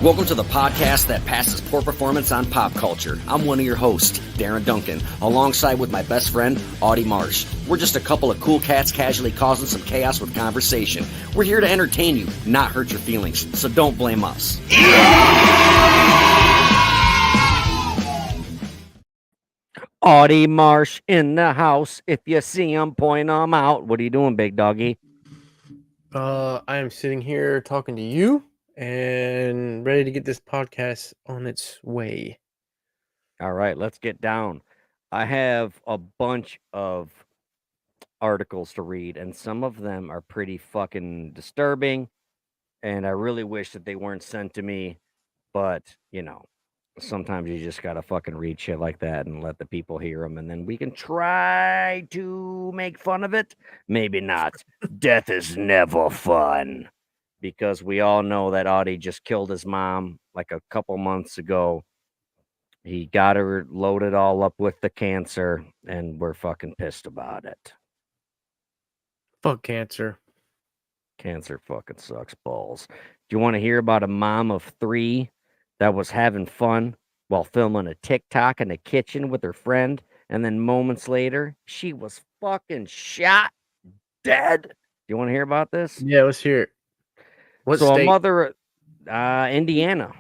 Welcome to the podcast that passes poor performance on pop culture. I'm one of your hosts, Darren Duncan, alongside with my best friend, Audie Marsh. We're just a couple of cool cats casually causing some chaos with conversation. We're here to entertain you, not hurt your feelings, so don't blame us. Audie Marsh in the house. If you see him, point him out. What are you doing, big doggy? I am sitting here talking to you and ready to get this podcast on its way. All right, let's get down. I have a bunch of articles to read, and some of them are pretty fucking disturbing, and I really wish that they weren't sent to me, but, sometimes you just gotta fucking read shit like that and let the people hear them, and then we can try to make fun of it. Maybe not. Death is never fun. Because we all know that Audie just killed his mom like a couple months ago. He got her loaded all up with the cancer, and we're fucking pissed about it. Fuck cancer. Cancer fucking sucks balls. Do you want to hear about a mom of 3 that was having fun while filming a TikTok in the kitchen with her friend, and then moments later, she was fucking shot dead? Do you want to hear about this? Yeah, let's hear it. What So state? a mother, Indiana.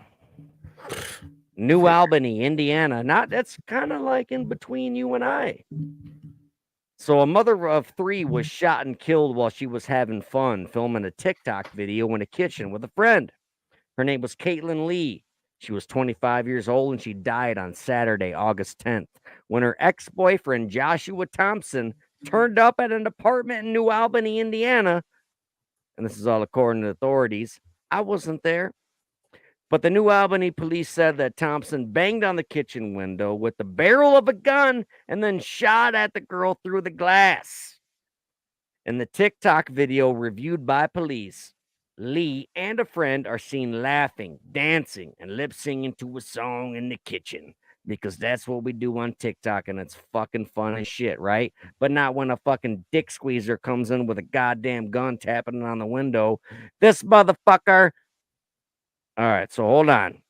New Albany, Indiana. That's kind of like in between you and I. So a mother of 3 was shot and killed while she was having fun filming a TikTok video in a kitchen with a friend. Her name was Caitlin Lee. She was 25 years old and she died on Saturday, August 10th, when her ex-boyfriend Joshua Thompson turned up at an apartment in New Albany, Indiana. And this is all according to authorities. I wasn't there. But the New Albany police said that Thompson banged on the kitchen window with the barrel of a gun and then shot at the girl through the glass. In the TikTok video reviewed by police, Lee and a friend are seen laughing, dancing, and lip singing to a song in the kitchen. Because that's what we do on TikTok, and it's fucking fun as shit, right? But not when a fucking dick squeezer comes in with a goddamn gun tapping on the window. This motherfucker. All right, so hold on.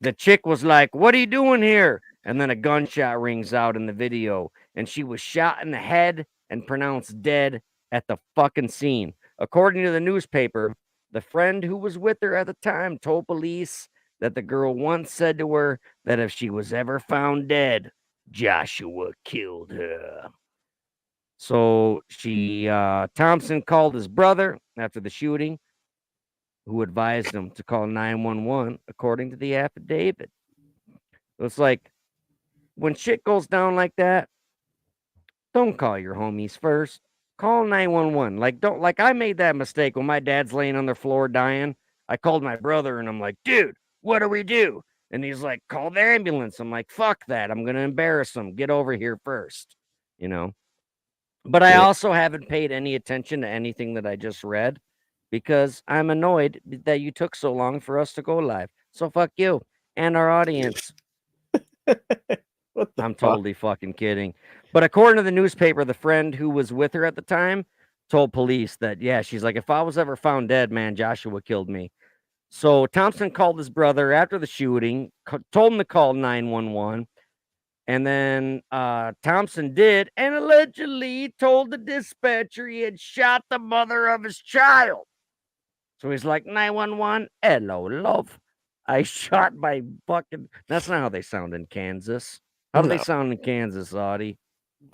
The chick was like, "What are you doing here?" And then a gunshot rings out in the video, and she was shot in the head and pronounced dead at the fucking scene. According to the newspaper, the friend who was with her at the time told police that the girl once said to her that if she was ever found dead, Joshua killed her. So Thompson called his brother after the shooting, who advised him to call 911, according to the affidavit. It's like, when shit goes down like that, don't call your homies first. Call 911. I made that mistake when my dad's laying on the floor dying. I called my brother and I'm like, "Dude, what do we do?" And he's like, "Call the ambulance." I'm like, "Fuck that. I'm going to embarrass him. Get over here first." But I also haven't paid any attention to anything that I just read because I'm annoyed that you took so long for us to go live. So fuck you and our audience. I'm totally fucking kidding. But according to the newspaper, the friend who was with her at the time told police that, yeah, she's like, "If I was ever found dead, man, Joshua killed me." So Thompson called his brother after the shooting, told him to call 911. And then Thompson did, and allegedly told the dispatcher he had shot the mother of his child. So he's like, 911, hello, love. I shot my fucking... That's not how they sound in Kansas. How do they sound in Kansas, Audie?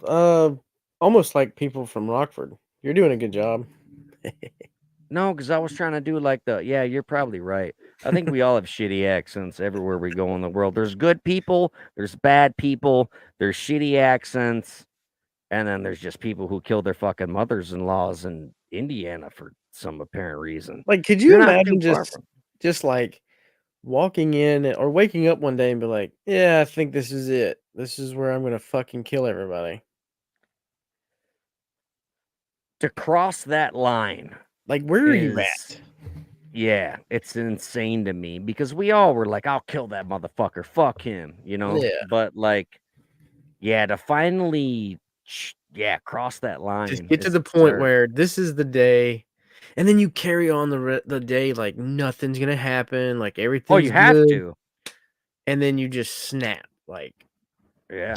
Almost like people from Rockford. You're doing a good job. No, because I was trying to do yeah, you're probably right. I think we all have shitty accents everywhere we go in the world. There's good people, there's bad people, there's shitty accents, and then there's just people who kill their fucking mothers-in-laws in Indiana for some apparent reason. Like, could you imagine just like walking in or waking up one day and be like, "Yeah, I think this is it. This is where I'm going to fucking kill everybody." To cross that line. Like, where are you at? Yeah, it's insane to me because we all were like, "I'll kill that motherfucker. Fuck him," Yeah. But to finally, cross that line. Just get to the point where this is the day And then you carry on the day like nothing's gonna happen, like Oh, everything's you have good, to. and then you just snap, like, Yeah.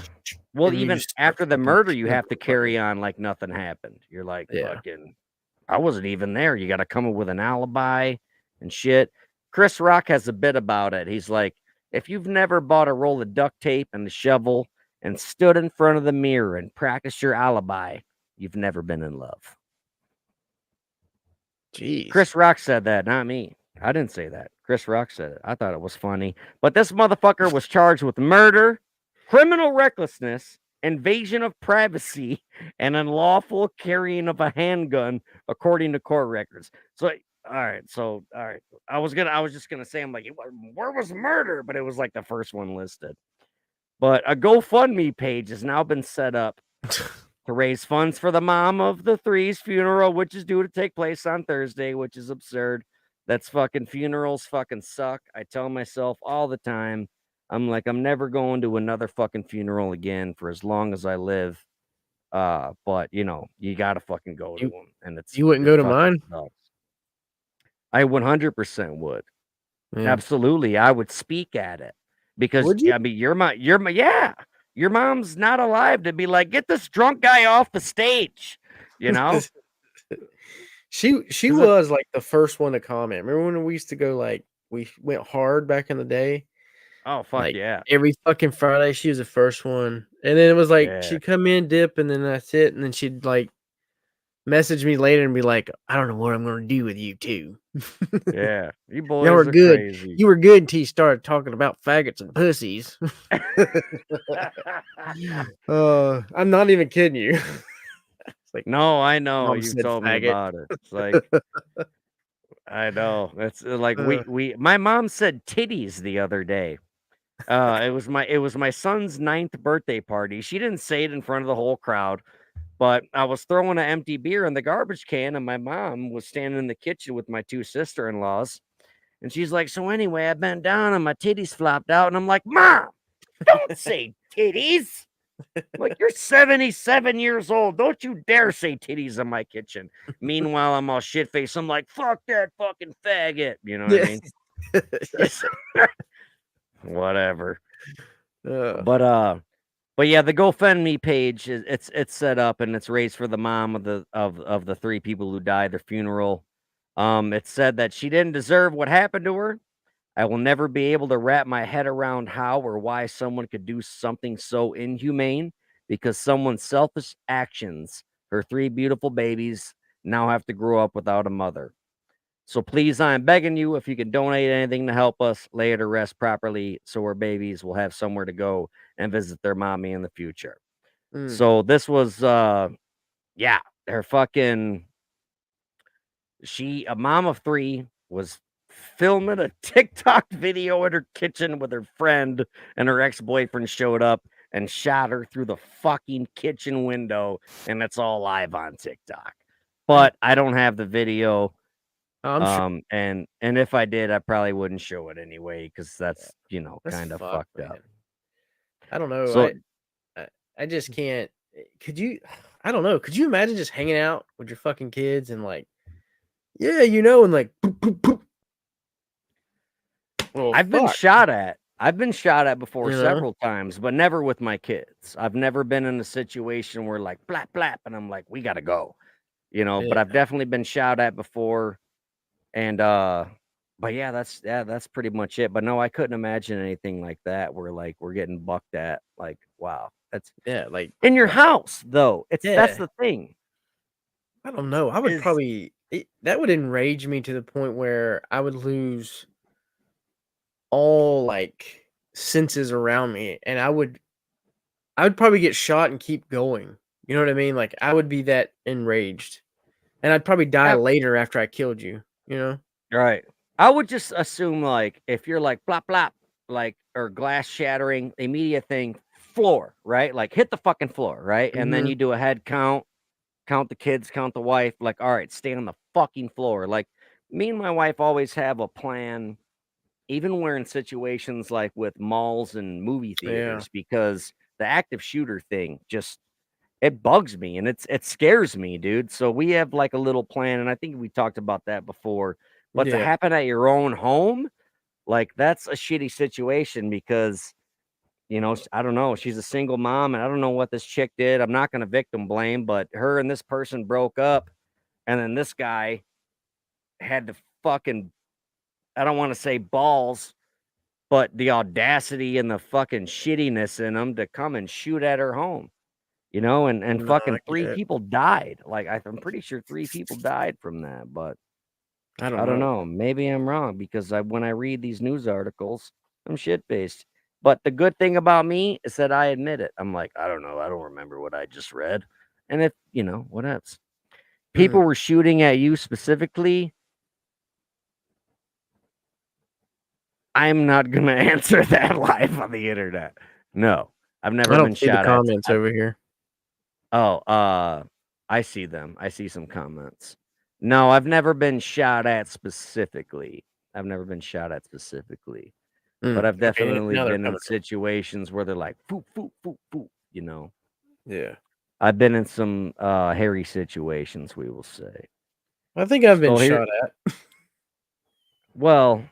Well, and you even just start after the fucking murder, you killing have to everybody. carry on like nothing happened. You're like, Yeah. fucking, I wasn't even there. You got to come up with an alibi and shit. Chris Rock has a bit about it. He's like, if you've never bought a roll of duct tape and a shovel and stood in front of the mirror and practiced your alibi, you've never been in love. Jeez. Chris Rock said that, not me. I didn't say that. Chris Rock said it. I thought it was funny. But this motherfucker was charged with murder, criminal recklessness, invasion of privacy, and unlawful carrying of a handgun, according to court records. So, all right. I was just gonna say, I'm like, where was murder? But it was like the first one listed. But a GoFundMe page has now been set up to raise funds for the mom of the three's funeral, which is due to take place on Thursday, which is absurd. That's fucking funerals fucking suck. I tell myself all the time, I'm like, I'm never going to another fucking funeral again for as long as I live. But you know, you gotta fucking go to You them, and you wouldn't it go to fucking mine? sucks. I 100% would. Yeah. Absolutely, I would speak at it because Would you? I mean, yeah, your mom's not alive to be like, get this drunk guy off the stage, you know? She 'Cause it was, like, the first one to comment. Remember when we used to go, like we went hard back in the day? Oh, fuck Like, yeah. every fucking Friday, she was the first one, and then it was like, Yeah, she'd come in, dip, and then that's it, and then she'd, like, message me later and be like, "I don't know what I'm gonna do with you 2. yeah. You Y'all were boys are good. crazy. You were good until you started talking about faggots and pussies." I'm not even kidding you. It's like, No, I know, "Mom you've said told me faggot." about it. It's like, I know. It's like Uh, we my mom said titties the other day. It was my son's ninth birthday party. She didn't say it in front of the whole crowd, but I was throwing an empty beer in the garbage can, and my mom was standing in the kitchen with my two sister-in-laws. And she's like, so anyway, I bent down and my titties flopped out. And I'm like, Mom, don't say titties. Like, you're 77 years old. Don't you dare say titties in my kitchen. Meanwhile, I'm all shit faced. I'm like, fuck that fucking faggot. You know what I yeah. mean? Whatever. Uh, But but yeah, the GoFundMe page it's set up and it's raised for the mom of the three people who died, their funeral. It said that she didn't deserve what happened to her. I will never be able to wrap my head around how or why someone could do something so inhumane because someone's selfish actions, her three beautiful babies, now have to grow up without a mother. So please, I'm begging you, if you can donate anything to help us lay her to rest properly so her babies will have somewhere to go and visit their mommy in the future. mm, So this was yeah, her fucking a mom of three was filming a TikTok video in her kitchen with her friend, and her ex-boyfriend showed up and shot her through the fucking kitchen window, and it's all live on TikTok. I But I don't have the video. I'm sure And if I did, I probably wouldn't show it anyway, because yeah, that's that's kind of fucked, fucked up. man. I don't know. So I I just can't. Could you? I don't know. Could you imagine just hanging out with your fucking kids and like, yeah, and like, poop, poop, poop. Well, I've been fuck, shot at. I've been shot at before you know? several times, but never with my kids. I've never been in a situation where like blap blap, and I'm like, we gotta go, Yeah, but I've definitely been shot at before. And but yeah, that's pretty much it. But no, I couldn't imagine anything like that where like we're getting bucked at. Like, wow, that's yeah, like, in your uh, house though. That's yeah. the thing. I don't know. I would Is probably that would enrage me to the point where I would lose all like senses around me, and I would probably get shot and keep going. You know what I mean? Like I would be that enraged, and I'd probably die yeah, later after I killed you. You know? right. I would just assume like if you're like blap blap, like or glass shattering, immediate thing, floor, right? Like hit the fucking floor, right? And then Hmm. you do a head count, count the kids, count the wife, like, all right, stay on the fucking floor. Like me and my wife always have a plan, even we're in situations like with malls and movie Yeah. theaters, because the active shooter thing just it bugs me and it scares me, dude. So we have like a little plan, and I think we talked about that before. But to Yeah. happen at your own home, like that's a shitty situation because I don't know. She's a single mom, and I don't know what this chick did. I'm not going to victim blame, but her and this person broke up, and then this guy had the fucking, I don't want to say balls, but the audacity and the fucking shittiness in him to come and shoot at her home, and No, I fucking get three it. people died. Like, I'm pretty sure three people died from that, but I don't I don't know. know. Maybe I'm wrong because when I read these news articles, I'm shit faced. But the good thing about me is that I admit it. I'm like, I don't know. I don't remember what I just read. And if, what else? Mm. People were shooting at you specifically. I'm not going to answer that live on the internet. No, I've I never don't been see the shot at. comments over here. Oh, I see them. I see some comments. No, I've never been shot at specifically. I've never been shot at specifically. But Mm. I've Okay, definitely now they're been in coming. situations where they're like, "Foop, foop, foop, foop." Yeah. I've been in some hairy situations, we will say. I think I've been So here, shot at. well,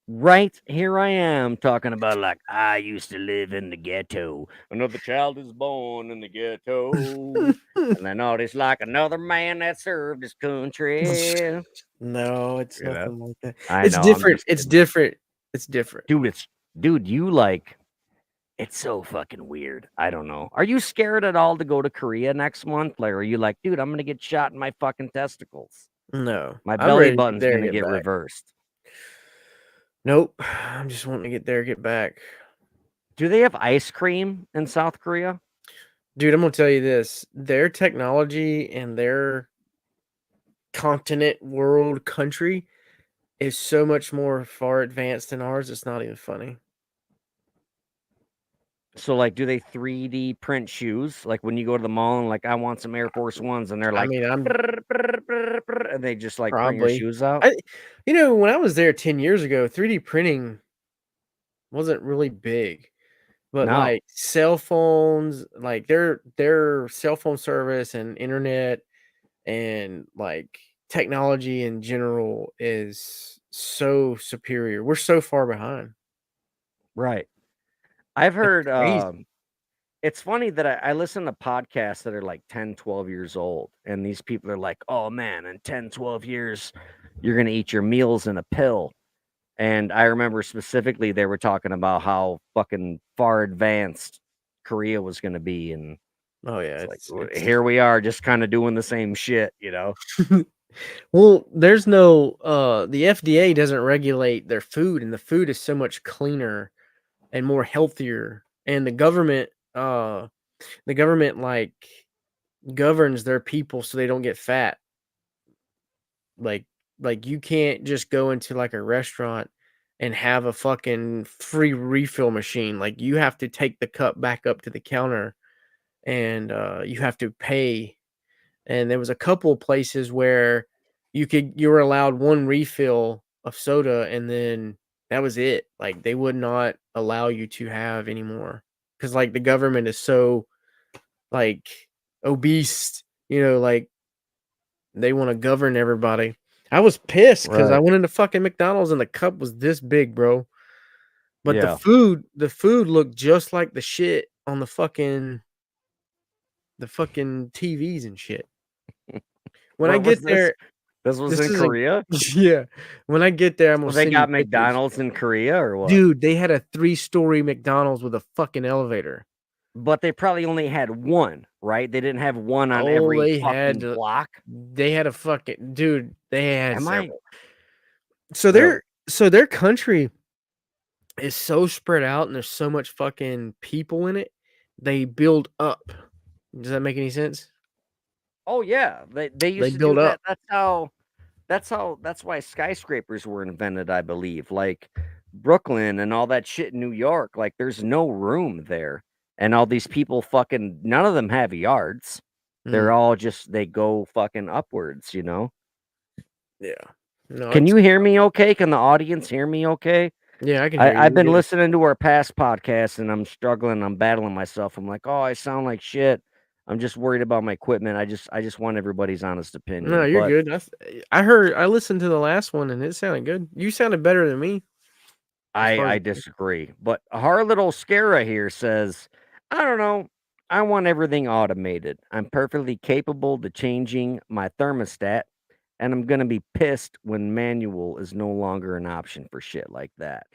right here I am talking about like I used to live in the ghetto. Another child is born in the ghetto, and then all this like another man that served his country. No, it's You know, nothing like that. I It's know. I'm different. just It's kidding, different. It's different. dude. Dude. You like. It's so fucking weird. I don't know. Are you scared at all to go to Korea next month? Like, are you like, dude, I'm gonna get shot in my fucking testicles. No, My I'm belly ready to get button's there and gonna get get back. reversed. Nope. I'm just wanting to get there, get back. Do they have ice cream in South Korea? Dude, I'm gonna tell you this. Their technology and their continent, world, country is so much more far advanced than ours. It's not even funny. So, like, do they 3D print shoes? Like when you go to the mall and like, I want some Air Force Ones, and they're I like, mean, I'm and they just like print your probably shoes out. I when I was there 10 years ago, 3D printing wasn't really big. But, No, like, cell phones, like, their cell phone service and internet and, like, technology in general is so superior. We're so far behind. right. I've It's heard. crazy. It's funny that I listen to podcasts that are like 10, 12 years old, and these people are like, oh man, in 10, 12 years, you're going to eat your meals in a pill. And I remember specifically they were talking about how fucking far advanced Korea was going to be. And Oh, yeah, it's like, it's here we are just kind of doing the same shit. Well, there's no, the FDA doesn't regulate their food, and the food is so much cleaner and more healthier, and the government, like, governs their people so they don't get fat. Like you can't just go into, like, a restaurant and have a fucking free refill machine. Like, you have to take the cup back up to the counter and, you have to pay. And there was a couple of places where you were allowed 1 refill of soda, and then that was it. Like, they would not allow you to have any more because, like, the government is so, like, obese, like, they wanna govern everybody. I was pissed because I Right. went into fucking McDonald's and the cup was this big, bro. But the Yeah. food the food looked just like the shit on the fucking TVs and shit. When I Where was get this? there This was this in isn't Korea. yeah. When I get there, I'm So gonna they send you got pictures. McDonald's in Korea or what? Dude, they had a 3-story McDonald's with a fucking elevator. But they probably only had one, right? They didn't have one on Oh, every fucking block. they had a fucking dude, they had Am I several. So really? their country is so spread out and there's so much fucking people in it, they build up. Does that make any sense? Oh yeah, they They used to do build up. that. That's why skyscrapers were invented, I believe. Like Brooklyn and all that shit in New York, like there's no room there. And all these people fucking none of them have yards. They're Mm, all just they go fucking upwards. yeah. No, Can it's you hear me okay? Can the audience hear me okay? Yeah, I can hear you. I've You're been good. listening to our past podcasts and I'm struggling. I'm battling myself. I'm like, oh, I sound like shit. I'm just worried about my equipment. I just want everybody's honest No, opinion. you're But good. I listened to the last one and it sounded good. You sounded better than me as far as I disagree. But our little Scara here says, I don't know. I want everything automated. I'm perfectly capable to changing my thermostat, and I'm gonna be pissed when manual is no longer an option for shit like that.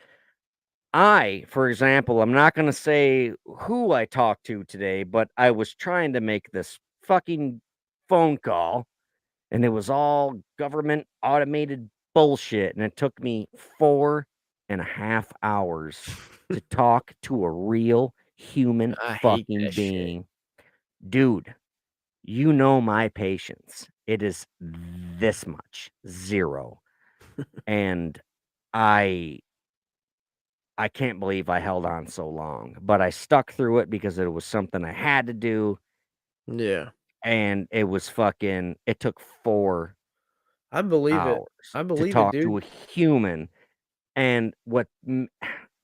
For example, I'm not gonna say who I talked to today, but I was trying to make this fucking phone call and it was all government automated bullshit. And it took me 4.5 hours to talk to a real human I hate fucking that shit. being. Dude, you know my patience. It is this much, zero. And I I can't believe I held on so long, but I stuck through it because it was something I had to do. Yeah. And it was fucking, it took four I believe it. hours I to believe it, talk to dude. a human. And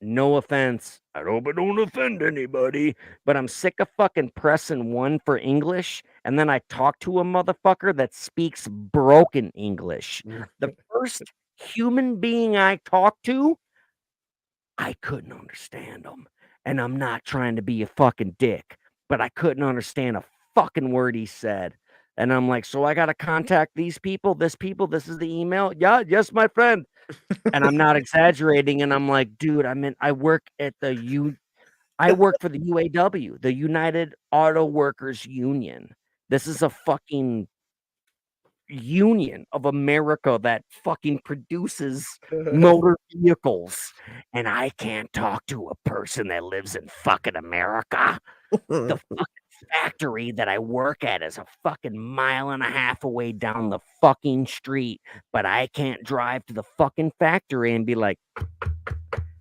no offense, I hope I don't offend anybody, but I'm sick of fucking pressing one for English. And then I talk to a motherfucker that speaks broken English. The first human being I talked to, I couldn't understand him. And I'm not trying to be a fucking dick, but I couldn't understand a fucking word he said. And I'm like, so I got to contact these people, this is the email. Yeah, yes, my friend. And I'm not exaggerating. And I'm like, dude, I work at I work for the UAW, the United Auto Workers Union. This is a fucking union of America that fucking produces motor vehicles. And I can't talk to a person that lives in fucking America. The fucking factory that I work at is a fucking mile and a half away down the fucking street, but I can't drive to the fucking factory and be like,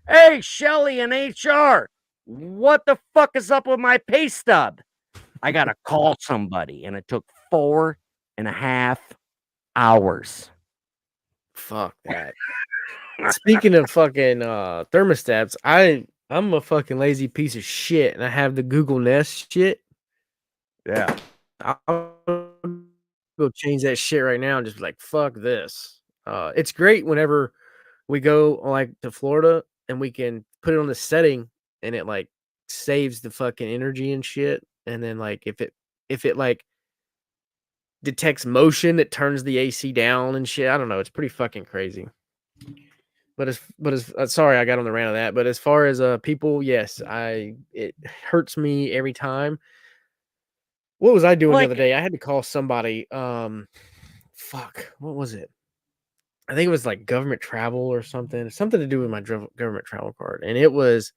hey, Shelly in HR, what the fuck is up with my pay stub? I got to call somebody, and it took 4.5 hours. Fuck that. Speaking of fucking thermostats, I'm a fucking lazy piece of shit and I have the Google Nest shit. Yeah. I'll go change that shit right now and just be like, fuck this. It's great whenever we go like to Florida and we can put it on the setting and it like saves the fucking energy and shit. And then like if it like detects motion, it turns the AC down and shit. I don't know. It's pretty fucking crazy. But as sorry I got on the rant of that. But as far as people, yes, it hurts me every time. What was I doing the other Like, day? I had to call somebody. Fuck, what was it? I think it was like government travel or something to do with my government travel card, and it was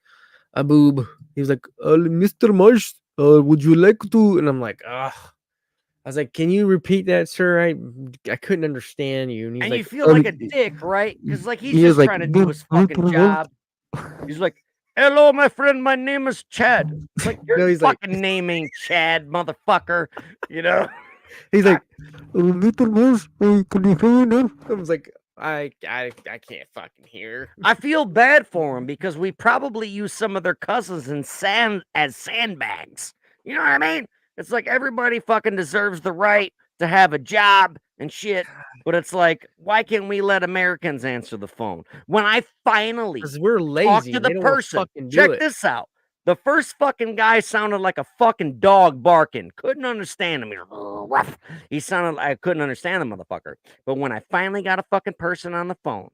a boob. He was like, "Mr. Marsh, would you like to?" And I'm like, "Ugh." I was like, "Can you repeat that, sir? I couldn't understand you." And he's and you like, feel like a dick, right? Because, like, he's he was just like, trying to do his fucking job. He's like, hello, my friend. My name is Chad. It's like, your no, he's like, fucking name ain't Chad, motherfucker. You know? he's like, Mr. Marsh, can you hear me now? I was like, I can't fucking hear. I feel bad for him because we probably use some of their cousins in sand as sandbags. You know what I mean? It's like everybody fucking deserves the right to have a job and shit. But it's like, why can't we let Americans answer the phone? When I finally Because we're talk lazy to and the they don't want to person, fucking do check it. this out. The first fucking guy sounded like a fucking dog barking. Couldn't understand him. He sounded like I couldn't understand the motherfucker. But when I finally got a fucking person on the phone,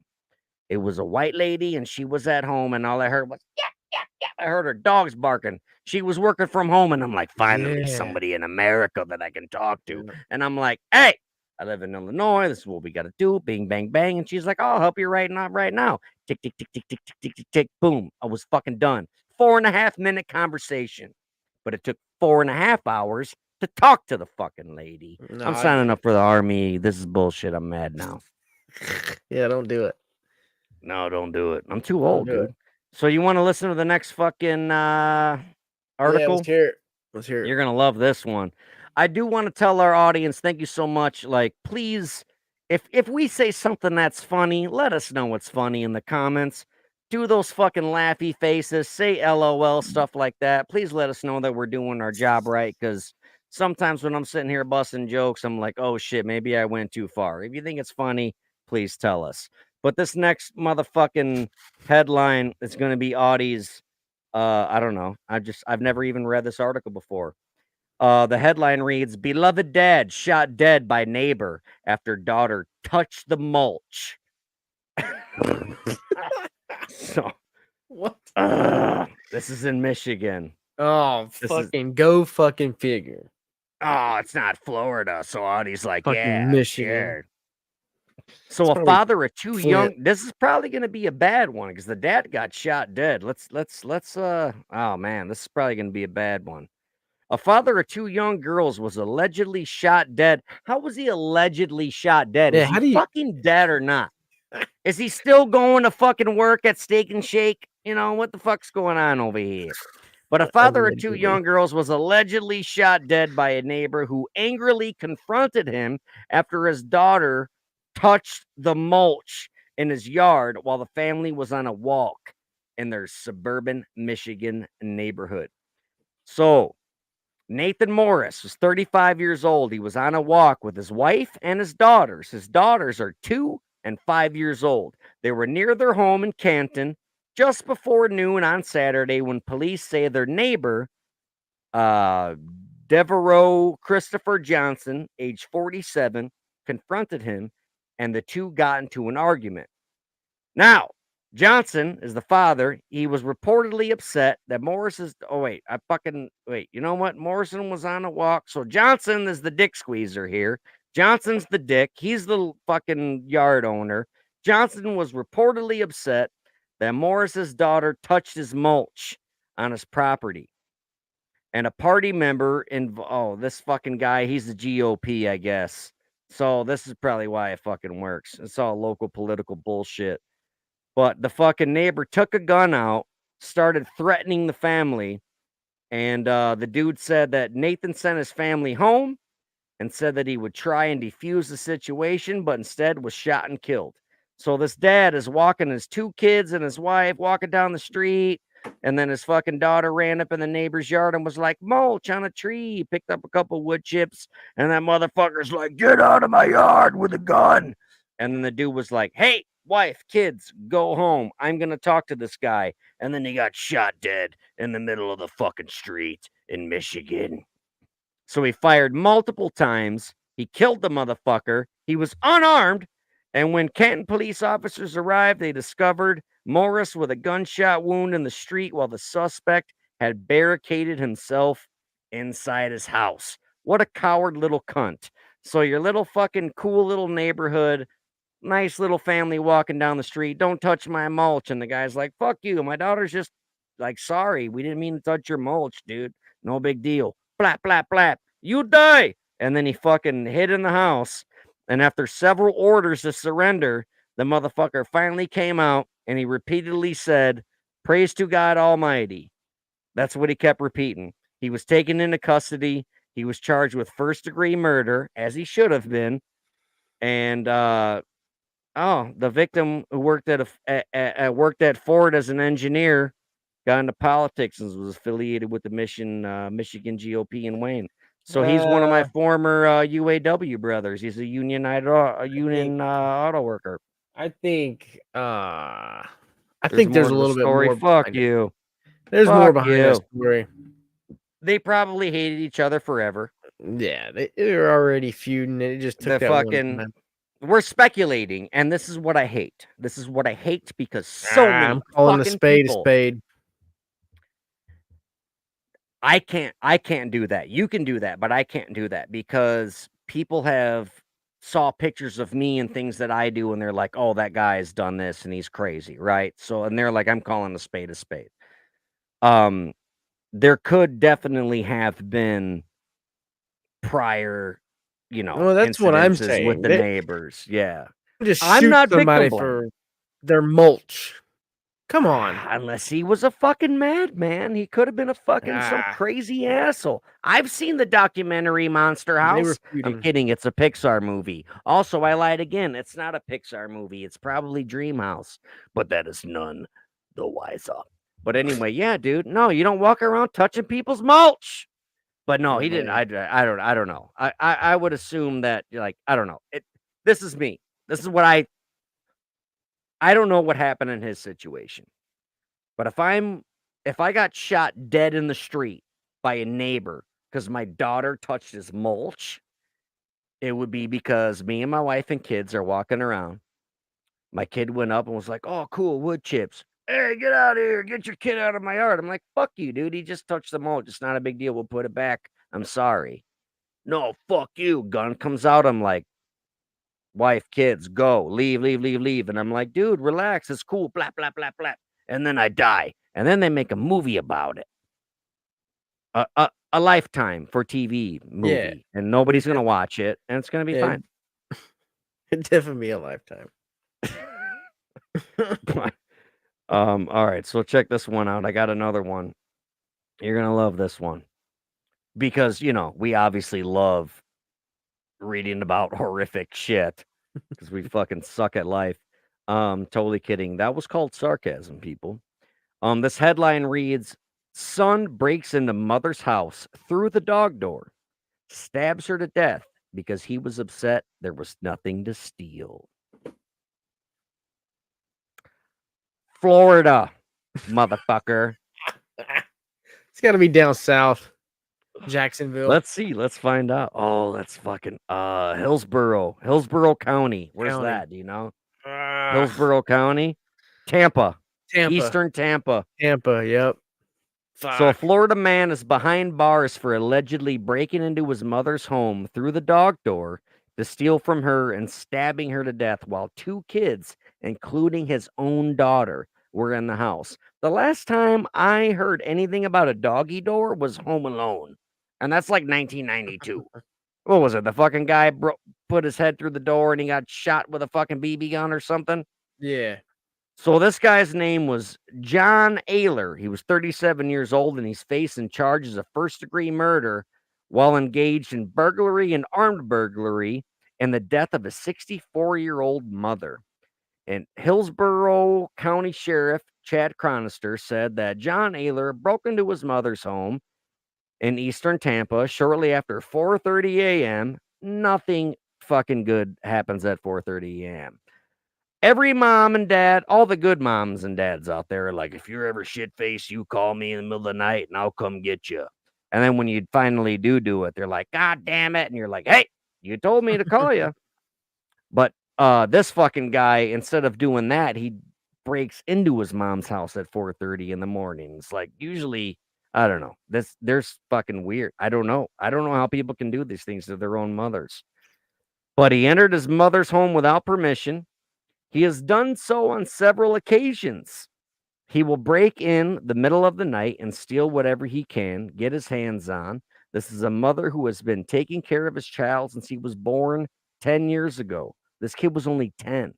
it was a white lady and she was at home, and all I heard was, yeah, yeah, yeah. I heard her dogs barking. She was working from home, and I'm like, finally, Yeah. somebody in America that I can talk to. And I'm like, hey, I live in Illinois. This is what we got to do. Bing, bang, bang. And she's like, oh, I'll help you right now, right now. Tick, tick, tick, tick, tick, tick, tick, tick, tick. Boom. I was fucking done. 4.5 minute conversation. But it took 4.5 hours to talk to the fucking lady. No, I'm I get signing it. up for the army. This is bullshit. I'm mad now. Yeah, don't do it. No, don't do it. I'm too Don't old, do it. dude. So you want to listen to the next fucking Yeah, let's article? hear it. Let's hear it. You're gonna love this one. I do want to tell our audience, thank you so much. Like, please, if we say something that's funny, let us know what's funny in the comments. do those fucking laughy faces, say LOL, stuff like that. Please let us know that we're doing our job right, because sometimes when I'm sitting here busting jokes, I'm like, oh shit, maybe I went too far. If you think it's funny, please tell us. But this next motherfucking headline is going to be Audie's. I don't know. I've never even read this article before. The headline reads, "Beloved dad shot dead by neighbor after daughter touched the mulch." So, What? this is in Michigan. Oh, This is go fucking figure. it's not Florida. So Audie's like, yeah, Fucking I'm Michigan. scared. So It's a probably father of two Flint. young, this is probably gonna be a bad one because the dad got shot dead. Let's oh man, this is probably gonna be a bad one. A father of two young girls was allegedly shot dead. How was he allegedly shot dead? Yeah, Is he how do you fucking dead or not? Is he still going to fucking work at Steak and Shake? You know, what the fuck's going on over here? But a father of two allegedly? young girls was allegedly shot dead by a neighbor who angrily confronted him after his daughter touched the mulch in his yard while the family was on a walk in their suburban Michigan neighborhood. So, Nathan Morris was 35 years old. He was on a walk with his wife and his daughters. His daughters are 2 and 5 years old. They were near their home in Canton just before noon on Saturday when police say their neighbor, uh, Devereaux Christopher Johnson, age 47, confronted him and the two got into an argument. Now, Johnson is the father. He was reportedly upset that Morris's. Oh wait, wait. You know what? Morrison was on a walk, so Johnson is the dick squeezer here. Johnson's the dick. He's the fucking yard owner. Johnson was reportedly upset that Morris's daughter touched his mulch on his property, and a party member this fucking guy. He's the GOP, I guess. So this is probably why it fucking works. It's all local political bullshit. But the fucking neighbor took a gun out, started threatening the family, and the dude said that Nathan sent his family home and said that he would try and defuse the situation, but instead was shot and killed. So this dad is walking his two kids and his wife walking down the street, and then his fucking daughter ran up in the neighbor's yard and was like, mulch on a tree, picked up a couple wood chips, and that motherfucker's like, get out of my yard with a gun. And then the dude was like, hey, wife, kids, go home. I'm going to talk to this guy. And then he got shot dead in the middle of the fucking street in Michigan. So he fired multiple times. He killed the motherfucker. He was unarmed. And when Canton police officers arrived, they discovered Morris with a gunshot wound in the street while the suspect had barricaded himself inside his house. What a coward little cunt. So your little fucking cool little neighborhood, nice little family walking down the street. Don't touch my mulch. And the guy's like, fuck you. My daughter's just like, sorry, we didn't mean to touch your mulch, dude. No big deal. Blap, blap, blap. You die. And then he fucking hid in the house. And after several orders to surrender, the motherfucker finally came out and he repeatedly said, praise to God Almighty. That's what he kept repeating. He was taken into custody. He was charged with first-degree murder, as he should have been. And the victim who worked at Ford as an engineer got into politics and was affiliated with the Michigan GOP in Wayne. So he's one of my former UAW brothers. He's a auto worker. I think There's there's a more to the little bit story. more Fuck behind it. you. There's more Fuck behind that you. story. They probably hated each other forever. Yeah, they're already feuding. It just took that one time. We're speculating, and this is what I hate. This is what I hate because so many I'm calling the fucking spade people. a spade. I can't do that. You can do that, but I can't do that because people have saw pictures of me and things that I do, and they're like, "Oh, that guy has done this, and he's crazy," right? So, and they're like, "I'm calling a spade a spade." There could definitely have been prior, Well, that's what I'm incidences with saying. the They neighbors. Yeah, just I'm shoot not somebody victim blaming. for their mulch. Come on. Unless he was a fucking madman. He could have been a fucking some crazy asshole. I've seen the documentary Monster They were House. I'm feuding. kidding. It's a Pixar movie. Also, I lied again. It's not a Pixar movie. It's probably Dreamhouse, but that is none the wiser. But anyway, yeah, dude. No, you don't walk around touching people's mulch. But no, Oh, he didn't. man. I don't know. I would assume that like I don't know. This is me. This is what I don't know what happened in his situation. But if I got shot dead in the street by a neighbor because my daughter touched his mulch, it would be because me and my wife and kids are walking around. My kid went up and was like, "Oh, cool, wood chips. Hey, get out of here. Get your kid out of my yard." I'm like, "Fuck you, dude. He just touched the mulch. It's not a big deal. We'll put it back. I'm sorry." No, fuck you. Gun comes out. I'm like, "Wife, kids, go. Leave, leave, leave, leave." And I'm like, "Dude, relax. It's cool. Blah, blah, blah, blah." And then I die. And then they make a movie about it. A Lifetime for TV Yeah. movie. And nobody's going to watch it. And it's going to be Yeah. fine. It'd definitely be a Lifetime. All right, so check this one out. I got another one. You're gonna love this one because we obviously love reading about horrific shit because we fucking suck at life. Totally kidding. That was called sarcasm, people. This headline reads: Son breaks into mother's house through the dog door, stabs her to death because he was upset there was nothing to steal. Florida, motherfucker. It's got to be down south, Jacksonville. Let's see. Let's find out. Oh, that's fucking Hillsborough County. Where's County. that? Do you know? Ah, Hillsborough County, Tampa, Tampa. Eastern Tampa. Tampa, yep. So a Fuck. Florida man is behind bars for allegedly breaking into his mother's home through the dog door to steal from her and stabbing her to death while two kids, including his own daughter, were in the house. The last time I heard anything about a doggy door was Home Alone, and that's like 1992. What was it? The fucking guy put his head through the door and he got shot with a fucking BB gun or something? Yeah. So this guy's name was John Ayler. He was 37 years old and he's facing charges of first-degree murder while engaged in burglary and armed burglary and the death of a 64-year-old mother. And Hillsborough County Sheriff Chad Chronister said that John Ayler broke into his mother's home in Eastern Tampa shortly after 4:30 a.m. Nothing fucking good happens at 4:30 a.m. Every mom and dad, all the good moms and dads out there are like, if you're ever shit faced, you call me in the middle of the night and I'll come get you. And then when you finally do it, they're like, God damn it. And you're like, hey, you told me to call you. But this fucking guy, instead of doing that, he breaks into his mom's house at 4:30 in the morning. It's like usually, I don't know. There's fucking weird. I don't know. I don't know how people can do these things to their own mothers. But he entered his mother's home without permission. He has done so on several occasions. He will break in the middle of the night and steal whatever he can get his hands on. This is a mother who has been taking care of his child since he was born 10 years ago. This kid was only 10.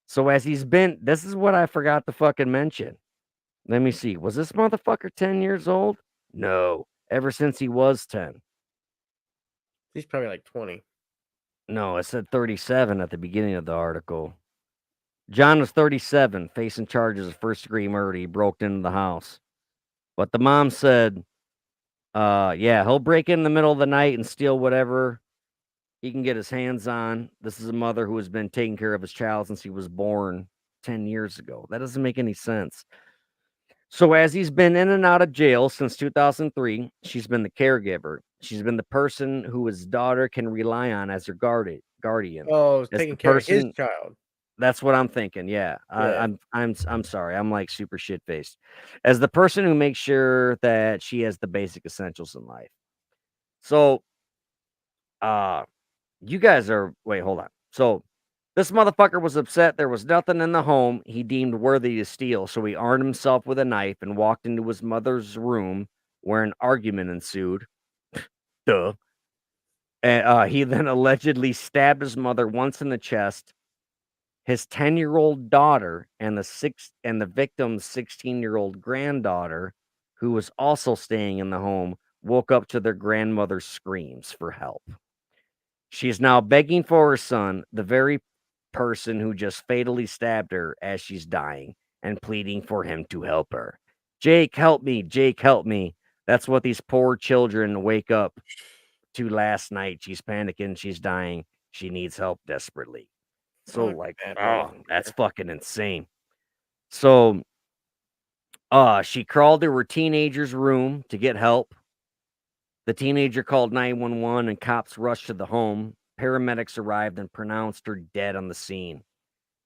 So as this is what I forgot to fucking mention. Let me see. Was this motherfucker 10 years old? No. Ever since he was 10. He's probably like 20. No, it said 37 at the beginning of the article. John was 37, facing charges of first-degree murder. He broke into the house. But the mom said, yeah, he'll break in the middle of the night and steal whatever he can get his hands on. This is a mother who has been taking care of his child since he was born 10 years ago. That doesn't make any sense. So as he's been in and out of jail since 2003, she's been the caregiver. She's been the person who his daughter can rely on as her guardian. Oh, As taking the care of his person child. That's what I'm thinking. Yeah. Yeah. I'm sorry. I'm like super shit faced. As the person who makes sure that she has the basic essentials in life. So you guys are wait, hold on. So this motherfucker was upset there was nothing in the home he deemed worthy to steal. So he armed himself with a knife and walked into his mother's room where an argument ensued. Duh. And he then allegedly stabbed his mother once in the chest. His 10-year-old daughter and the victim's 16-year-old granddaughter, who was also staying in the home, woke up to their grandmother's screams for help. She is now begging for her son, the very person who just fatally stabbed her, as she's dying. and pleading for him to help her. Jake, help me. Jake, help me. That's what these poor children wake up to last night. She's panicking. She's dying. She needs help desperately. So, Fuck like, that oh, that's motherfucker. fucking insane. So, she crawled to her teenager's room to get help. The teenager called 911 and cops rushed to the home. Paramedics arrived and pronounced her dead on the scene.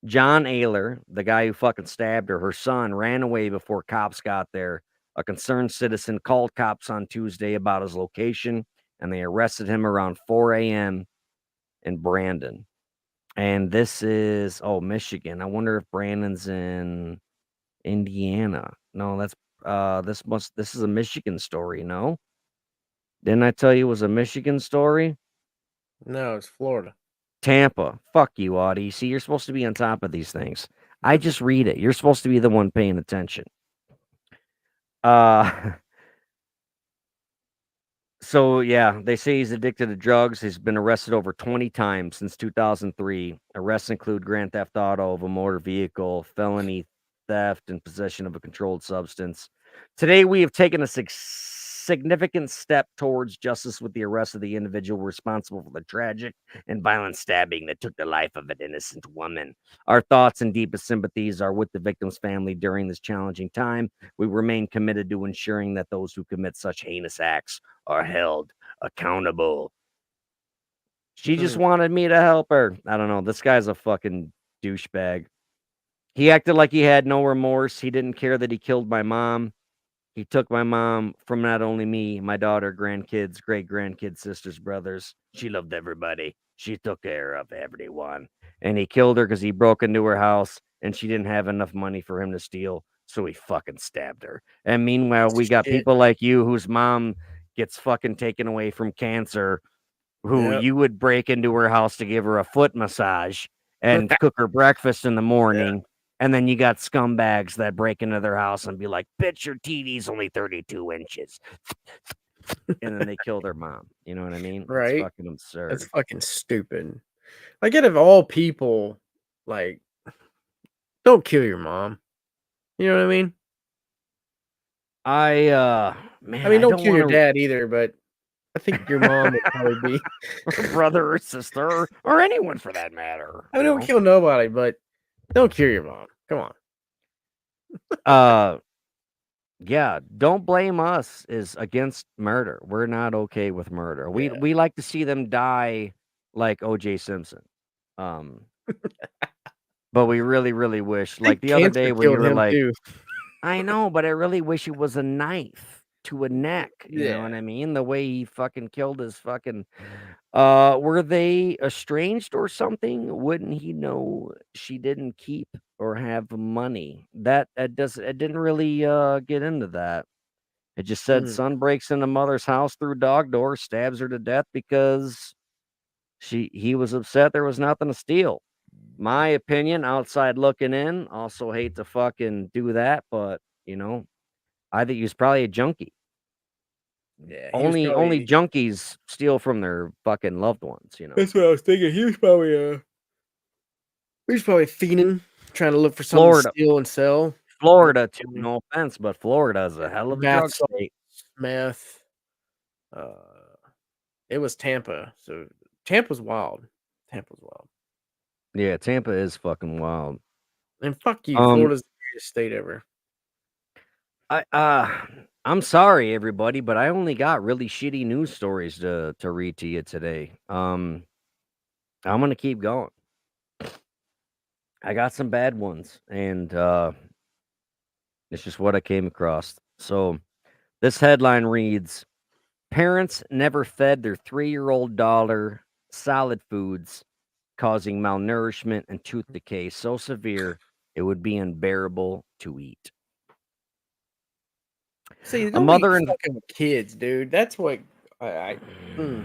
John Ayler, the guy who fucking stabbed her, her son, ran away before cops got there. A concerned citizen called cops on Tuesday about his location, and they arrested him around 4 a.m. in Brandon. And this is, Michigan. I wonder if Brandon's in Indiana. No, that's this is a Michigan story, no? Didn't I tell you it was a Michigan story? No, it's Florida. Tampa. Fuck you, Audie. See, you're supposed to be on top of these things. I just read it. You're supposed to be the one paying attention. Uh So yeah, they say he's addicted to drugs. He's been arrested over 20 times since 2003. Arrests include grand theft auto of a motor vehicle, felony theft, and possession of a controlled substance. Today, we have taken a significant step towards justice with the arrest of the individual responsible for the tragic and violent stabbing that took the life of an innocent woman. Our thoughts and deepest sympathies are with the victim's family during this challenging time. We remain committed to ensuring that those who commit such heinous acts are held accountable. She just wanted me to help her. I don't know. This guy's a fucking douchebag. He acted like he had no remorse. He didn't care that he killed my mom. He took my mom from not only me, my daughter, grandkids, great grandkids, sisters, brothers. She loved everybody. She took care of everyone. And he killed her because he broke into her house and she didn't have enough money for him to steal. So he fucking stabbed her. And meanwhile, we got Shit. people like you whose mom gets fucking taken away from cancer, who Yep. you would break into her house to give her a foot massage and cook her breakfast in the morning. And then you got scumbags that break into their house and be like, bitch, your TV's only 32 inches. And then they kill their mom. You know what I mean? It's Right? fucking absurd. That's fucking stupid. Like, out of all people, like, don't kill your mom. You know what I mean? Man, I mean, I don't don't kill your want to dad either, but I think your mom would probably be. brother or sister or anyone for that matter. I mean, don't kill nobody, but don't kill your mom. Come on. Yeah, don't blame us is against murder. We're not okay with murder. We Yeah. we like to see them die like O.J. Simpson. Um, but we really, really wish, I like think the other cancer day when you killed were him like, too. I know, but I really wish it was a knife to a neck. You know Yeah. what I mean? The way he fucking killed his fucking. Were they estranged or something? Wouldn't he know she didn't keep or have money? It didn't really get into that. It just said Mm. son breaks into mother's house through dog door, stabs her to death because he was upset there was nothing to steal. My opinion, outside looking in, also hate to fucking do that, but I think he was probably a junkie. Yeah, he was Only probably. junkies steal from their fucking loved ones. That's what I was thinking. He was probably fiending, trying to look for something to Florida, steal and sell. Florida too. No offense, but Florida is a hell of a Bath drug salts, state. meth. Uh, it was Tampa, so Tampa's wild. Tampa's wild. Yeah, Tampa is fucking wild. And fuck you, Um, Florida's the greatest state ever. I'm sorry, everybody, but I only got really shitty news stories to read to you today. I'm gonna keep going. I got some bad ones, and it's just what I came across. So this headline reads: Parents never fed their 3-year-old daughter solid foods, causing malnourishment and tooth decay so severe it would be unbearable to eat. See, A don't be mother in fucking with kids, dude. That's what I mm,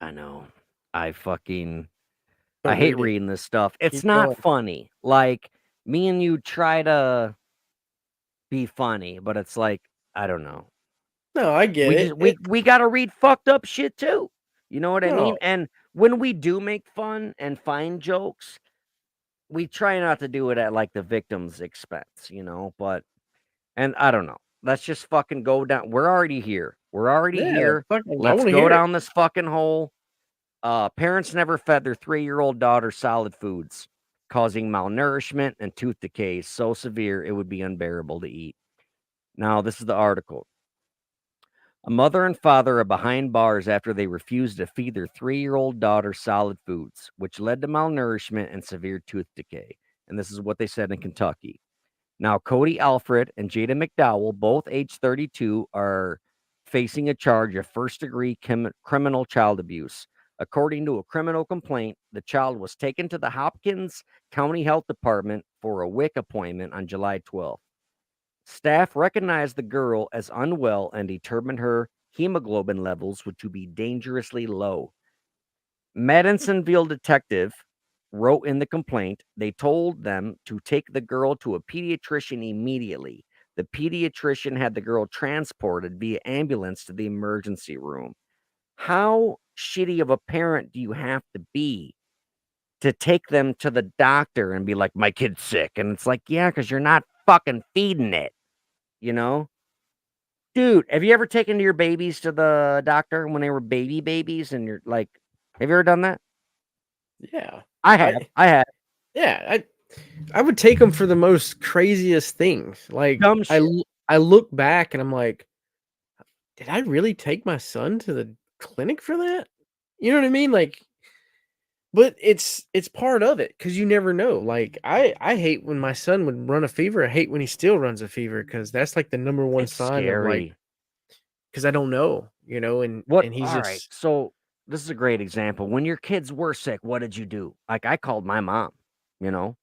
I know. I fucking I don't hate read it. reading this stuff. It's Keep not going. funny. Like me and you try to be funny, but it's like I don't know. No, I get We it. just we got to read fucked up shit too. You know what I No, mean? And when we do make fun and find jokes, we try not to do it at like the victim's expense, but and I don't know. Let's just fucking go down. We're already here. We're already Yeah, here. fucking, I Let's want to go hear it. down this fucking hole. Parents never fed their 3-year-old daughter solid foods, causing malnourishment and tooth decay so severe it would be unbearable to eat. Now, this is the article. A mother and father are behind bars after they refused to feed their 3-year-old daughter solid foods, which led to malnourishment and severe tooth decay. And this is what they said in Kentucky. Now, Cody Alfred and Jada McDowell, both age 32, are facing a charge of first-degree criminal child abuse. According to a criminal complaint, the child was taken to the Hopkins County Health Department for a WIC appointment on July 12th. Staff recognized the girl as unwell and determined her hemoglobin levels were to be dangerously low. Madisonville detective wrote in the complaint, they told them to take the girl to a pediatrician immediately. The pediatrician had the girl transported via ambulance to the emergency room. How shitty of a parent do you have to be to take them to the doctor and be like, my kid's sick? And it's like, yeah, because you're not fucking feeding it, you know? Dude, have you ever taken your babies to the doctor when they were babies and you're like, have you ever done that? Yeah, I have. I I have. yeah, I would take them for the most craziest things. Like Dumb shit. I look back and I'm like, did I really take my son to the clinic for that? You know what I mean? Like, but it's part of it because you never know. Like I hate when my son would run a fever. I hate when he still runs a fever because that's like the number one It's sign of like scary. because I don't know, you know, What and he's all right. just So this is a great example. When your kids were sick, what did you do? Like I called my mom, you know,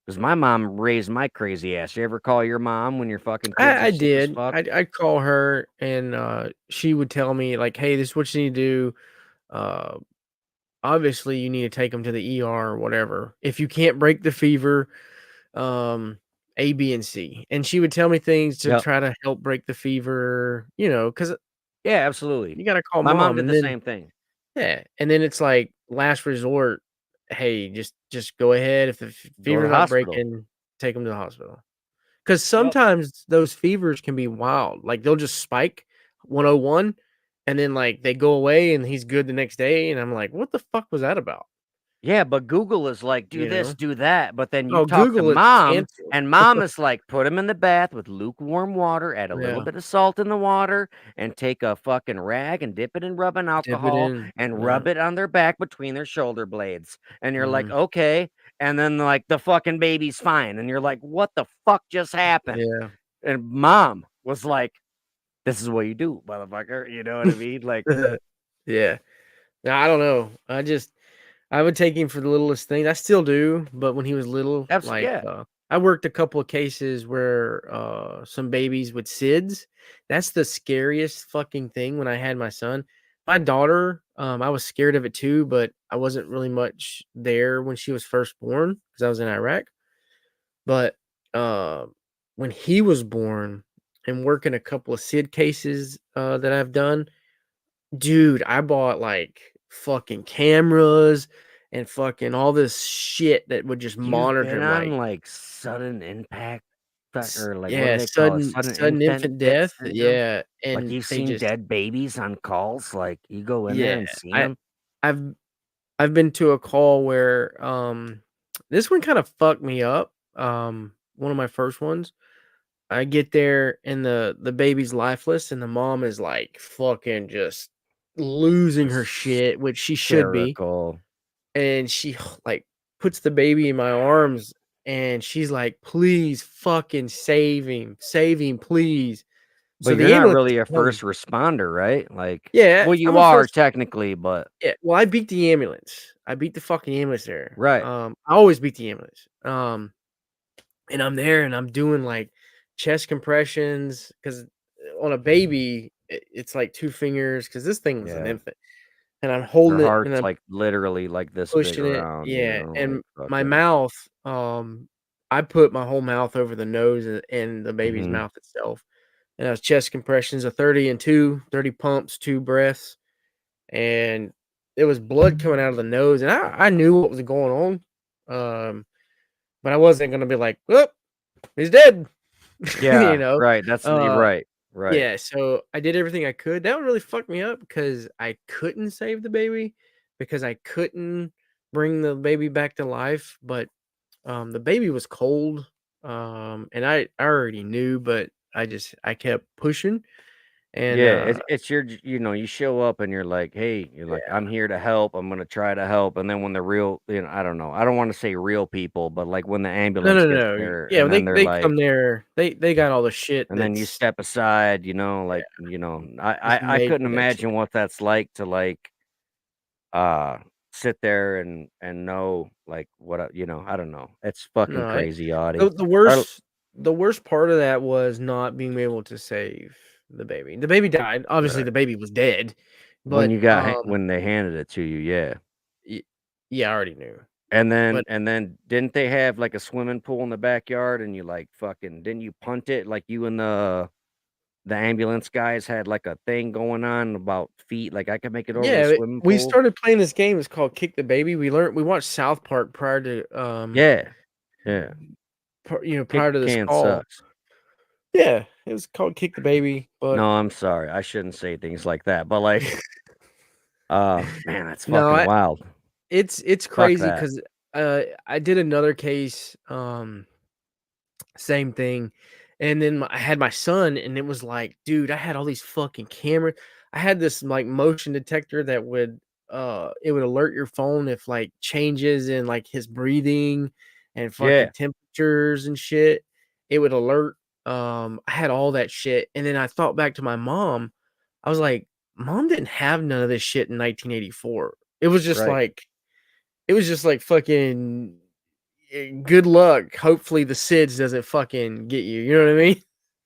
because my mom raised my crazy ass. You ever call your mom when your fucking kids are I sick as did. fuck? I'd call her and she would tell me like, hey, this is what you need to do. Uh Obviously you need to take them to the ER or whatever. If you can't break the fever, A, B, and C. And she would tell me things to Yep. try to help break the fever, you know, because Yeah, absolutely. you gotta call My mom mom. did And the then same thing. yeah, and then it's like last resort, hey, just go ahead. If the Go to fever's the not hospital. breaking, take them to the hospital. Because Yep. sometimes those fevers can be wild. Like they'll just spike 101 and then like they go away and he's good the next day. And I'm like, what the fuck was that about? Yeah, but Google is like, do You this, know? do that. But then you Oh, talk to Google is mom, canceled. and mom is like, put him in the bath with lukewarm water, add a little Yeah. bit of salt in the water, and take a fucking rag and dip it in rubbing Dip it alcohol in. and Yeah. rub it on their back between their shoulder blades. And you're like, Mhm. okay. And then like the fucking baby's fine. And you're like, what the fuck just happened? Yeah. And mom was like, this is what you do, motherfucker. You know what I mean? Like, Yeah. Now, I don't know. I would take him for the littlest thing. I still do, but when he was little, absolutely, like, yeah. I worked a couple of cases where, some babies with SIDS. That's the scariest fucking thing when I had my son. My daughter, I was scared of it too, but I wasn't really much there when she was first born because I was in Iraq. But, uh, when he was born and working a couple of SID cases, that I've done, dude, I bought, like, fucking cameras and fucking all this shit that would just You've monitor been him, on like, like sudden impact or like what do yeah, they call it? Sudden sudden infant infant death death, syndrome? yeah, Like and you've they seen just dead babies on calls? Like you go in there yeah, and see I them? I've I've been to a call where, this one kinda fucked me up, one of my first ones. I get there and the baby's lifeless and the mom is, like, fucking just losing her shit, which she should be. Hysterical. And she like puts the baby in my arms and she's like, "Please fucking save him, please." But So you're the not ambulance is really a coming. first responder, right? Like, Yeah, well, I'm you a are first. technically, but Yeah, well, I beat the ambulance. I beat the fucking ambulance there. right. I always beat the ambulance. And I'm there and I'm doing like chest compressions because on a baby, it's like two fingers because this thing was an Yeah. infant, and I'm Their holding it and heart's I'm like literally like this big pushing it, around, yeah, like and my fucking mouth, I put my whole mouth over the nose and the baby's hmm. mouth itself, and I was chest compressions of 30 and 2, 30 pumps, 2 breaths, and there was blood coming out of the nose, and I knew what was going on, but I wasn't gonna be like, "Oh, he's dead," you Yeah, know? right. You're Uh, right. Right. yeah, so I did everything I could. That would really fuck me up because I couldn't save the baby, because I couldn't bring the baby back to life, but, the baby was cold, and I already knew, but I kept pushing, and, Yeah, it's your you show up and you're like, "Hey," you're like, yeah. "I'm here to help. I'm gonna try to help." And then when the real, I don't know. I don't want to say real people, but like when the No, ambulance no, gets no. there Yeah, and then they they're they like, come there, they got all the shit and then you that's step aside, like, just I made couldn't for that shit. imagine what that's like to like uh sit there and know like I don't know. It's fucking No, crazy, Audie. the Or worst part of that was not being able to save the baby. The baby died. Obviously, right. the baby was dead, When but, you got when they handed it to you, yeah. y yeah, I already knew, And then but and then didn't they have, like, a swimming pool in the backyard and you, like, fucking didn't you punt it? Like, you and the ambulance guys had, like, a thing going on about feet, like, I could make it over the yeah, swimming we pool? started playing this game, it's called Kick the Baby. We watched South Park prior to, Yeah, yeah. Kick prior the to this can call. sucks. Yeah, it was called Kick the Baby, but No, I'm sorry, I shouldn't say things like that, but, like, man, that's no, fucking wild. it's Fuck crazy that. because I did another case, same thing, and then I had my son, and it was like, dude, I had all these fucking cameras. I had this, like, motion detector that would, it would alert your phone if, like, changes in, like, his breathing and fucking Yeah, temperatures and shit. It would alert, I had all that shit, and then I thought back to my mom. I was like, "Mom didn't have none of this shit in 1984." right. It was just like fucking, good luck. Hopefully the SIDS doesn't fucking get you. You know what I mean?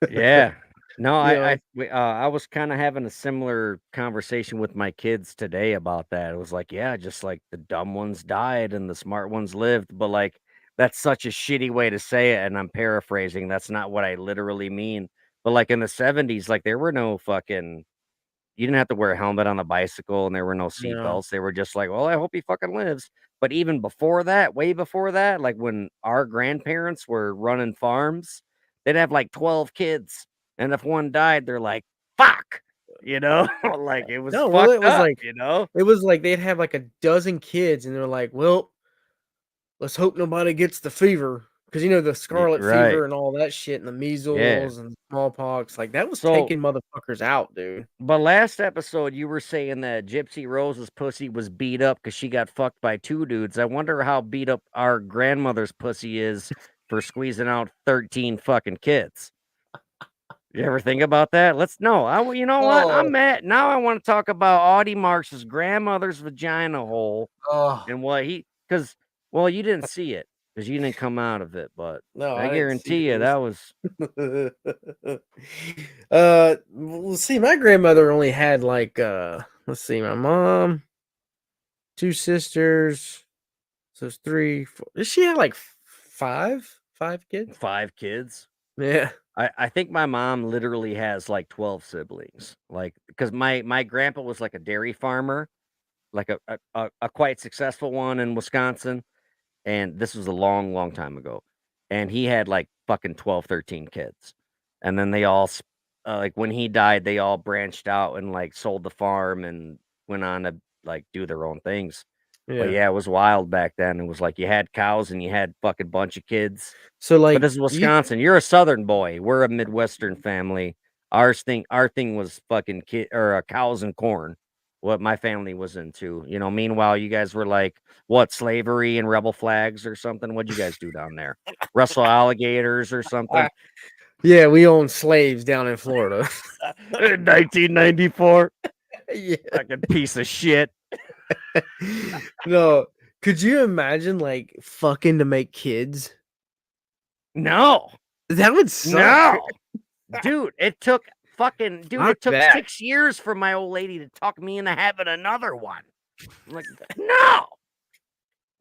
Yeah. No, You know? I was kinda having a similar conversation with my kids today about that. It was like, yeah, just like the dumb ones died and the smart ones lived, but, like, that's such a shitty way to say it, and I'm paraphrasing, that's not what I literally mean. But, like, in the '70s, like, there were no fucking you didn't have to wear a helmet on the bicycle, and there were no seat No. belts. They were just like, "Well, I hope he fucking lives." But even before that, way before that, like, when our grandparents were running farms, they'd have, like, 12 kids, and if one died, they're like, "Fuck!" You know? Like, it was No, well, fucked up, you know? it was like they'd have like a dozen kids, and they're like, "Well, let's hope nobody gets the fever." Because the Y scarlet right. fever and all that shit, and the Yeah. measles and smallpox, like, that was So taking motherfuckers out, dude. but last episode, you were saying that Gypsy Rose's pussy was beat up because she got fucked by 2 dudes. I wonder how beat up our grandmother's pussy is for squeezing out 13 fucking kids. You ever think about that? Let's no, you know what? I'm Oh, mad. Now I wanna talk about Audie Marks's grandmother's vagina hole oh, and what because well, you didn't see it because you didn't come out of it, but no, I I didn't see guarantee you those. that was Well, see, my grandmother only had like, let's see, my mom, 2 sisters, so it's 3, 4. She had like 5 kids? 5 kids. Yeah, I think my mom literally has, like, 12 siblings, like, because my grandpa was, like, a dairy farmer, like, a quite successful one in Wisconsin, and this was a long, long time ago, and he had, like, fucking 12, 13 kids, and then they all like, when he died, they all branched out and, like, sold the farm and went on to, like, do their own things, but, yeah. yeah, it was wild back then, it was like you had cows and you had fucking bunch of kids. So, But like, this is you Wisconsin. You're a Southern boy. We're a Midwestern family. Our thing was fucking cows and corn, what my family was into, meanwhile, you guys were like, what, slavery and rebel flags or something? What'd you guys do down there? Wrestle alligators or something? yeah, we own slaves down in Florida. In 1994? Yeah. Fucking piece of shit. No, could you imagine, like, fucking to make kids? No. That would suck. No. Dude, Fuck it took that. 6 years for my old lady to talk me into having another one. I'm like, "No."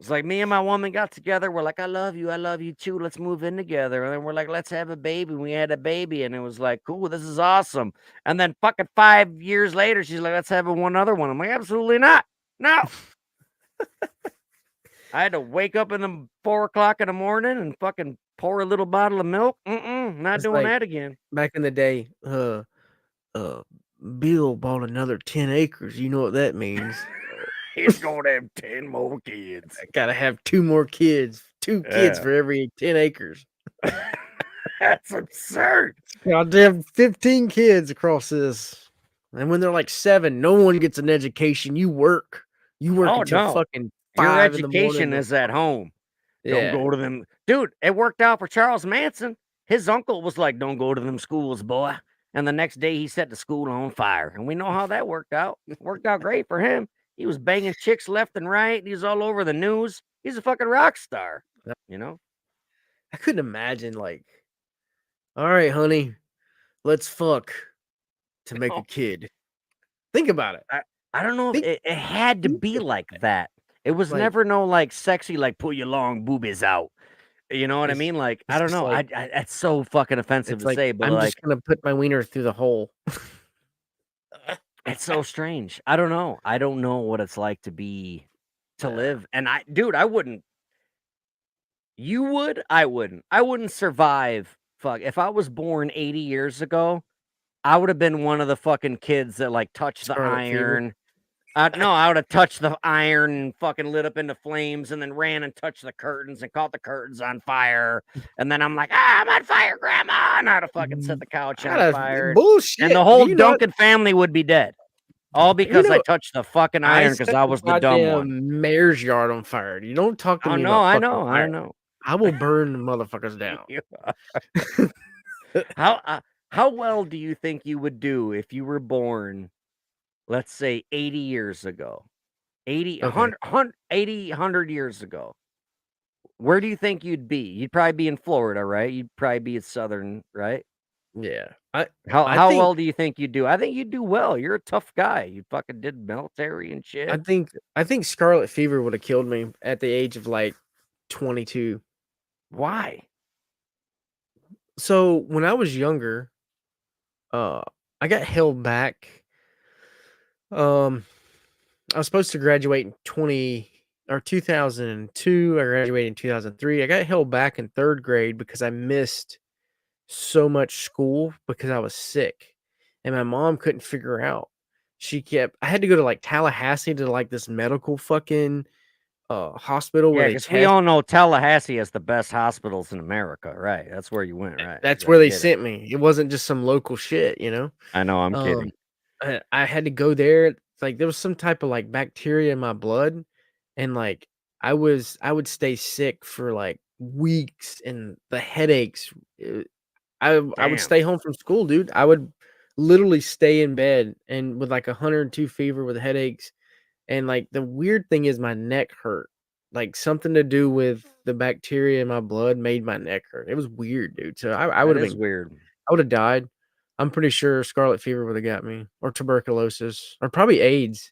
It's like me and my woman got together. We're like, I love you too. Let's move in together." And then we're like, let's have a baby. We had a baby, and it was like, cool, this is awesome. And then fucking 5 years later, she's like, let's have one other one. I'm like, absolutely not. No. I had to wake up in the 4 o'clock in the morning and fucking pour a little bottle of milk. Not It's doing like that again. back in the day, uh, Bill bought another 10 acres. You know what that means? He's gonna have 10 more kids. I gotta have 2 more kids. 2 kids Yeah. for every 10 acres. That's absurd. Goddamn 15 kids across this. And when they're like 7, no one gets an education. You work. You work Oh until no. fucking Your 5 in the education morning. is at home. Don't Yeah. go to them. Dude, it worked out for Charles Manson. His uncle was like, don't go to them schools, boy. And the next day he set the school on fire. And we know how that worked out. Worked out great for him. He was banging chicks left and right. He was all over the news. He's a fucking rock star, you know? I couldn't imagine, like, all right, honey, let's fuck to make a kid. Think about it. I don't know if Think, it had to think be about like it. that. It was Like, never no like sexy, like pull your long boobies out. You know what I it's, mean? Like, I it's don't just know. like, It's so fucking offensive it's to like, say, but I'm like, just gonna put my wiener through the hole. it's so strange. I don't know. I don't know what it's like to live. And dude, I wouldn't. You would? I wouldn't. I wouldn't survive. Fuck. If I was born 80 years ago, I would have been one of the fucking kids that like touched the Scarlet fever. iron. No, I would have touched the iron and fucking lit up into flames and then ran and touched the curtains and caught the curtains on fire. And then I'm like, I'm on fire, Grandma. And I'd have fucking set the couch on fire. And Bullshit. the Do whole you not? Duncan family would be dead. All You because I know, touched the fucking I iron because set I the was the dumb one. goddamn mayor's yard on fire. You don't talk to Oh, me no, about I fucking know. I fire. know. I will burn the motherfuckers down. How, how well do you think you would do if you were born, let's say, 80 years ago? 80, Okay. 100 years ago. Where do you think you'd be? You'd probably be in Florida, right? You'd probably be at Southern, right? Yeah. I How think well do you think you'd do? I think you'd do well. You're a tough guy. You fucking did military and I shit. think I think scarlet fever would have killed me at the age of like 22. Why? So when I was younger, uh I got held back. Um I was supposed to graduate in 2002. I graduated in 2003. I got held back in 3rd grade because I missed so much school because I was sick. And my mom couldn't figure out. I had to go to like Tallahassee to like this medical fucking hospital where Yeah, they because we test. all know Tallahassee has the best hospitals in America, right? That's where you went, right? That's I where they get it. sent me. It wasn't just some local shit, you know? I know, I'm Um, kidding. I had to go there. It's like there was some type of like bacteria in my blood, and like I would stay sick for like weeks, and the headaches. I would Damn. stay home from school, dude. I would literally stay in bed and with like 102 fever with headaches, and like the weird thing is my neck hurt. Like something to do with the bacteria in my blood made my neck hurt. It was weird, dude. So I would That have is been weird. I would have died. I'm pretty sure scarlet fever would have got me, or tuberculosis, or probably AIDS.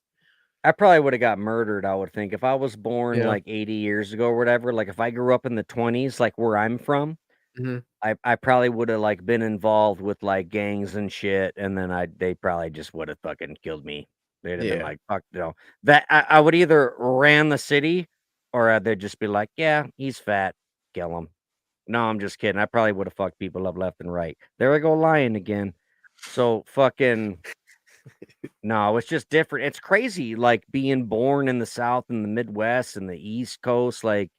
I probably would have got murdered, I would think. If I was born Yeah. like 80 years ago or whatever, like if I grew up in the 20s, like where I'm from, Mhm. I probably would have like been involved with like gangs and shit, and then they probably just would have fucking killed me. They'd have been Yeah. like, fuck, that I would either ran the city, or they'd just be like, yeah, he's fat, kill him. No, I'm just kidding. I probably would have fucked people up left and right. There I go lying again. So fucking no, it's just different. It's crazy, like being born in the South and the Midwest and the East Coast. Like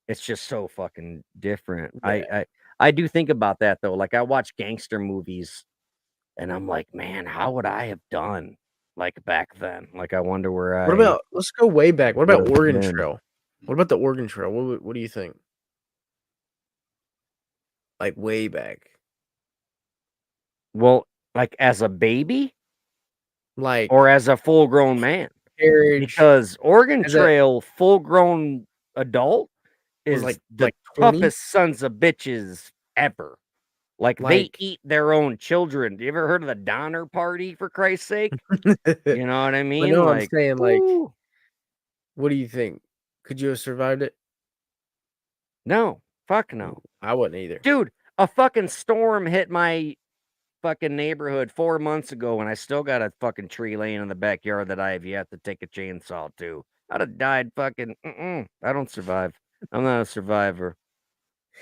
it's just so fucking different. Yeah. I do think about that though. Like I watch gangster movies and I'm like, man, how would I have done like back then? Like I wonder where What I about let's go way back. What would about have Oregon been. Trail? What about the Oregon Trail? What do you think? Like way back. Well, like as a baby or Like as a full grown man? marriage Because Oregon as a Trail full grown adult was is the like 20. toughest sons of bitches ever. Like they Like eat their own children. You ever heard of the Donner Party for Christ's sake? but You know what I mean? no, I'm Like, saying like woo, what do you think? Could you have survived it? no, fuck no. I wouldn't either. Dude, a fucking storm hit my fucking neighborhood 4 months ago and I still got a fucking tree laying in the backyard that I have yet to take a chainsaw to. I'd have died fucking. I don't survive. I'm not a survivor.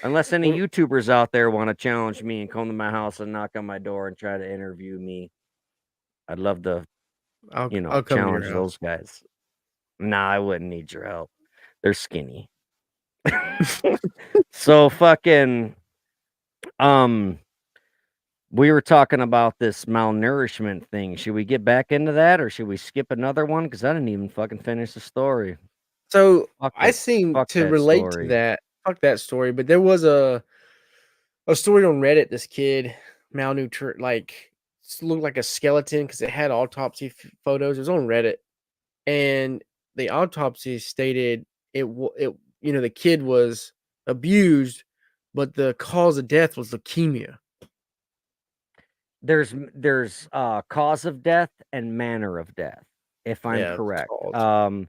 Unless any Well, YouTubers out there want to challenge me and come to my house and knock on my door and try to interview me, I'd love to, I'll come to your challenge house. those guys. Nah, I wouldn't need your help. They're skinny. So fucking we were talking about this malnourishment thing. Should we get back into that or should we skip another one? Because I didn't even fucking finish the story. So Fuck I it. seem Fuck to that relate to story. that. Fuck that story. But there was a story on Reddit. This kid malnutri like looked like a skeleton because it had autopsy photos. It was on Reddit, and the autopsy stated the kid was abused, but the cause of death was leukemia. There's cause of death and manner of death, if I'm Yeah, correct. cause.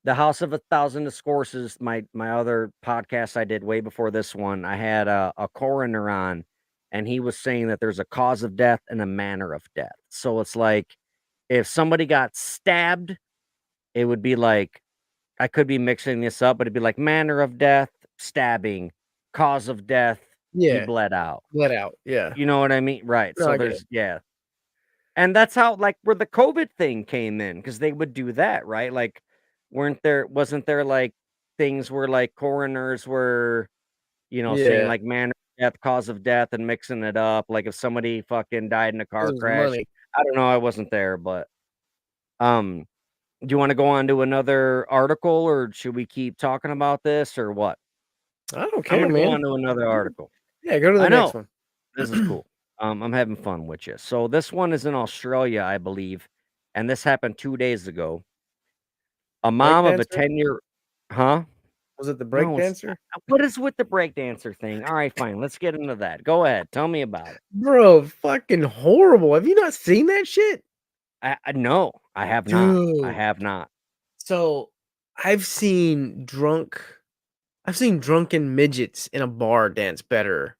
The House of a Thousand Discourses, my other podcast I did way before this one, I had a coroner on, and he was saying that there's a cause of death and a manner of death. So it's like if somebody got stabbed, it would be like I could be mixing this up, but it'd be like manner of death, stabbing, cause of death, he Yeah, bled out. let out. Yeah, You know what I mean? Right. no, So I get it. there's and that's how like where the COVID thing came in because they would do that, right? Like, wasn't there like things where like coroners were, saying Yeah, like manner of death, cause of death, and mixing it up. Like if somebody fucking died in a because car it was crash. money. I don't know, I wasn't there, but um, do you want to go on to another article or should we keep talking about this or what? I don't I'm care, gonna go man. on to another article. Yeah, go to the I next know one. this is cool. I'm having fun with you. So this one is in Australia, I believe, and this happened 2 days ago. A Break mom of a dancer? 10-year, huh? Was it the break No, it's dancer? what is with the breakdancer thing? All right, fine. Let's get into that. Go ahead. Tell me about it. Bro, fucking horrible. Have you not seen that shit? I no, I have not. I Dude. have not. So I've seen drunken midgets in a bar dance better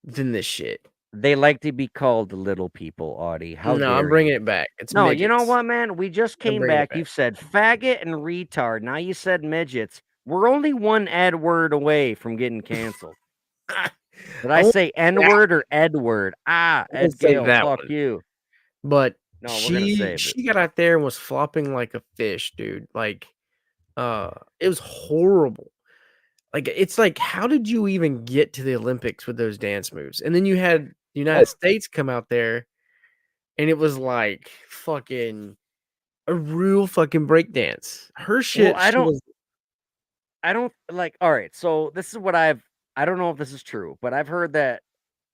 than this shit. They like to be called little people, Audie. How No, I'm dare bringing you? it back. It's No, you know midgets. what, man? We just I'm came bringing it back. back. You've said faggot and retard. Now you said midgets. We're only one Ed word away from getting canceled. Did I I won't say N say that word or Ed word? Ah, I won't Ed say Gale, that fuck one. you. But No, we're gonna she save it. she got out there and was flopping like a fish, dude. Like, it was horrible. Like, it's like, how did you even get to the Olympics with those dance moves? And then you had the Oh, United States come out there, and it was like fucking a real fucking break dance. Her well, shit, she was I don't like. All right, so this is what I don't know if this is true, but I've heard that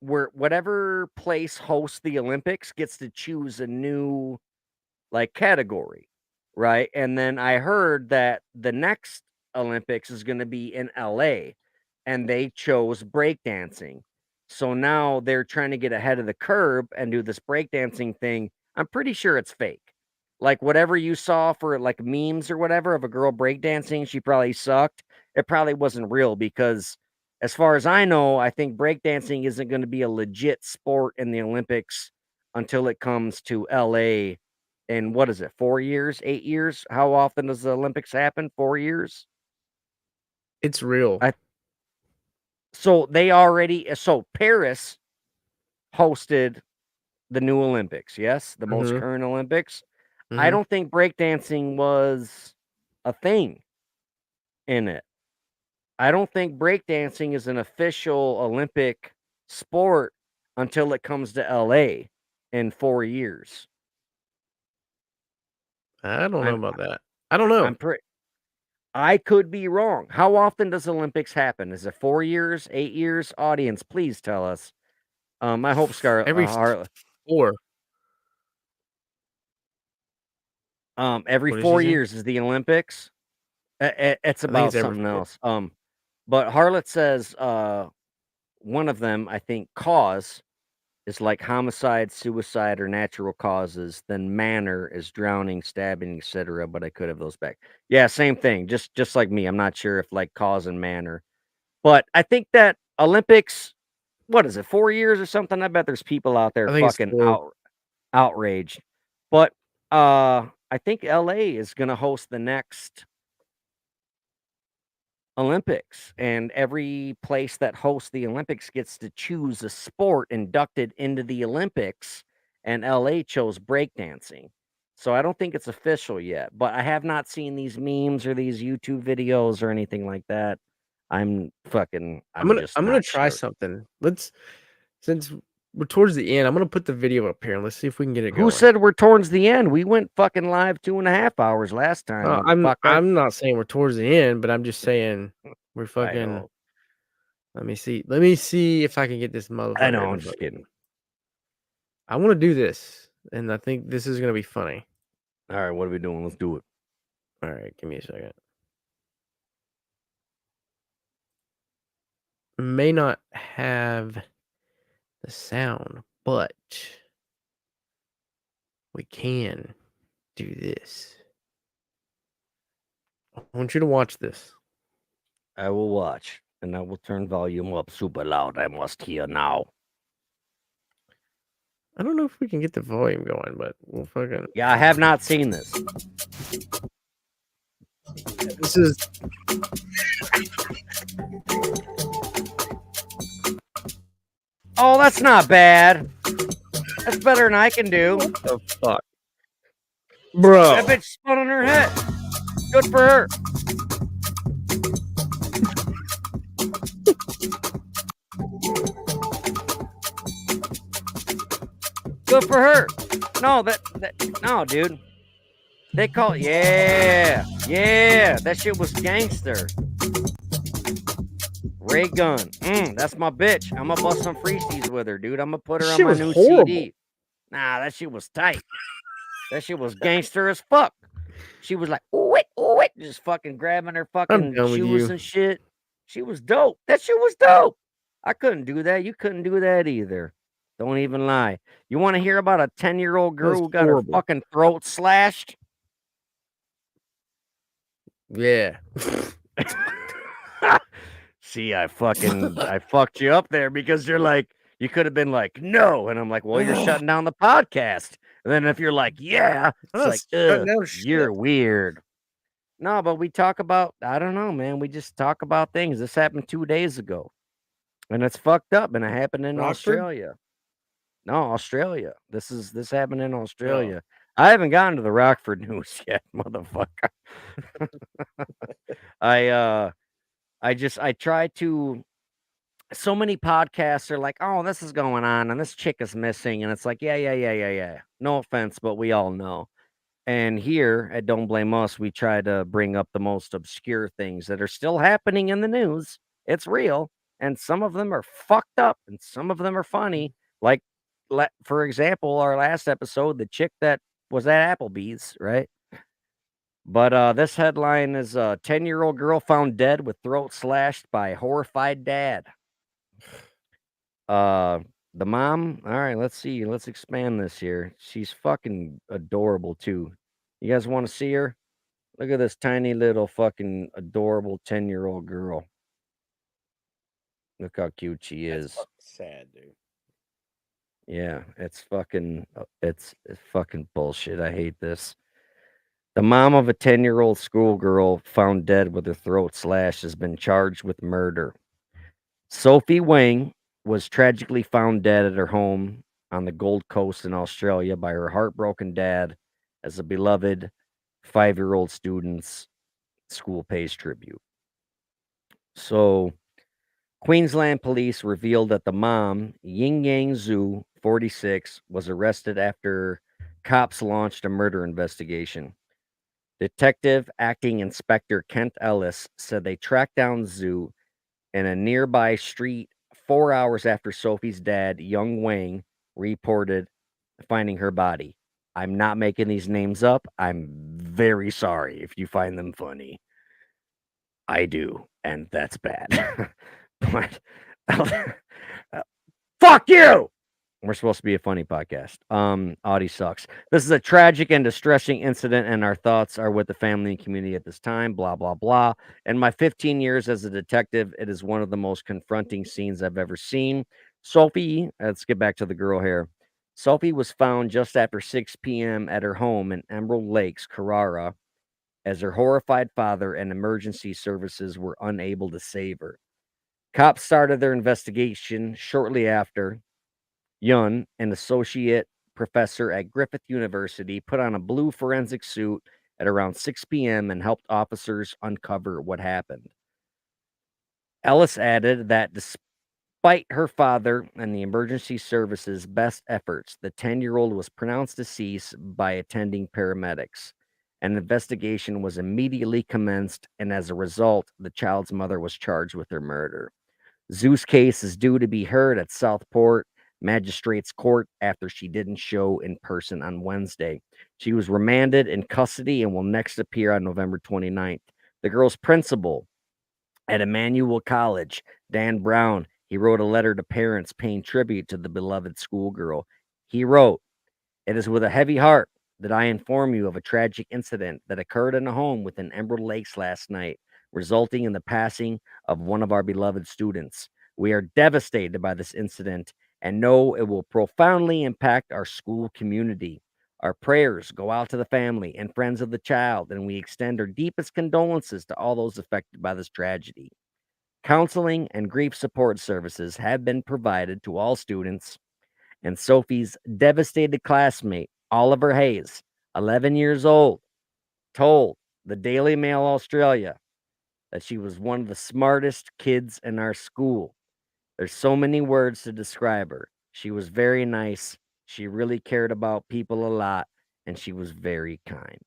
where whatever place hosts the Olympics gets to choose a new like category, right? And then I heard that the next Olympics is going to be in LA and they chose breakdancing. So now they're trying to get ahead of the curve and do this breakdancing thing. I'm pretty sure it's fake. Like whatever you saw for like memes or whatever of a girl breakdancing, she probably sucked. It probably wasn't real because as far as I know, I think breakdancing isn't going to be a legit sport in the Olympics until it comes to LA in what is it, 4 years, 8 years? How often does the Olympics happen? 4 years? it's real. I so they already so Paris hosted the new Olympics, yes, the most Mhm, current Olympics. I mhm. don't think breakdancing was a thing in it. I don't think breakdancing is an official Olympic sport until it comes to LA in 4 years. I don't know I'm about that. I don't know. I'm pretty I could be wrong. How often does Olympics happen? Is it 4 years, 8 years? Audience, please tell us. I hope Every Harley. 4. Every What did she 4 say? years is the Olympics. It's I think about it's every something 4. else. But Harlot says one of them, I think, cause is like homicide, suicide, or natural causes. Then manner is drowning, stabbing, etc. But I could have those back. Yeah, same thing. Just like me. I'm not sure if like cause and manner. But I think that Olympics, what is it, 4 years or something? I bet there's people out there I think it's fucking 4. outraged. But, I think LA is going to host the next Olympics, and every place that hosts the Olympics gets to choose a sport inducted into the Olympics, and LA chose breakdancing. So I don't think it's official yet, but I have not seen these memes or these YouTube videos or anything like that. I'm just I'm gonna not try sure. something. Since we're towards the end, I'm gonna put the video up here and let's see if we can get it Who going. said we're towards the end? We went fucking live 2.5 hours last time, motherfucker. I'm not saying we're towards the end, but I'm just saying we're I fucking. know. Let me see if I can get this motherfucker. I know. in I'm the just button. kidding. I want to do this, and I think this is gonna be funny. All right, what are we doing? Let's do it. All right, give me a second. May not have the sound, but we can do this. I want you to watch this. I will watch, and I will turn volume up super loud. I must hear now. I don't know if we can get the volume going, but we'll fucking. Yeah, I have not seen this. This is. Oh, that's not bad. That's better than I can do. What the fuck? Bro. That bitch spun on her head. Good for her. Good for her. No, no, dude. They call it, yeah. That shit was gangster. Ray gun. That's my bitch. I'm gonna bust some freesties with her, dude. I'm gonna put her on my new CD. Nah, that shit was tight. That shit was gangster as fuck. She was like, ooh it, just fucking grabbing her fucking shoes and shit. She was dope. That shit was dope. I couldn't do that. You couldn't do that either. Don't even lie. You want to hear about a 10-year-old girl who got her fucking throat slashed? Yeah. See, I fucked you up there because you're like, you could have been like, no. And I'm like, well, you're shutting down the podcast. And then if you're like, yeah, it's like, you're weird. No, but we talk about, I don't know, man. We just talk about things. This happened 2 days ago. And it's fucked up. And it happened in Australia. No, Australia. This happened in Australia. I haven't gotten to the Rockford news yet, motherfucker. I try to. So many podcasts are like, oh, this is going on and this chick is missing. And it's like, yeah. No offense, but we all know. And here at Don't Blame Us, we try to bring up the most obscure things that are still happening in the news. It's real. And some of them are fucked up and some of them are funny. Like, for example, our last episode, the chick that was at Applebee's, right? But this headline is a 10-year-old girl found dead with throat slashed by horrified dad. The mom, all right, let's see. Let's expand this here. She's fucking adorable too. You guys want to see her? Look at this tiny little fucking adorable 10-year-old girl. Look how cute she is. That's sad, dude. Yeah, it's fucking bullshit. I hate this. The mom of a 10-year-old schoolgirl found dead with her throat slashed has been charged with murder. Sophie Wang was tragically found dead at her home on the Gold Coast in Australia by her heartbroken dad as a beloved 5-year-old student's school pays tribute. So, Queensland police revealed that the mom, Ying Yang Zhu, 46, was arrested after cops launched a murder investigation. Detective Acting Inspector Kent Ellis said they tracked down Zhu in a nearby street 4 hours after Sophie's dad, Young Wang, reported finding her body. I'm not making these names up. I'm very sorry if you find them funny. I do, and that's bad. But fuck you! We're supposed to be a funny podcast. Audie sucks. This is a tragic and distressing incident, and our thoughts are with the family and community at this time. Blah, blah, blah. In my 15 years as a detective, it is one of the most confronting scenes I've ever seen. Sophie, let's get back to the girl here. Sophie was found just after 6 p.m. at her home in Emerald Lakes, Carrara, as her horrified father and emergency services were unable to save her. Cops started their investigation shortly after. Yun, an associate professor at Griffith University, put on a blue forensic suit at around 6 p.m. and helped officers uncover what happened. Ellis added that despite her father and the emergency services' best efforts, the 10-year-old was pronounced deceased by attending paramedics. An investigation was immediately commenced, and as a result, the child's mother was charged with her murder. Zoo's case is due to be heard at Southport Magistrates Court after she didn't show in person on Wednesday. She was remanded in custody and will next appear on November 29th. The girl's principal at Emmanuel College, Dan Brown, he wrote a letter to parents paying tribute to the beloved schoolgirl. He wrote, "It is with a heavy heart that I inform you of a tragic incident that occurred in a home within Emerald Lakes last night, resulting in the passing of one of our beloved students. We are devastated by this incident and know it will profoundly impact our school community. Our prayers go out to the family and friends of the child, and we extend our deepest condolences to all those affected by this tragedy. Counseling and grief support services have been provided to all students, and Sophie's devastated classmate, Oliver Hayes, 11 years old, told the Daily Mail Australia that she was one of the smartest kids in our school. There's so many words to describe her. She was very nice. She really cared about people a lot, and she was very kind."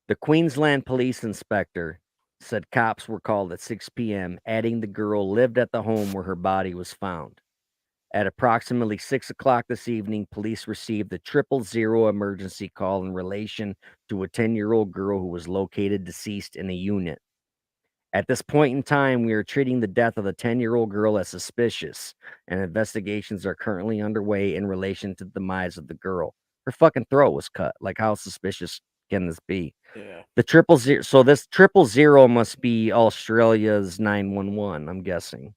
The Queensland police inspector said cops were called at 6 p.m., adding the girl lived at the home where her body was found. At approximately 6 o'clock this evening, police received the 000 emergency call in relation to a 10-year-old girl who was located deceased in a unit. At this point in time, we are treating the death of the 10-year-old girl as suspicious, and investigations are currently underway in relation to the demise of the girl. Her fucking throat was cut. Like, how suspicious can this be? Yeah. The 000, so this 000 must be Australia's 911, I'm guessing.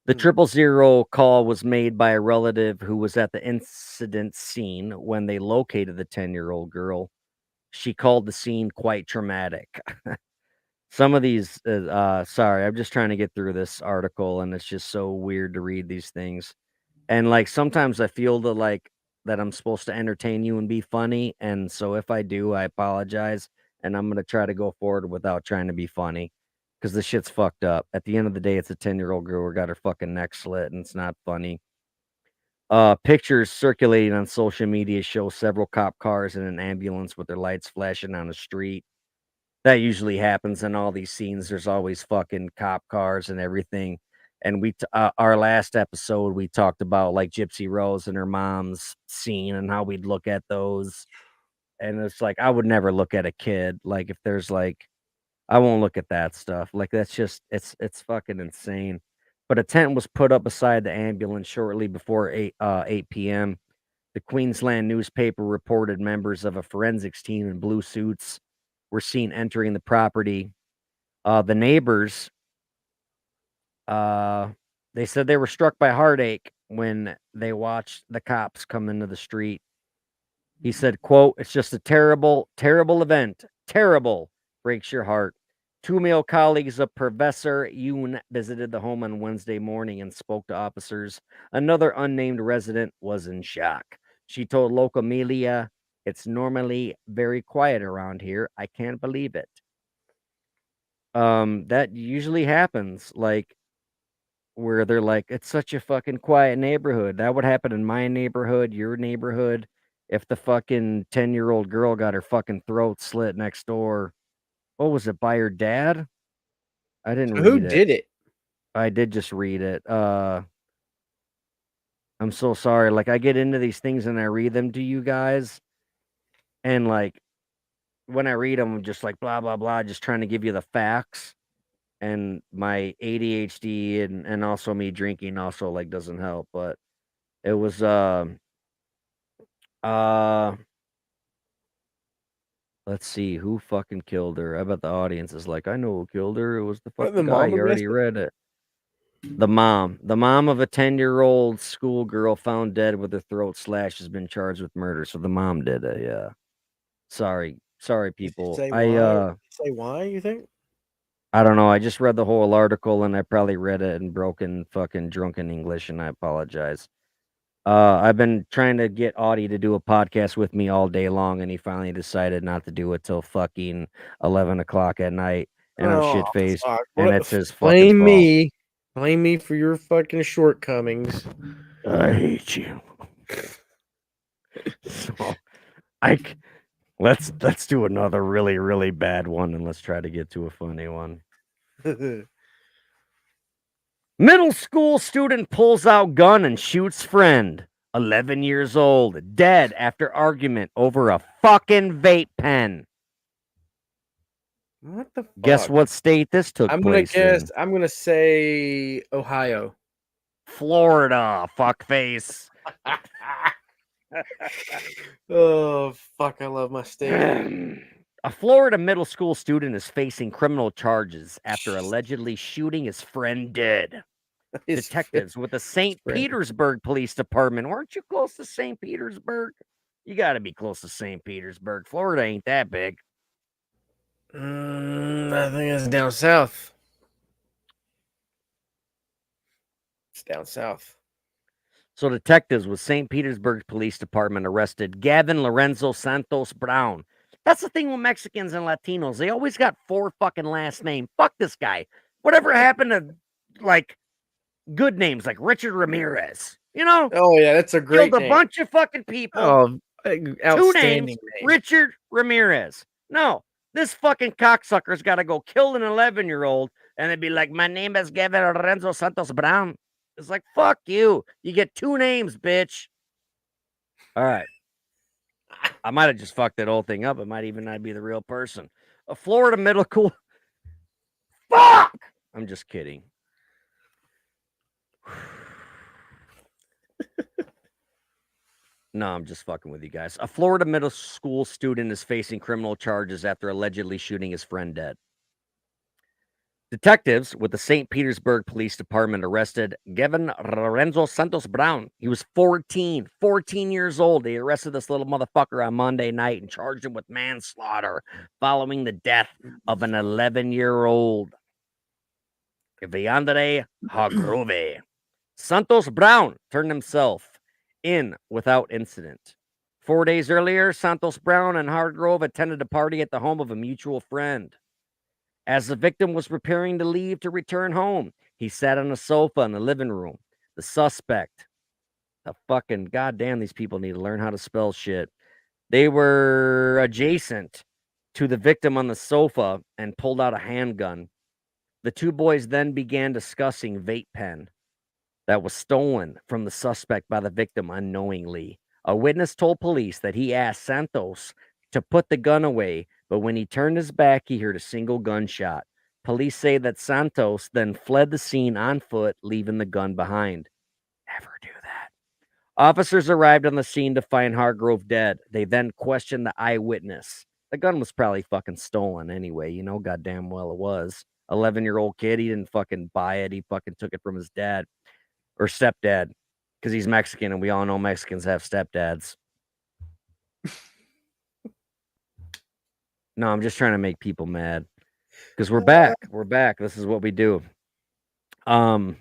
The Hmm. 000 call was made by a relative who was at the incident scene when they located the 10-year-old girl. She called the scene quite traumatic. Some of these, sorry, I'm just trying to get through this article, and it's just so weird to read these things. And like sometimes I feel that I'm supposed to entertain you and be funny, and so if I do, I apologize, and I'm gonna try to go forward without trying to be funny, because the shit's fucked up. At the end of the day, it's a 10-year-old girl who got her fucking neck slit, and it's not funny. Pictures circulating on social media show several cop cars and an ambulance with their lights flashing on the street. That usually happens in all these scenes. There's always fucking cop cars and everything. And our last episode, we talked about like Gypsy Rose and her mom's scene and how we'd look at those. And it's like, I would never look at a kid. Like, if there's like, I won't look at that stuff. Like, that's just, it's fucking insane. But a tent was put up beside the ambulance shortly before 8 p.m. The Queensland newspaper reported members of a forensics team in blue suits were seen entering the property. The neighbors, uh, they said they were struck by heartache when they watched the cops come into the street. He said, quote, "It's just a terrible, terrible event. Terrible. Breaks your heart." Two male colleagues of Professor Yoon visited the home on Wednesday morning and spoke to officers. Another unnamed resident was in shock. She told local media, "It's normally very quiet around here. I can't believe it." That usually happens, like, where they're like, "It's such a fucking quiet neighborhood." That would happen in my neighborhood, your neighborhood, if the fucking 10-year-old girl got her fucking throat slit next door. What was it, by her dad? I didn't So who read it. did it? I did just read it. I'm so sorry. Like, I get into these things and I read them to you guys, and, like, when I read them, I'm just like, blah, blah, blah, just trying to give you the facts. And my ADHD and also me drinking also, like, doesn't help, but it was, uh let's see, who fucking killed her? I bet the audience is like, "I know who killed her. It was the What, the fucking guy. mom, You I'm already guessing? read it." The mom of a 10-year-old schoolgirl found dead with her throat slashed has been charged with murder. So the mom did it. Yeah. Sorry, Did you people. say why? Did you say why, you think? I don't know. I just read the whole article and I probably read it in broken fucking drunken English, and I apologize. I've been trying to get Audie to do a podcast with me all day long, and he finally decided not to do it till fucking 11 o'clock at night, and I'm Oh, shit faced, fuck. and What it's his fucking blame fault. me. Blame me for your fucking shortcomings. I hate you. So let's do another really, really bad one, and let's try to get to a funny one. Middle school student pulls out gun and shoots friend. 11 years old, dead after argument over a fucking vape pen. What the Guess fuck? what state this took I'm gonna place in? guess. I'm gonna say Ohio. Florida, fuckface. Oh fuck! I love my state. A Florida middle school student is facing criminal charges after allegedly shooting his friend dead. His Detectives with the St. friend. Petersburg Police Department. Weren't you close to St. Petersburg? You got to be close to St. Petersburg. Florida ain't that big. I think it's down south. It's down south. So detectives with St. Petersburg Police Department arrested Gavin Lorenzo Santos Brown. That's the thing with Mexicans and Latinos. They always got 4 fucking last names. Fuck this guy. Whatever happened to, like, good names like Richard Ramirez? You know? Oh yeah, that's a great Killed a name. bunch of fucking people. Oh, 2 outstanding names, name. Richard Ramirez. No, this fucking cocksucker's got to go kill an 11-year-old, and they'd be like, my name is Gavin Lorenzo Santos Brown. It's like, fuck you. You get 2 names, bitch. All right. I might have just fucked that whole thing up. It might even not be the real person. A Florida middle school. Fuck! I'm just kidding. No, I'm just fucking with you guys. A Florida middle school student is facing criminal charges after allegedly shooting his friend dead. Detectives with the St. Petersburg Police Department arrested Gavin Lorenzo Santos Brown. He was 14 years old. They arrested this little motherfucker on Monday night and charged him with manslaughter following the death of an 11-year-old. Viandre Hargrove. Santos Brown turned himself in without incident. 4 days earlier, Santos Brown and Hargrove attended a party at the home of a mutual friend. As the victim was preparing to leave to return home, he sat on a sofa in the living room. The suspect, the fucking goddamn, these people need to learn how to spell shit. They were adjacent to the victim on the sofa and pulled out a handgun. The 2 boys then began discussing vape pen that was stolen from the suspect by the victim unknowingly. A witness told police that he asked Santos to put the gun away, but when he turned his back, he heard a single gunshot. Police say that Santos then fled the scene on foot, leaving the gun behind. Never do that. Officers arrived on the scene to find Hargrove dead. They then questioned the eyewitness. The gun was probably fucking stolen anyway, you know, goddamn well it was. 11-year-old kid, he didn't fucking buy it. He fucking took it from his dad or stepdad because he's Mexican, and we all know Mexicans have stepdads. No, I'm just trying to make people mad because we're back. We're back. This is what we do. I'm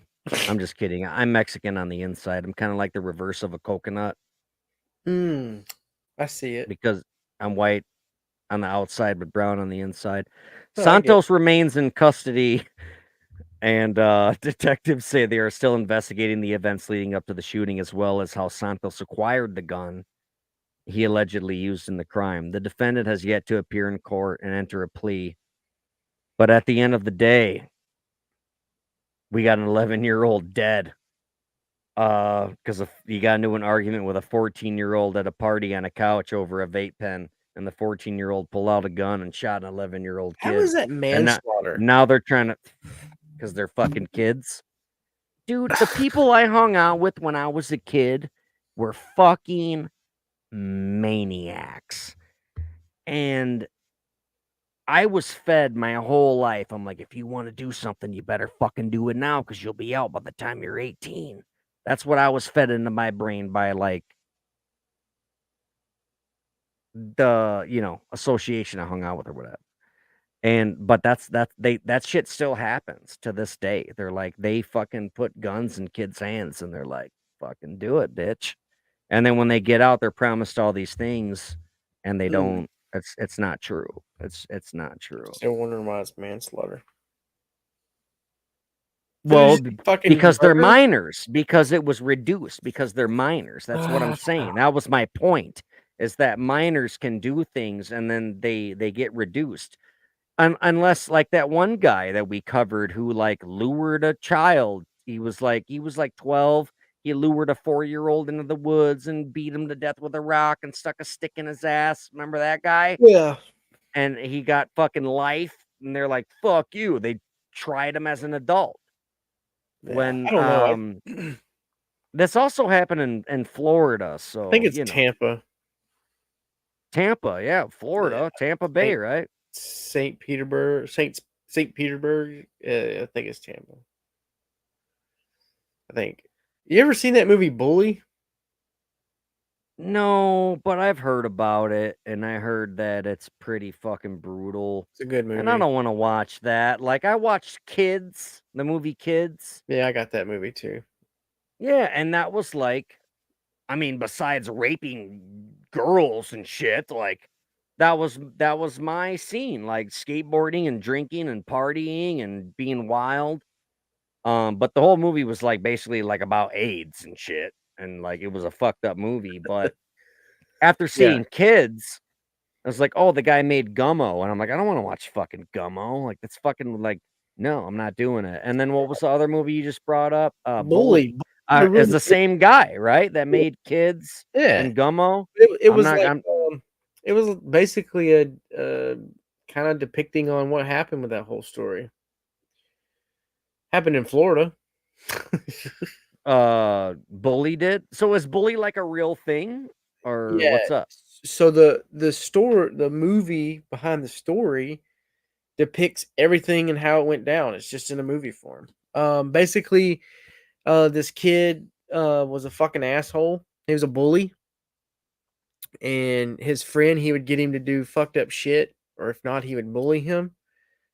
just kidding. I'm Mexican on the inside. I'm kind of like the reverse of a coconut. I see it. Because I'm white on the outside but brown on the inside. Oh, Santos remains in custody, and detectives say they are still investigating the events leading up to the shooting, as well as how Santos acquired the gun he allegedly used in the crime. The defendant has yet to appear in court and enter a plea. But at the end of the day, we got an 11-year-old dead because he got into an argument with a 14-year-old at a party on a couch over a vape pen, and the 14-year-old pulled out a gun and shot an 11-year-old kid. How is that And manslaughter? now they're trying to, because they're fucking kids. Dude, the people I hung out with when I was a kid were fucking maniacs. And I was fed my whole life. I'm like, if you want to do something, you better fucking do it now because you'll be out by the time you're 18. That's what I was fed into my brain by like the, association I hung out with or whatever. But that shit still happens to this day. They're like, they fucking put guns in kids' hands and they're like, fucking do it, bitch. And then when they get out, they're promised all these things and they don't. It's not true. It's not true. Still wondering why it's manslaughter. Well, Fucking because they're murder? minors, because it was reduced, because they're minors. That's what I'm saying. That was my point, is that minors can do things and then they get reduced. Unless like that one guy that we covered who like lured a child. He was like 12. He lured a 4-year-old into the woods and beat him to death with a rock and stuck a stick in his ass. Remember that guy? Yeah. And he got fucking life. And they're like, fuck you. They tried him as an adult. Yeah. When I don't know. this also happened in Florida, I so think it's Tampa. Tampa, yeah, Florida, Tampa Bay, Saint right? Saint Petersburg. Saint Petersburg. I think it's Tampa. I think. You ever seen that movie Bully? No, but I've heard about it, and I heard that it's pretty fucking brutal, It's a good and I movie. don't want to watch that. Like I watched Kids, the movie Kids, Yeah, I got that movie too. yeah, and that was like, I mean, besides raping girls and shit, like that was my scene, like skateboarding and drinking and partying and being wild. But the whole movie was like basically like about AIDS and shit, and like it was a fucked up movie. But after Yeah. seeing Kids, I was like, oh, the guy made Gummo, and I'm like, I don't want to watch fucking Gummo. Like that's fucking like, no, I'm not doing it. And then what was the other movie you just brought up? Bully. Bully. The Is really the same guy, right? That good. made Kids Yeah. and Gummo. It I'm was not. like I'm. it was basically a kind of depicting on what happened with that whole story. Happened in Florida. Bully did. So is Bully like a real thing, or Yeah. what's up? So the movie behind the story depicts everything and how it went down. It's just in a movie form. Basically, this kid was a fucking asshole. He was a bully, and his friend he would get him to do fucked up shit, or if not, he would bully him.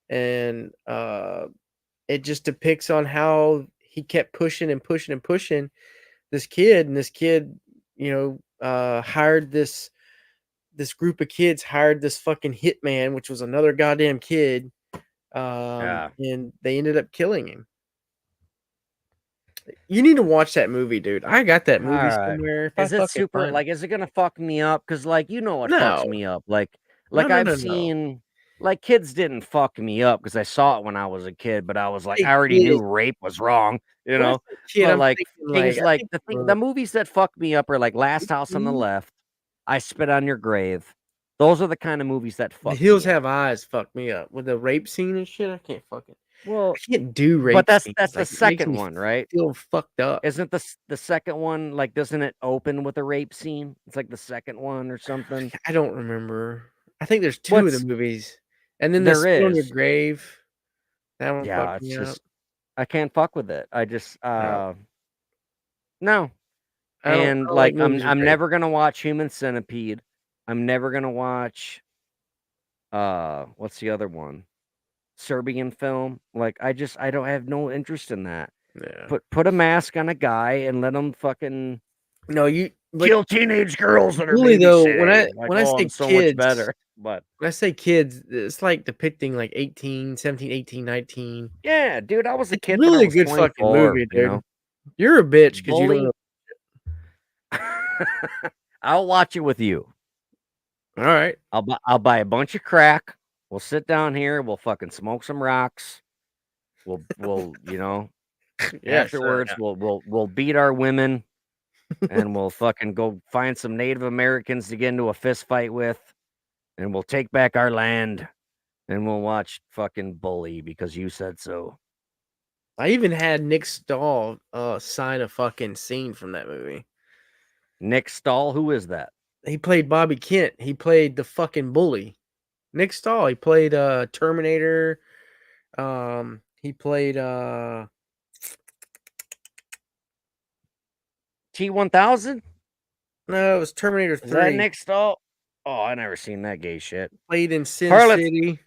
And it just depicts on how he kept pushing and pushing and pushing this kid, and this kid, hired this group of kids hired this fucking hitman, which was another goddamn kid, Yeah. and they ended up killing him. You need to watch that movie, dude. I got that movie Alright. somewhere. If I Is it fucking super find it. like, is it gonna fuck me up? Because like, you know what fucks No, me up. Like no, like, no, I've no, no. seen like, Kids didn't fuck me up because I saw it when I was a kid, but I was like, Hey, I already knew kid. rape was wrong, you When I know? say kid, But, I'm like, thinking like things I like think the movies that fuck me up are like Last House on the 18. Left, I Spit on Your Grave. Those are the kind of movies that The fuck Hills me up. Have Eyes fucked me up with the rape scene and shit. I can't fucking. I Well, can't do but rape that's scenes. that's the Like it makes second me one, right? feel fucked up. Isn't the second one, like, doesn't it open with a rape scene? It's like the second one or something. I don't remember. I think there's 2 of the What's movies, and then the There Spit on Your is. Grave, that one Yeah, fucked it's me up. just I can't fuck with it. I just No, no. I And don't like like movies with I'm rape. never gonna watch Human Centipede. I'm never gonna watch what's the other one? Serbian film. Like I don't have no interest in that. Yeah. Put a mask on a guy and let him fucking No, but kill teenage girls that are really though, babysitting. Like, when I oh, I'm say so much kids better. But when I say kids, it's like depicting like 18, 17, 18, 19. yeah, dude, I was a It's kid when I really a was good fucking 24, movie, you dude. know. You're a bitch because you don't know. Bully. I'll watch it with you. Alright. I'll buy a bunch of crack. We'll sit down here. We'll fucking smoke some rocks. We'll Yeah, sure, afterwards we'll beat our women and we'll fucking go find some Native Americans to get into a fist fight with, and we'll take back our land and we'll watch fucking Bully because you said so. I even had Nick Stahl, sign a fucking scene from that movie. Nick Stahl, who is that? He played Bobby Kent. He played the fucking bully. Nick Stahl. He played Terminator. He played T-1000? no, it was Terminator Is that 3. Nick Stahl? Oh, I never seen that gay shit. Played in Sin Harlot City.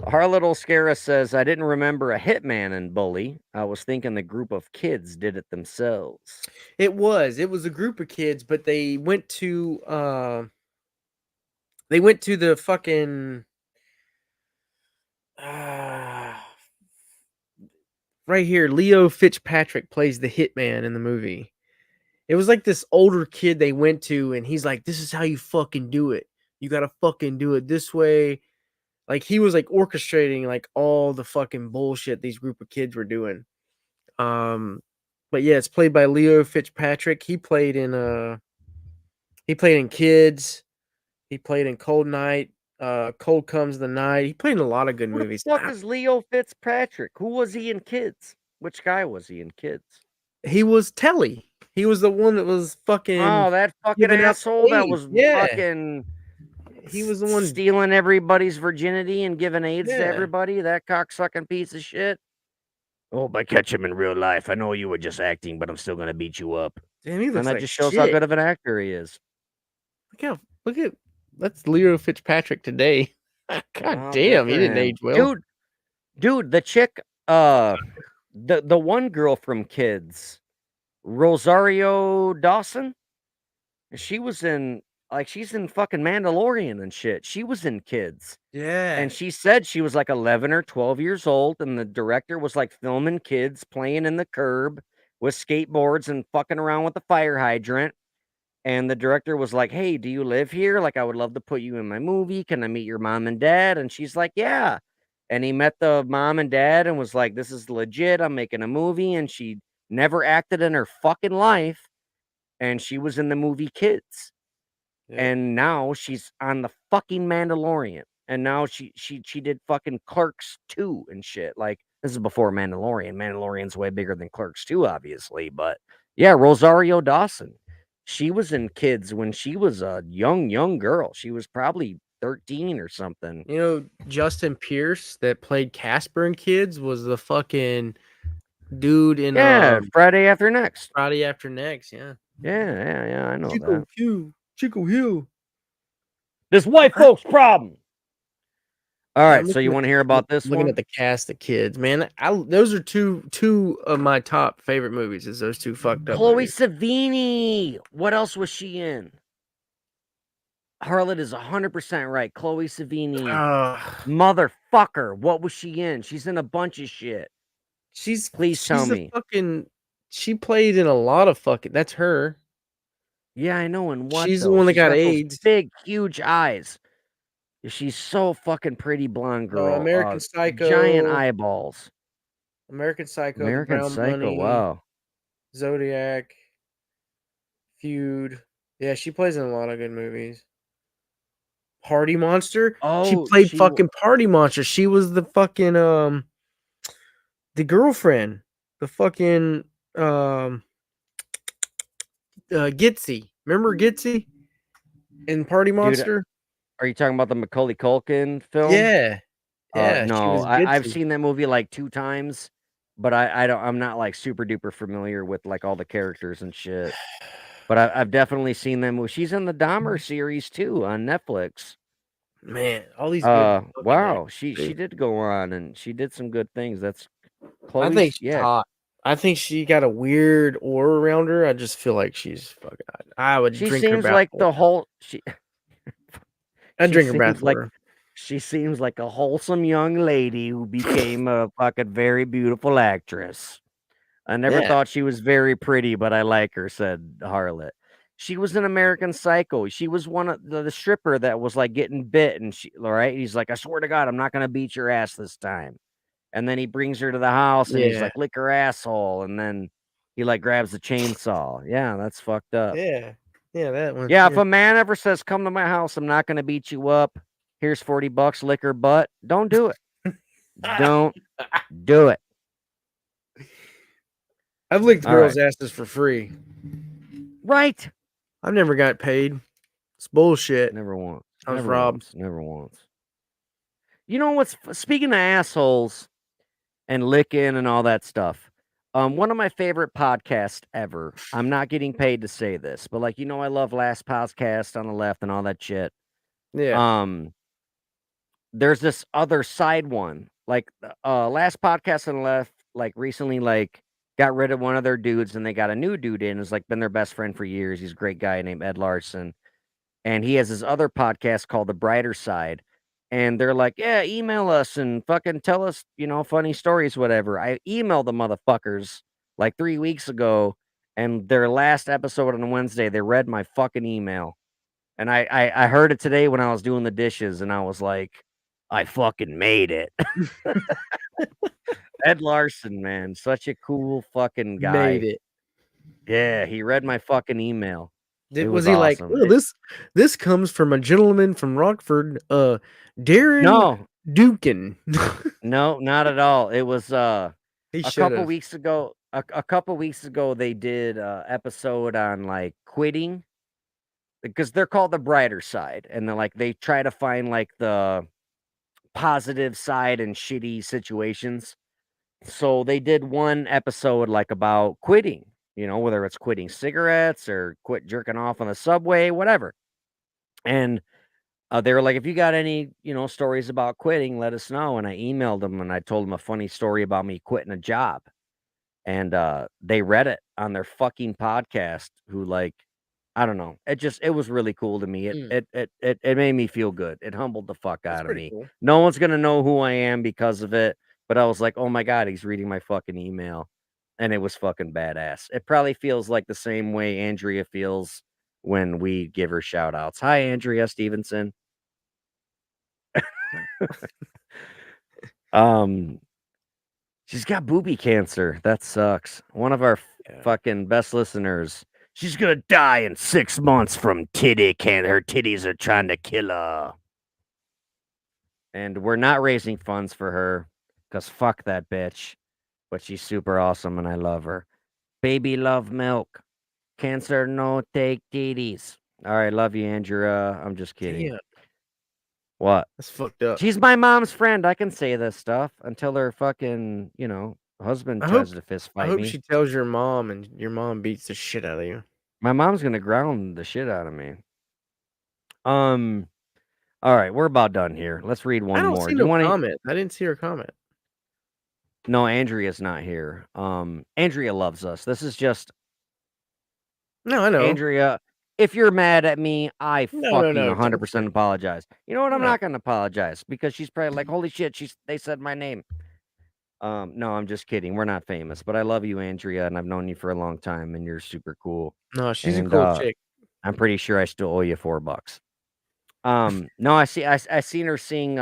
Harlot Oscara says, I didn't remember a hitman in Bully. I was thinking the group of kids did it themselves. It was a group of kids, but they went to the fucking uh, right here. Leo Fitzpatrick plays the hitman in the movie. It was like this older kid they went to, and he's like, "This is how you fucking do it. You gotta fucking do it this way." Like he was like orchestrating like all the fucking bullshit these group of kids were doing. Um, but yeah, it's played by Leo Fitzpatrick. He played in Kids. He played in Cold Night. Cold Comes the Night. He played in a lot of good Who the movies. fuck is Leo Fitzpatrick? Who was he in Kids? Which guy was he in Kids? He was Telly. He was the one that was fucking Oh, that fucking giving out asshole the that AIDS. was Yeah, fucking he was the one. stealing everybody's virginity and giving AIDS to Yeah, everybody. That cocksucking piece of shit. Oh, if I catch him in real life, I know you were just acting, but I'm still gonna beat you up. damn, he And looks that like just shows how shit. good of an actor he is. Look at that's Leo Fitzpatrick today. God Well, good damn, he for didn't him. age well. Dude, the chick, the one girl from Kids, Rosario Dawson, she was in she's in fucking Mandalorian and shit. She was in Kids. Yeah, And she said she was like 11 or 12 years old, and the director was like filming kids playing in the curb with skateboards and fucking around with the fire hydrant. And the director was like, "Hey, do you live here? Like, I would love to put you in my movie. Can I meet your mom and dad?" And she's like, "Yeah." And he met the mom and dad and was like, "This is legit. I'm making a movie." And she never acted in her fucking life. And she was in the movie Kids. yeah. And now she's on the fucking Mandalorian. And now she did fucking Clerks 2 and shit. Like, this is before Mandalorian. Mandalorian's way bigger than Clerks 2, obviously. But yeah, Rosario Dawson. She was in Kids when she was a young girl. She was probably 13 or something. You know, Justin Pierce that played Casper in Kids was the fucking dude in Yeah, Friday After Next. Friday After Next. Yeah, Yeah, I know that. Chico Hugh. This white I, folks problem. All yeah, right, so you want to hear about this looking one? at the cast of Kids, man. Those are two of my top favorite movies. Is those two fucked up Chloe movies? Savini. What else was she in? Harlot is 100% right. Chloe Savini. Uh, Motherfucker. What was she in? She's in a bunch of shit. Please tell she's the me. fucking. She played in a lot of fucking. That's her. Yeah, I know. And what, She's the though? one that She's got got those AIDS. big, huge eyes. She's so fucking pretty, blonde girl. American Giant Psycho, eyeballs. The American Brown Psycho. Bunny, Wow. Zodiac, Feud. Yeah, she plays in a lot of good movies. Party Monster. She Oh, played fucking Party Monster. She was the fucking the girlfriend. The fucking Gitsy. Remember Gitsy in Party dude, Monster? are you talking about the Macaulay Culkin film? Yeah. Yeah, she No, was I've Gitsy. seen that movie like 2 times, but I'm not like super duper familiar with like all the characters and shit. But I've definitely seen that movie. She's in the Dahmer series too on Netflix. Man, all these good fucking Wow, actors, she dude. did go on and she did some good things. That's I think Chloe's, she's yeah. hot. I think she got a weird aura around her. I just feel like she's fucking hot. I would She drink her seems bath like the water. whole I'd she drink her seems bath like water. she seems like a wholesome young lady who became a fucking very beautiful actress. I never Yeah. thought she was very pretty, but I like her, said Harlot. She was an American Psycho. She was one of the stripper that was like getting bit, and she, all right, he's like, I swear to God, I'm not gonna beat your ass this time. And then he brings her to the house and he's Yeah. like, lick her asshole, and then he like grabs the chainsaw. Yeah, that's fucked up. Yeah. Yeah, that one. Yeah, if Yeah. a man ever says, come to my house, I'm not gonna beat you up. Here's $40, lick her butt. Don't do it. Don't do it. I've licked All right. girls' asses for free. Right. I've never got paid. It's bullshit. Never once. I was Never robbed. once. Never once. You know what's speaking of assholes and licking and all that stuff. One of my favorite podcasts ever. I'm not getting paid to say this, but like I love Last Podcast on the Left and all that shit. Yeah. Um, there's this other side one, like Last Podcast on the Left, like recently, like got rid of one of their dudes and they got a new dude in. Who's like been their best friend for years. He's a great guy named Ed Larson, and he has his other podcast called The Brighter Side. And they're like, yeah, email us and fucking tell us, funny stories, whatever. I emailed the motherfuckers like 3 weeks ago, and their last episode on Wednesday, they read my fucking email. And I heard it today when I was doing the dishes, and I was like, I fucking made it. Ed Larson, man, such a cool fucking Made guy. it. Yeah, he read my fucking email. It was Was he like, awesome. "Oh, this comes from a gentleman from Rockford, Darren No, Dukin." no, not at all. It was He a should couple have. weeks ago. A couple weeks ago, they did a episode on like quitting because they're called the brighter side, and they're like they try to find like the positive side in shitty situations. So they did one episode like about quitting, whether it's quitting cigarettes or quit jerking off on the subway, whatever. And they were like, if you got any, stories about quitting, let us know. And I emailed them and I told them a funny story about me quitting a job. And they read it on their fucking podcast. Who like, I don't know. It was really cool to me. It Mm, it it it, it made me feel good. It humbled the fuck that's out of pretty me. cool. No one's gonna know who I am because of it. But I was like, oh my god, he's reading my fucking email, and it was fucking badass. It probably feels like the same way Andrea feels when we give her shout outs. Hi, Andrea Stevenson. Um, she's got booby cancer. That sucks. One of our Yeah. fucking best listeners. She's gonna die in 6 months from titty cancer. Her titties are trying to kill her. And we're not raising funds for her because fuck that bitch. But she's super awesome and I love her. Baby love milk. Cancer no take titties. All right, love you, Andrea. I'm just kidding. Damn, What? that's fucked up. She's my mom's friend. I can say this stuff until her fucking, husband I tries hope to fist I fight hope me. she tells your mom and your mom beats the shit out of you. My mom's gonna ground the shit out of me. Um, all right, we're about done here. Let's read I one don't more. see Do you no want to? comment. I didn't see her comment. No, Andrea's not here. Andrea loves us. This is just No, I know. Andrea. If you're mad at me, I fucking No, don't 100% apologize. You know what? I'm no. not gonna apologize because she's probably like, holy shit, they said my name. No, I'm just kidding. We're not famous, but I love you, Andrea, and I've known you for a long time, and you're super cool. No, she's a And cool chick. I'm pretty sure I still owe you $4. No, I seen her sing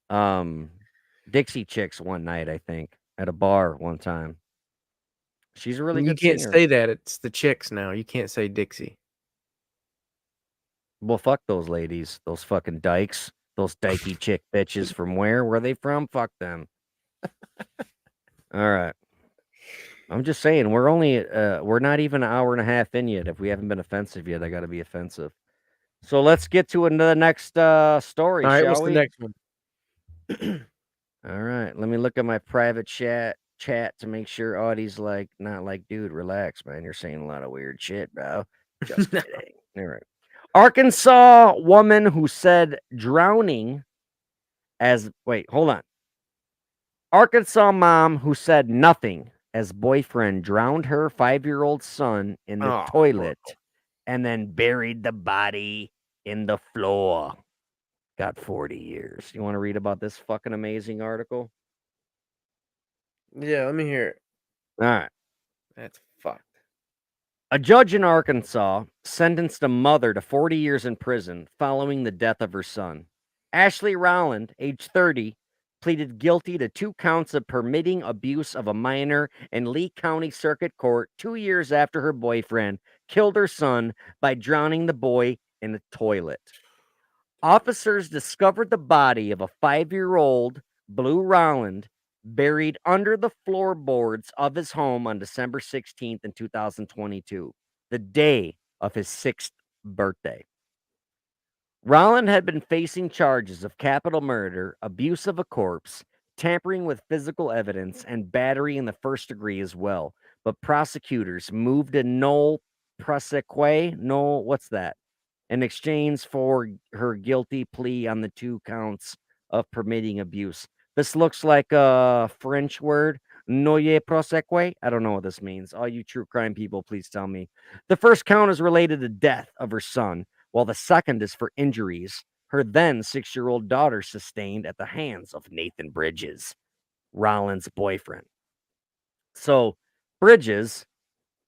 um Dixie Chicks one night, I think, at a bar one time. She's a really You good can't singer. say that. It's the chicks now. You can't say Dixie. Well, fuck those ladies, those fucking dykes, those dykey chick bitches from where? Where are they from? Fuck them. All right. I'm just saying, we're not even an hour and a half in yet. If we haven't been offensive yet, I gotta be offensive. So let's get to the next story, All right, shall what's the we? next one? All right. Let me look at my private chat to make sure Audie's like not like, dude, relax, man. You're saying a lot of weird shit, bro. Just No. kidding. All right. Arkansas woman who said drowning as wait, hold on. Arkansas mom who said nothing as boyfriend drowned her 5-year-old son in the Oh, bro. toilet and then buried the body in the floor. Got 40 years. You want to read about this fucking amazing article? Yeah, let me hear it. All right. That's fucked. A judge in Arkansas sentenced a mother to 40 years in prison following the death of her son. Ashley Rowland, age 30, pleaded guilty to 2 counts of permitting abuse of a minor in Lee County Circuit Court 2 years after her boyfriend killed her son by drowning the boy in the toilet. Officers discovered the body of a 5-year-old Blue Rowland buried under the floorboards of his home on December 16th in 2022, the day of his 6th birthday. Rolland had been facing charges of capital murder, abuse of a corpse, tampering with physical evidence, and battery in the first degree as well. But prosecutors moved a nolle proseque, no, what's that? In exchange for her guilty plea on the 2 counts of permitting abuse. This looks like a French word, noye proseque. I don't know what this means. All you true crime people, please tell me. The first count is related to death of her son, while the second is for injuries her then 6-year-old daughter sustained at the hands of Nathan Bridges, Rolland's boyfriend. So Bridges,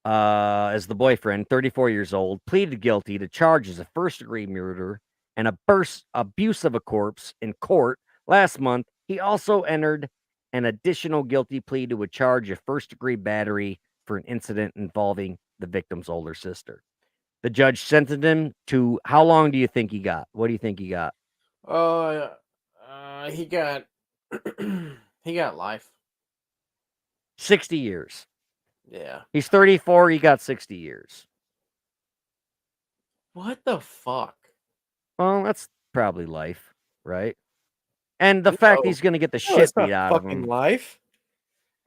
as the boyfriend, 34 years old, pleaded guilty to charges of first-degree murder and abuse of a corpse in court last month. He also entered an additional guilty plea to a charge of first-degree battery for an incident involving the victim's older sister. The judge sentenced him to, how long do you think he got? What do you think he got? He got he got life. 60 years. Yeah. He's 34. He got 60 years. What the fuck? Well, that's probably life, right? And the fact he's going to get the shit it's not beat out of fucking him. life.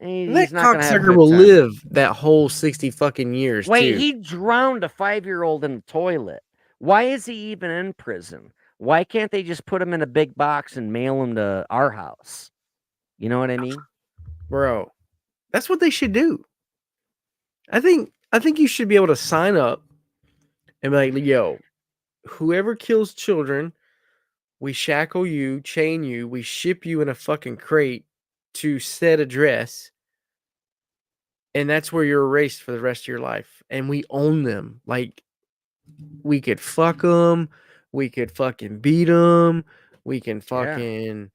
And He's that not going to have a cocksucker good will time. live that whole 60 fucking years, Wait, too. he drowned a 5-year-old in the toilet. Why is he even in prison? Why can't they just put him in a big box and mail him to our house? You know what I mean? Bro, that's what they should do. I think you should be able to sign up and be like, yo, whoever kills children, we shackle you, chain you, we ship you in a fucking crate to said address, and that's where you're erased for the rest of your life. And we own them. Like, we could fuck them, we could fucking beat them, we can fucking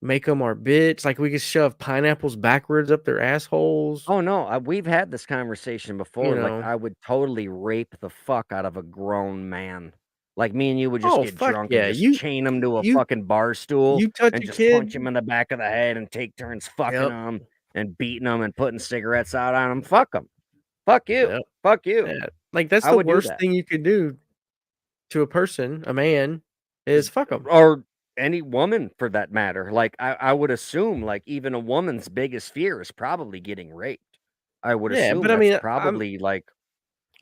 make them our bitch. Like, we could shove pineapples backwards up their assholes. Oh no, we've had this conversation before. You Like, know. I would totally rape the fuck out of a grown man. Like, me and you would just Oh, get fuck drunk and yeah. just chain him to a You fucking bar stool you touch and a just punch kid. him in the back of the head and take turns fucking Yep. him and beating him and putting cigarettes out on him. Fuck him. Fuck you. Yep. Fuck you. Yeah. Like, that's I the would do worst that. thing you could do to a person, a man, is fuck them. Or any woman for that matter. Like, I would assume, like, even a woman's biggest fear is probably getting raped. I would Yeah, assume but I that's mean, probably like,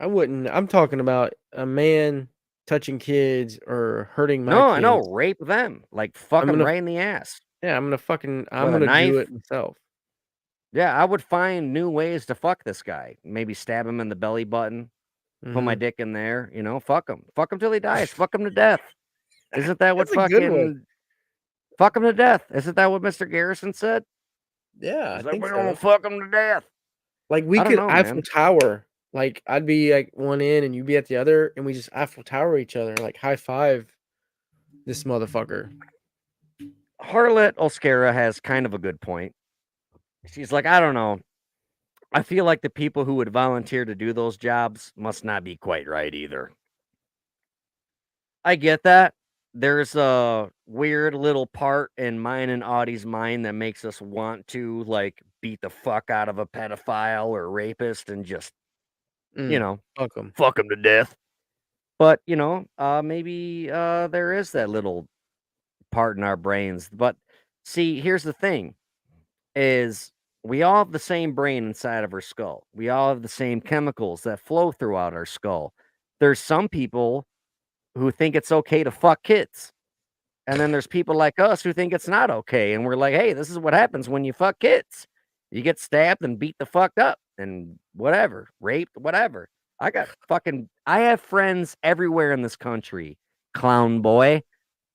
I wouldn't. I'm talking about a man touching kids or hurting my no, I know, kids. rape them. Like, fuck I'm them gonna right in the ass I'm with a gonna do knife. it myself. Yeah, I would find new ways to fuck this guy. Maybe stab him in the belly button, put my Mhm. dick in there, fuck him. Fuck him till he dies. Fuck him to death. Isn't that what That's a good one. fucking fuck him to death? Isn't that what Mr. Garrison said? Yeah, I He's like, think we're gonna so. fuck him to death. Like, we I don't could know, Eiffel man. Tower. Like, I'd be like one end and you'd be at the other, and we just Eiffel Tower each other, like high five this motherfucker. Harlot Oscara has kind of a good point. She's like, I don't know. I feel like the people who would volunteer to do those jobs must not be quite right either. I get that. There's a weird little part in mine and Audie's mind that makes us want to, like, beat the fuck out of a pedophile or rapist and just, you know, Fuck them. fuck him to death. But, maybe there is that little part in our brains. But see, here's the thing is we all have the same brain inside of our skull. We all have the same chemicals that flow throughout our skull. There's some people who think it's okay to fuck kids. And then there's people like us who think it's not okay. And we're like, hey, this is what happens when you fuck kids. You get stabbed and beat the fuck up and whatever, raped, whatever. I have friends everywhere in this country. Clown boy.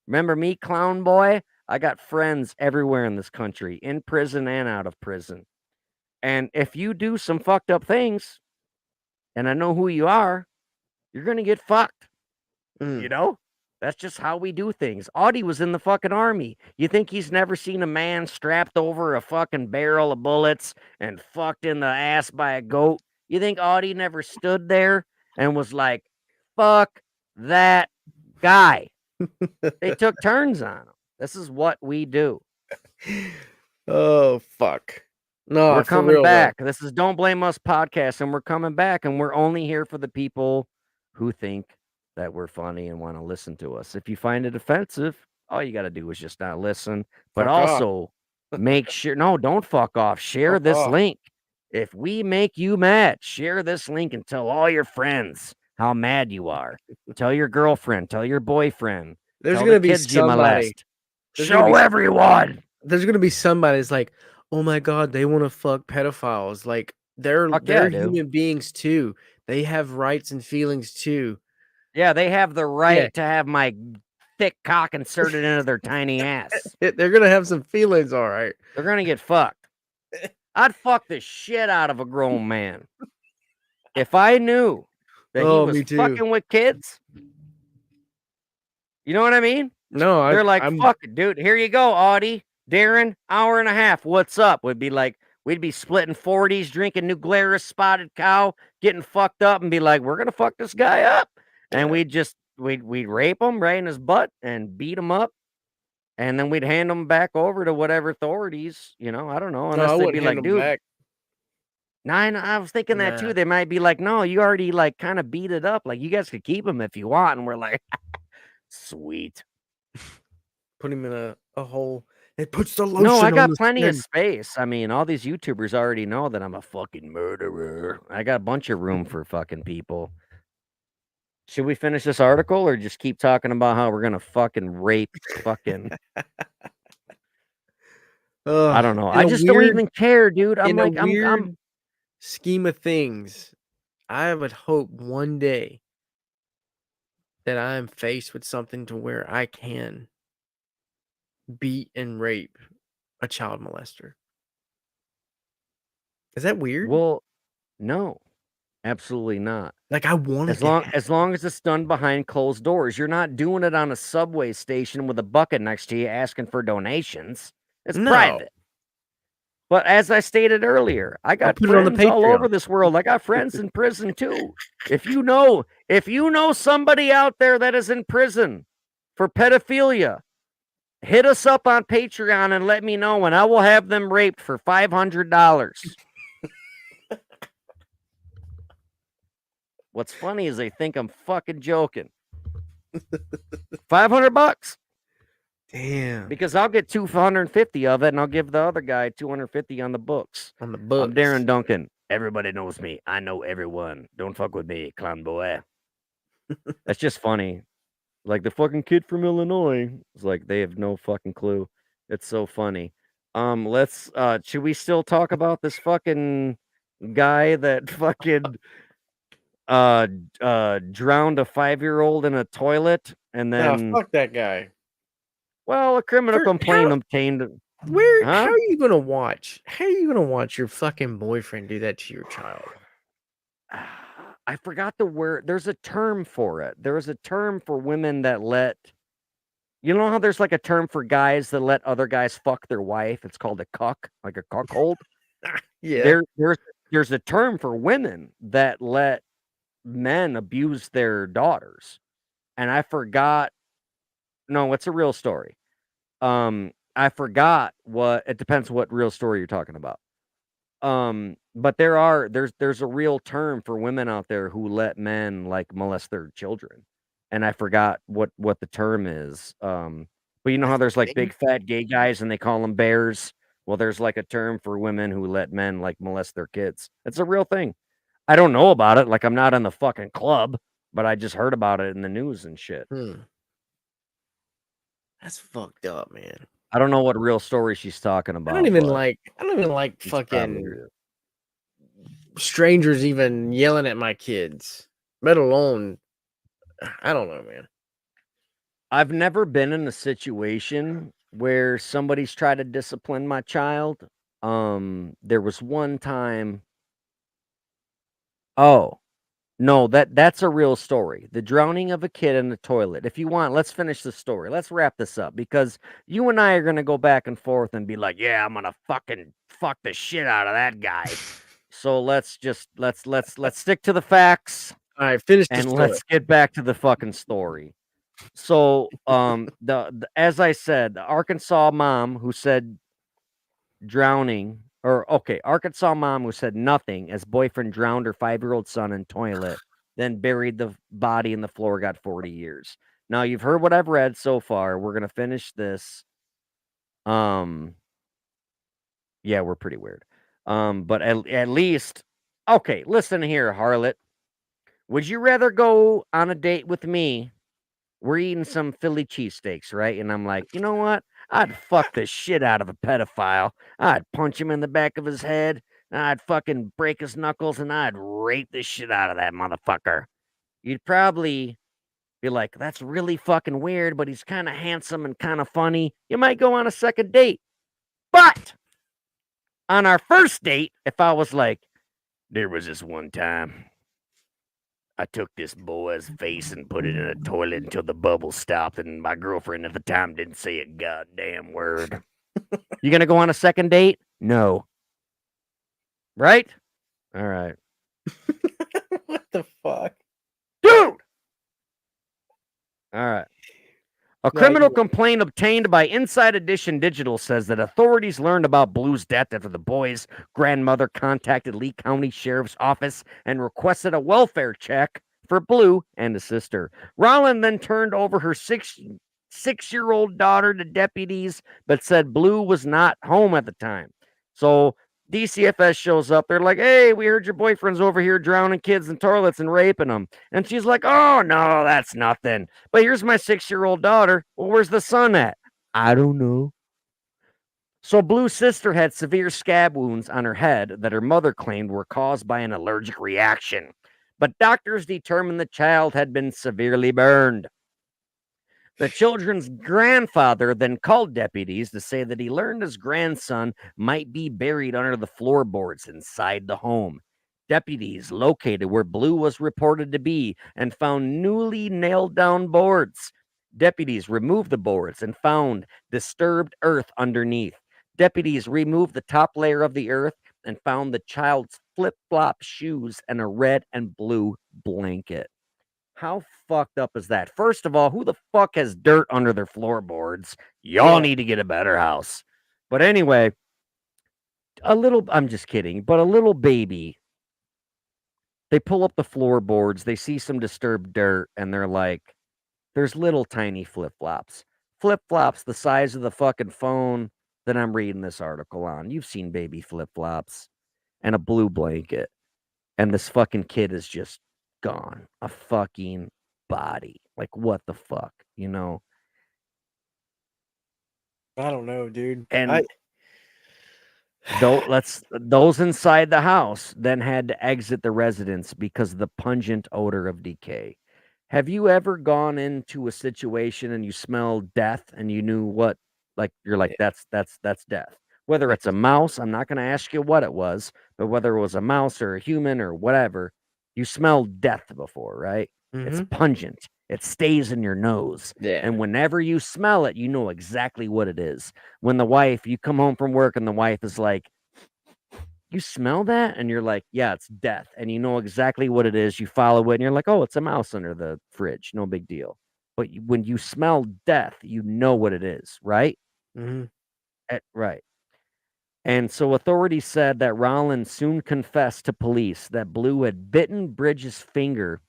Remember me, clown boy? I got friends everywhere in this country, in prison and out of prison. And if you do some fucked up things, and I know who you are, you're going to get fucked. You know? That's just how we do things. Audie was in the fucking army. You think he's never seen a man strapped over a fucking barrel of bullets and fucked in the ass by a goat? You think Audie never stood there and was like, fuck that guy? They took turns on him. This is what we do. Oh, fuck. No, We're for coming real, back. This is Don't Blame Us podcast, and we're coming back, and we're only here for the people who think that we're funny and want to listen to us. If you find it offensive, all you got to do is just not listen. But Fuck off. also make sure, no, don't fuck off. Share Fuck this off. link. If we make you mad, share this link and tell all your friends how mad you are. Tell your girlfriend, tell your boyfriend, There's tell gonna the be kids you somebody. molest. There's gonna Show be everyone. there's gonna be somebody that's like, oh my god, they want to fuck pedophiles. Like they're Fuck yeah, dude. human beings too. They have rights and feelings too. Yeah, they have the right Yeah. to have my thick cock inserted into their tiny ass. They're gonna have some feelings, all right. They're gonna get fucked. I'd fuck the shit out of a grown man. If I knew that he Oh, was me too. fucking with kids. You know what I mean? No, They're like, I'm fuck it, dude. Here you go, Audie. Darren, hour and a half. What's up? We'd be like, we'd be splitting 40s, drinking New Glarus spotted cow, getting fucked up, and be like, we're gonna fuck this guy up. And we'd rape him right in his butt and beat him up. And then we'd hand him back over to whatever authorities, I don't know, no, unless I they'd wouldn't be hand like, them dude, back. I was thinking that Nah. too. They might be like, no, you already like kind of beat it up. Like, you guys could keep him if you want. And we're like, sweet. Put him in a hole. It puts the lotion No, I on got the plenty of skin. space. I mean, all these YouTubers already know that I'm a fucking murderer. I got a bunch of room for fucking people. Should we finish this article or just keep talking about how we're gonna fucking rape fucking? I don't know. In I a just don't weird even care, dude. I'm in a like, I'm weird scheme of things, I would hope one day that I am faced with something to where I can beat and rape a child molester. Is that weird? well, no, absolutely not. Like I wanted As to long have as long as it's done behind closed doors, you're not doing it on a subway station with a bucket next to you asking for donations. It's No. private. But as I stated earlier, I got put it on the friends all Patreon. over this world. I got friends in prison too. If you know somebody out there that is in prison for pedophilia, hit us up on Patreon and let me know, and I will have them raped for $500. What's funny is they think I'm fucking joking. $500 Damn. because I'll get 250 of it, and I'll give the other guy 250 on the books. On the books. I'm Darren Duncan. Everybody knows me. I know everyone. Don't fuck with me, clown boy. That's just funny. Like the fucking kid from Illinois. It's like they have no fucking clue. It's so funny. Let's should we still talk about this fucking guy that fucking drowned a 5-year-old in a toilet and then fuck that guy. well, a criminal complaint obtained. How Huh? are you gonna watch? How are you gonna watch your fucking boyfriend do that to your child? I forgot the word. There's a term for it. There is a term for women that let. You know how there's like a term for guys that let other guys fuck their wife? It's called a cuck, like a cuckold. Yeah. There's a term for women that let men abuse their daughters. And I forgot. No, it's a real story. I forgot what it depends what real story you're talking about. But there's a real term for women out there who let men like molest their children. And I forgot what the term is. But you know how there's like big fat gay guys and they call them bears? Well, there's like a term for women who let men like molest their kids. It's a real thing. I don't know about it. Like I'm not in the fucking club, but I just heard about it in the news and shit. That's fucked up, man. I don't know what real story she's talking about. I don't even like fucking strangers even yelling at my kids, let alone I don't know, man. I've never been in a situation where somebody's tried to discipline my child. There was one time. Oh, no, that's a real story. The drowning of a kid in the toilet. If you want, let's finish the story. Let's wrap this up because you and I are gonna go back and forth and be like, yeah, I'm gonna fucking fuck the shit out of that guy. So let's stick to the facts. All right, finish the and story. let's get back to the fucking story. So, the as I said, the Arkansas mom who said drowning, Arkansas mom who said nothing as boyfriend drowned her 5-year-old son in toilet. then buried the body in the floor, got 40 years. Now you've heard what I've read so far. We're gonna finish this. Yeah, we're pretty weird. But at least, okay, listen here, harlot. Would you rather go on a date with me? We're eating some Philly cheesesteaks, right? And I'm like, you know what? I'd fuck the shit out of a pedophile. I'd punch him in the back of his head. I'd fucking break his knuckles and I'd rape the shit out of that motherfucker. You'd probably be like, that's really fucking weird, but he's kind of handsome and kind of funny. You might go on a second date. But on our first date, if I was like, there was this one time I took this boy's face and put it in a toilet until the bubble stopped, and my girlfriend at the time didn't say a goddamn word. You gonna go on a second date? No. Right? All right. What the fuck? Dude! All right. A No, criminal you're complaint obtained by Inside Edition Digital says that authorities learned about Blue's death after the boy's grandmother contacted Lee County Sheriff's Office and requested a welfare check for Blue and his sister. Rolland then turned over her six-year-old daughter to deputies, but said Blue was not home at the time. So DCFS shows up. They're like, hey, we heard your boyfriend's over here drowning kids in toilets and raping them. And she's like, oh, no, that's nothing. But here's my 6-year-old daughter. Well, where's the son at? I don't know. So Blue's sister had severe scab wounds on her head that her mother claimed were caused by an allergic reaction. But doctors determined the child had been severely burned. The children's grandfather then called deputies to say that he learned his grandson might be buried under the floorboards inside the home. Deputies located where Blue was reported to be and found newly nailed down boards. Deputies removed the boards and found disturbed earth underneath. Deputies removed the top layer of the earth and found the child's flip-flop shoes and a red and blue blanket. How fucked up is that? First of all, who the fuck has dirt under their floorboards? Y'all need to get a better house. But anyway, I'm just kidding, but a little baby, they pull up the floorboards, they see some disturbed dirt, and they're like, there's little tiny flip flops. Flip flops the size of the fucking phone that I'm reading this article on. You've seen baby flip flops and a blue blanket. And this fucking kid is just gone. A fucking body. Like, what the fuck, you know? I don't know, dude. And those inside the house then had to exit the residence because of the pungent odor of decay. Have you ever gone into a situation and you smell death and you knew what, like, you're like, that's death? Whether it's a mouse, I'm not going to ask you what it was, but whether it was a mouse or a human or whatever, you smelled death before, right? It's pungent. It stays in your nose. Yeah. And whenever you smell it, you know exactly what it is. When the wife, you come home from work and the wife is like, you smell that? And you're like, yeah, it's death. And you know exactly what it is. You follow it and you're like, oh, it's a mouse under the fridge. No big deal. But when you smell death, you know what it is, right? Right. And so authorities said that Rolland soon confessed to police that Blue had bitten Bridges' finger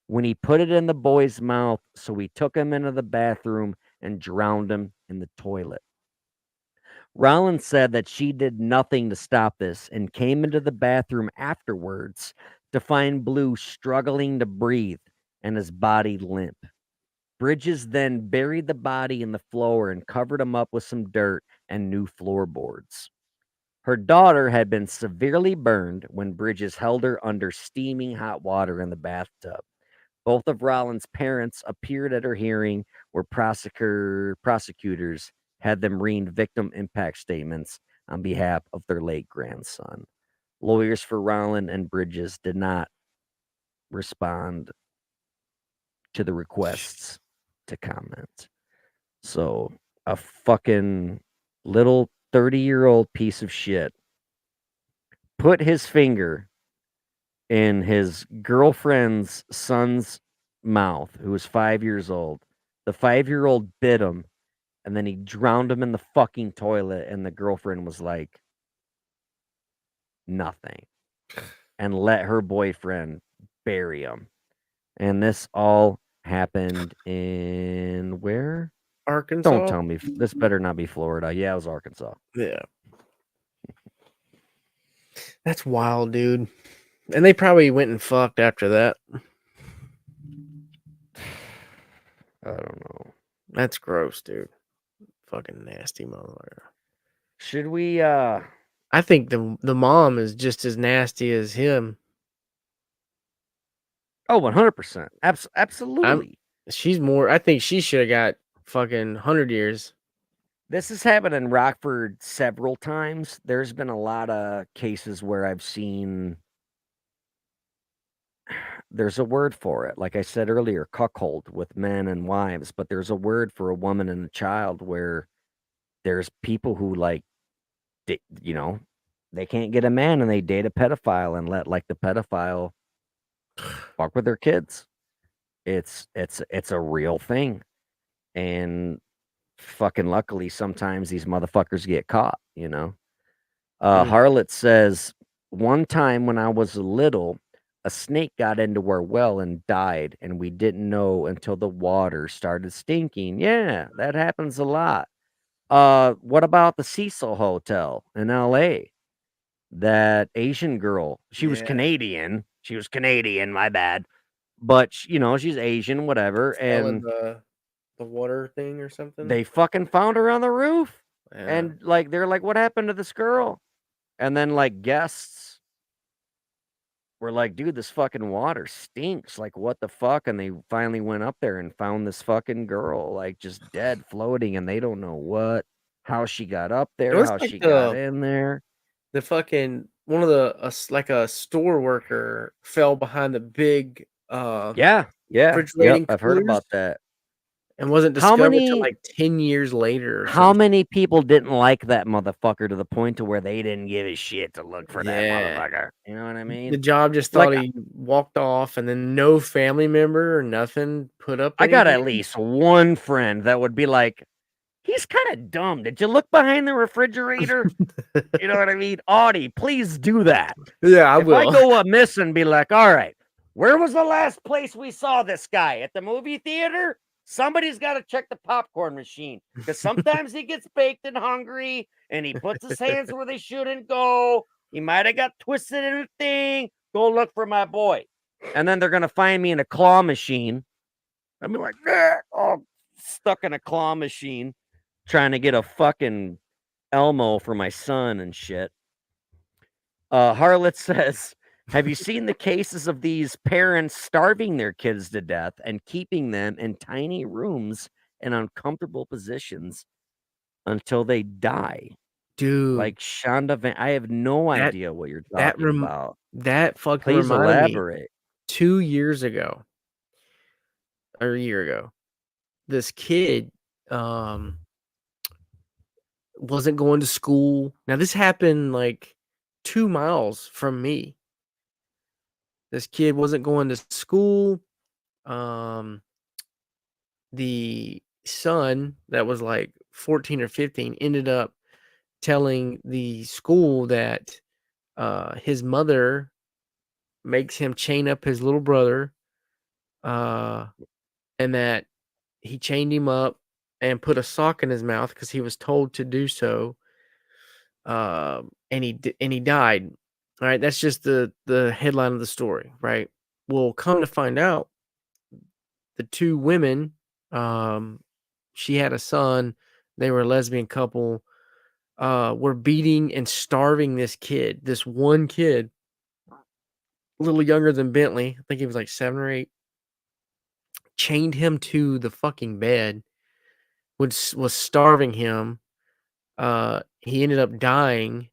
when he put it in the boy's mouth, so he took him into the bathroom and drowned him in the toilet. Rolland said that she did nothing to stop this and came into the bathroom afterwards to find Blue struggling to breathe and his body limp. Bridges then buried the body in the floor and covered him up with some dirt and new floorboards. Her daughter had been severely burned when Bridges held her under steaming hot water in the bathtub. Both of Rolland's parents appeared at her hearing, where prosecutors had them read victim impact statements on behalf of their late grandson. Lawyers for Rolland and Bridges did not respond to the requests to comment. So, a fucking little 30-year-old piece of shit put his finger in his girlfriend's son's mouth, who was 5 years old. The 5-year-old bit him, and then he drowned him in the fucking toilet, and the girlfriend was like, nothing, and let her boyfriend bury him. And this all happened in where? Don't Arkansas? tell me. This better not be Florida. Yeah, it was Arkansas. Yeah. That's wild, dude. And they probably went and fucked after that. I don't know. That's gross, dude. Fucking nasty motherfucker. Should we I think the mom is just as nasty as him. Oh, 100%. I'm Absolutely. she's more I think she should have got fucking 100 years. This has happened in Rockford several times. There's been a lot of cases where I've seen there's a word for it. Like I said earlier, cuckold with men and wives, but there's a word for a woman and a child where there's people who like you know, they can't get a man and they date a pedophile and let like the pedophile fuck with their kids. It's a real thing. And fucking luckily sometimes these motherfuckers get caught, you know. Mm. Harlot says, one time when I was little, a snake got into our well and died, and we didn't know until the water started stinking. Yeah, that happens a lot. What about the Cecil Hotel in LA? That Asian girl, she was Yeah. Canadian. She was Canadian, my bad. But you know, she's Asian, whatever, Fell in and the water thing or something. they fucking found her on the roof. Yeah. And like they're like, what happened to this girl? And then like guests were like, dude, this fucking water stinks. Like, what the fuck? And they finally went up there and found this fucking girl, like just dead, floating, and they don't know how she got up It there, was how like she got in there. the fucking one of the like a store worker fell behind the big Yeah, yeah, yep. refrigerating I've heard coolers about that. and wasn't How discovered till many like 10 years later or how something. many people didn't like that motherfucker to the point to where they didn't give a shit to look for that Yeah. motherfucker? You know what I The mean? job just Like thought he walked off and then no family member or nothing put up I got anything. at least one friend that would be like, he's kind of dumb. Did you look behind the refrigerator? You know what I mean? Audie, please do that. Yeah, I If I will. go amiss and be like, all right, where was the last place we saw this guy? At the movie theater? Somebody's got to check the popcorn machine because sometimes he gets baked and hungry and he puts his hands where they shouldn't go. He might have got twisted in a thing. Go look for my boy. And then they're going to find me in a claw machine. I'd be like, oh, stuck in a claw machine trying to get a fucking Elmo for my son and shit. Harlot says, have you seen the cases of these parents starving their kids to death and keeping them in tiny rooms in uncomfortable positions until they die? Dude, Like Shonda Van, I have no that idea what you're that talking rem about. that fucking Please reminded me elaborate. 2 years ago or a year ago. This kid um wasn't going to school. Now this happened like 2 miles from me. This kid wasn't going to school. Um the son that was like 14 or 15 ended up telling the school that his mother makes him chain up his little brother, uh, and that he chained him up and put a sock in his mouth because he was told to do so. And he died. All right, that's just the headline of the story, right? Well, come to find out, the two women, um, she had a son. They were a lesbian couple. Were beating and starving this kid, this one kid, a little younger than Bentley. I think he was like 7 or 8. Chained him to the fucking bed, was starving him. He ended up dying,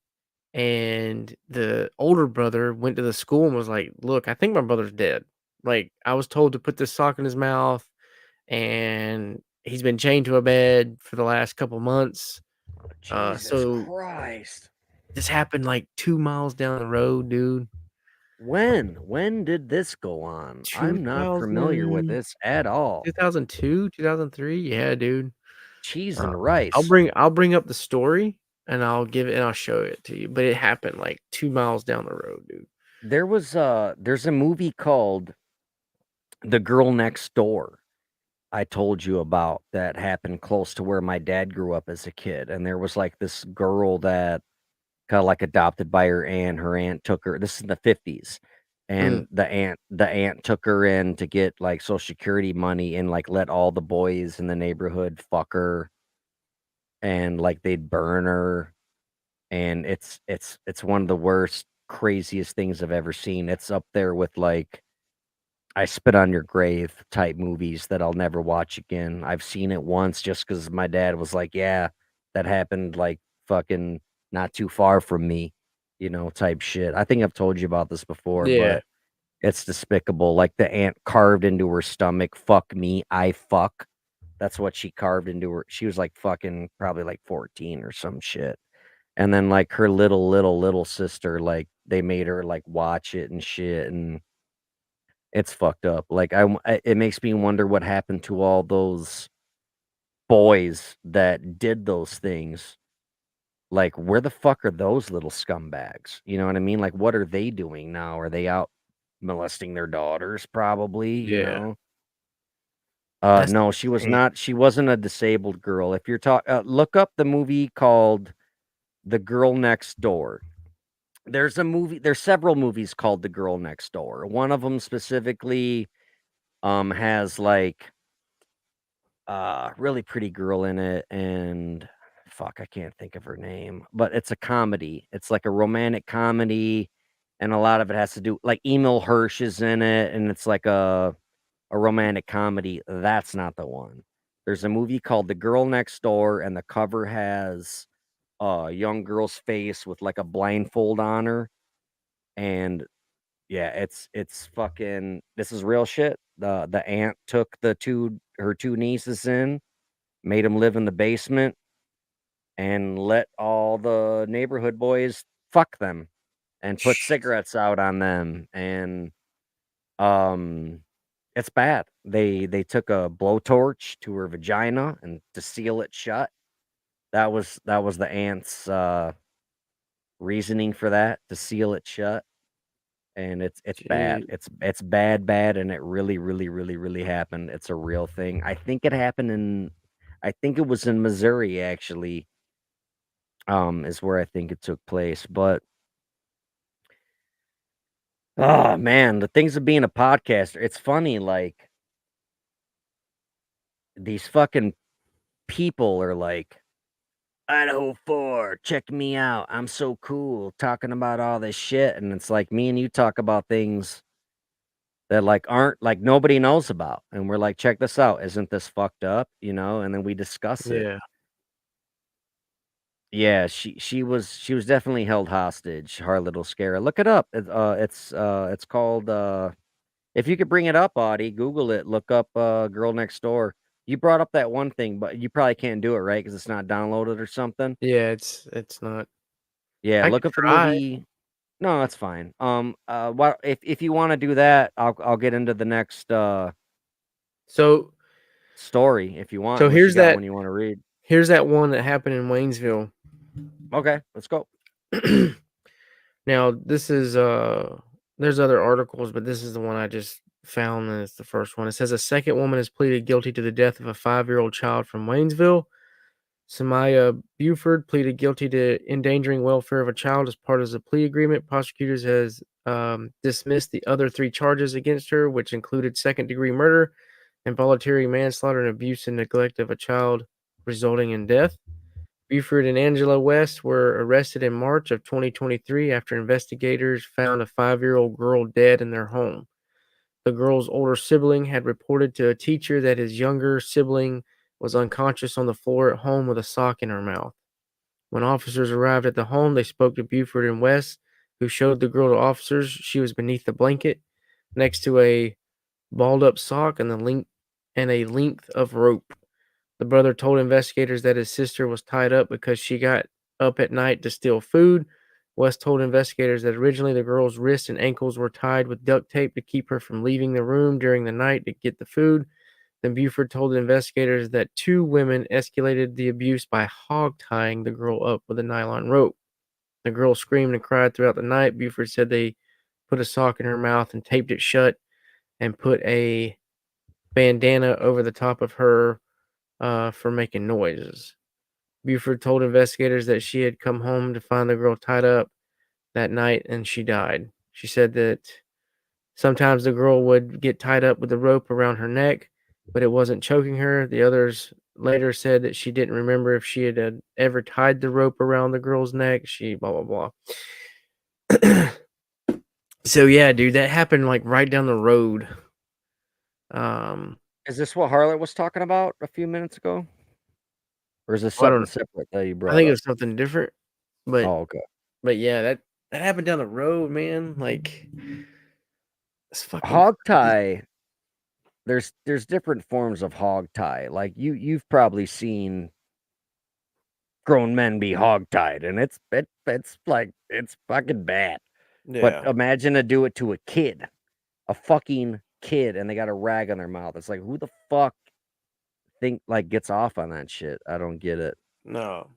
and the older brother went to the school and was like, "Look, I think my brother's dead. Like, I was told to put this sock in his mouth, and he's been chained to a bed for the last couple months." Jesus So Christ. this happened like 2 miles down the road, dude. When? When did this go on? I'm not familiar with 2000 this at all. 2002, 2003? Yeah, dude. Cheese Uh, and I'll rice. bring up the story, and I'll show it to you, but it happened, like, 2 miles down the road, dude. There's a movie called The girl next door I told you about that happened close to where my dad grew up as a kid, and there was, like, this girl that got, like, adopted by her aunt. Her aunt took her, this is in the '50s, Mm, and the aunt took her in to get, like, Social Security money and, like, let all the boys in the neighborhood fuck her, and, like, they'd burn her, and it's one of the worst, craziest things I've ever seen. It's up there with, like, I Spit on Your Grave type movies that I'll never watch again. I've seen it once just because my dad was like, "Yeah, that happened, like, fucking not too far from me," type shit. I think I've told you about this before, yeah. but it's despicable. Like, the ant carved into her stomach, "Fuck me, I fuck." That's what she carved into her. She was, like, fucking probably, like, 14 or some shit. And then, like, her little sister, like, they made her, like, watch it and shit, and it's fucked up. Like, it makes me wonder what happened to all those boys that did those things. Like, where the fuck are those little scumbags? You know what I mean? Like, what are they doing now? Are they out molesting their daughters probably, Yeah. That's No, she was insane. not. She wasn't a disabled girl. If you're look up the movie called The Girl Next Door. There's several movies called The Girl Next Door. One of them specifically has, like, really pretty girl in it, and fuck, I can't think of her name, but it's a comedy. It's like a romantic comedy, and a lot of it has to do, like, Emil Hirsch is in it, and it's like a romantic comedy. That's not the one. There's a movie called The Girl Next Door, and the cover has a young girl's face with, like, a blindfold on her, and yeah, it's fucking, this is real shit. The aunt took her two nieces in, made them live in the basement, and let all the neighborhood boys fuck them and put Jesus. cigarettes out on them, and, um, it's bad. They took a blowtorch to her vagina and to seal it shut. That was the aunt's, reasoning for that, to seal it shut, and it's bad. Gee. It's bad, bad, and it really, really, really, really happened. It's a real thing. I think it was in Missouri, actually, is where I think it took place. But oh man, the things of being a podcaster, it's funny, like, these fucking people are like, Idaho 4, check me out. I'm so cool talking about all this shit. And it's like me and you talk about things that, like, aren't, like, nobody knows about. And we're like, check this out. Isn't this fucked up? And then we discuss it. Yeah. Yeah, she was definitely held hostage. Hard little scare. Look it up. It's called if you could bring it up, Audie, Google it, look up Girl Next Door. You brought up that one thing, but you probably can't do it, right? Because it's not downloaded or something. Yeah, it's not. Yeah, I look could up the try. movie. No, that's fine. What if you want to do that, I'll get into the next So story if you want, so unless you got one you want to read. here's that one that happened in Waynesville. Okay, let's go. Now, this is there's other articles, but this is the one I just found, and it's the first one. It says a second woman has pleaded guilty to the death of a 5-year-old child from Waynesville. Samaya Buford pleaded guilty to endangering welfare of a child as part of the plea agreement. Prosecutors has dismissed the other 3 charges against her, which included second-degree murder, involuntary manslaughter, and abuse and neglect of a child resulting in death. Buford and Angela West were arrested in March of 2023 after investigators found a 5-year-old girl dead in their home. The girl's older sibling had reported to a teacher that his younger sibling was unconscious on the floor at home with a sock in her mouth. When officers arrived at the home, they spoke to Buford and West, who showed the girl to officers. She was beneath the blanket, next to a balled up sock and a length of rope. The brother told investigators that his sister was tied up because she got up at night to steal food. West told investigators that originally the girl's wrists and ankles were tied with duct tape to keep her from leaving the room during the night to get the food. Then Buford told investigators that 2 women escalated the abuse by hog tying the girl up with a nylon rope. The girl screamed and cried throughout the night. Buford said they put a sock in her mouth and taped it shut and put a bandana over the top of her for making noises. Buford told investigators that she had come home to find the girl tied up that night and she died. She said that sometimes the girl would get tied up with the rope around her neck, but it wasn't choking her. The others later said that she didn't remember if she had ever tied the rope around the girl's neck. She blah blah blah. So yeah, dude, that happened like right down the road. Is this what Harlot was talking about a few minutes ago? Or is this I something don't. separate that you I brought think it up? was something different, but Oh, okay. yeah, that happened down the road, man. Like it's fucking Hog crazy. tie. There's different forms of hog tie. Like you've probably seen grown men be hog tied, and it's like it's fucking bad. But Yeah. imagine to do it to a kid, a fucking kid, and they got a rag on their mouth. It's like who the fuck gets off on that shit? I don't get it. No.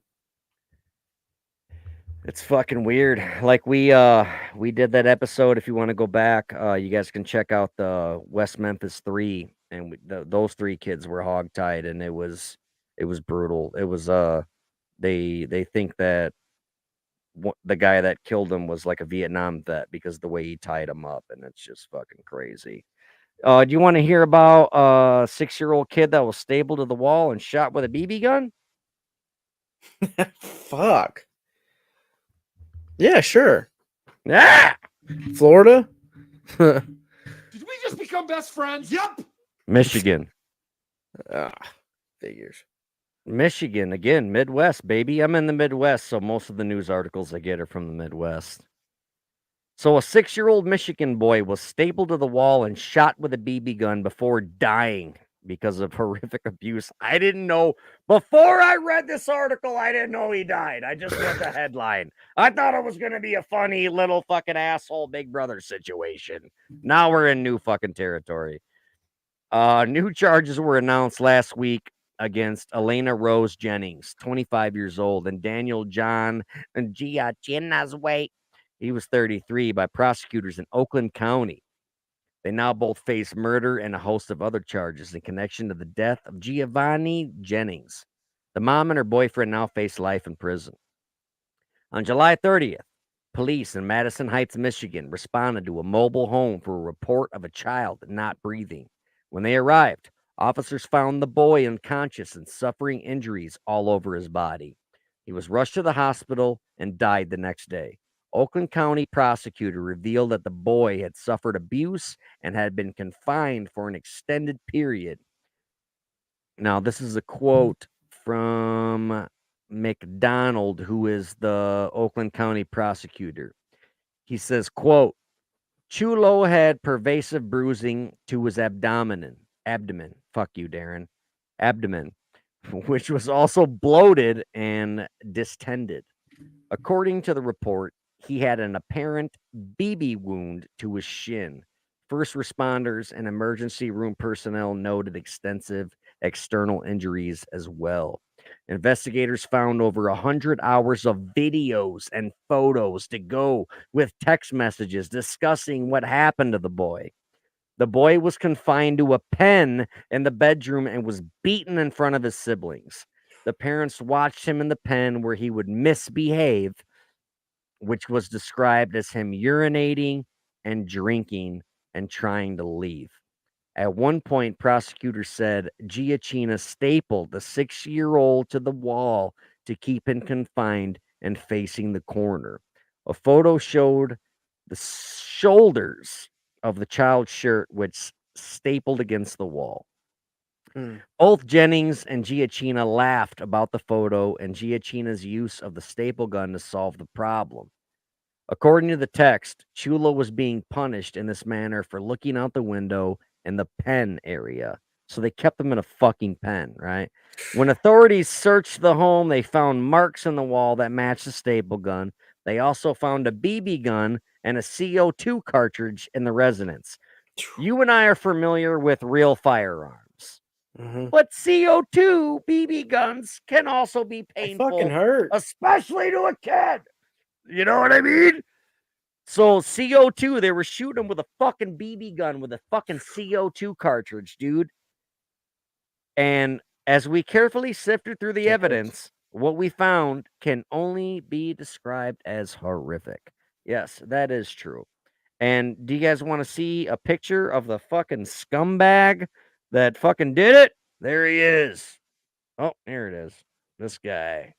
It's fucking weird. Like we did that episode. If you want to go back, you guys can check out the West Memphis 3, and those 3 kids were hogtied, and it was brutal. It was they think that the guy that killed him was like a Vietnam vet because the way he tied him up, and it's just fucking crazy. Do you want to hear about a 6-year-old kid that was stapled to the wall and shot with a BB gun? Fuck. Yeah, sure. Ah! Florida? Did we just become best friends? Yep. Michigan. Figures. Michigan, again, Midwest, baby. I'm in the Midwest, so most of the news articles I get are from the Midwest. So a 6-year-old Michigan boy was stapled to the wall and shot with a BB gun before dying because of horrific abuse. I didn't know before I read this article, I didn't know he died. I just read the headline. I thought it was going to be a funny little fucking asshole Big Brother situation. Now we're in new fucking territory. New charges were announced last week against Elena Rose Jennings, 25 years old, and Daniel John Giachinazway. He was 33 by prosecutors in Oakland County. They now both face murder and a host of other charges in connection to the death of Giovanni Jennings. The mom and her boyfriend now face life in prison. On July 30th, police in Madison Heights, Michigan responded to a mobile home for a report of a child not breathing. When they arrived, officers found the boy unconscious and suffering injuries all over his body. He was rushed to the hospital and died the next day. Oakland County prosecutor revealed that the boy had suffered abuse and had been confined for an extended period. Now, this is a quote from McDonald, who is the Oakland County prosecutor. He says, quote, Chulo had pervasive bruising to his abdomen. Fuck you, Darren. Abdomen, which was also bloated and distended. According to the report, he had an apparent BB wound to his shin. First responders and emergency room personnel noted extensive external injuries as well. Investigators found over 100 hours of videos and photos to go with text messages discussing what happened to the boy. The boy was confined to a pen in the bedroom and was beaten in front of his siblings. The parents watched him in the pen where he would misbehave, which was described as him urinating and drinking and trying to leave. At one point, prosecutors said Giacchina stapled the 6-year-old to the wall to keep him confined and facing the corner. A photo showed the shoulders of the child's shirt, which stapled against the wall. Both Jennings and Giacchina laughed about the photo and Giacchina's use of the staple gun to solve the problem. According to the text, Chula was being punished in this manner for looking out the window in the pen area. So they kept him in a fucking pen, right? When authorities searched the home, they found marks in the wall that matched the staple gun. They also found a BB gun and a CO2 cartridge in the residence. You and I are familiar with real firearms, but CO2 BB guns can also be They fucking painful, hurt. especially to a kid. You know what I mean? So CO2, they were shooting him with a fucking BB gun with a fucking CO2 cartridge, dude. And as we carefully sifted through the Can't wait. evidence, what we found can only be described as horrific. Yes, that is true. And do you guys want to see a picture of the fucking scumbag that fucking did it? There he is. Oh, here it is. This guy.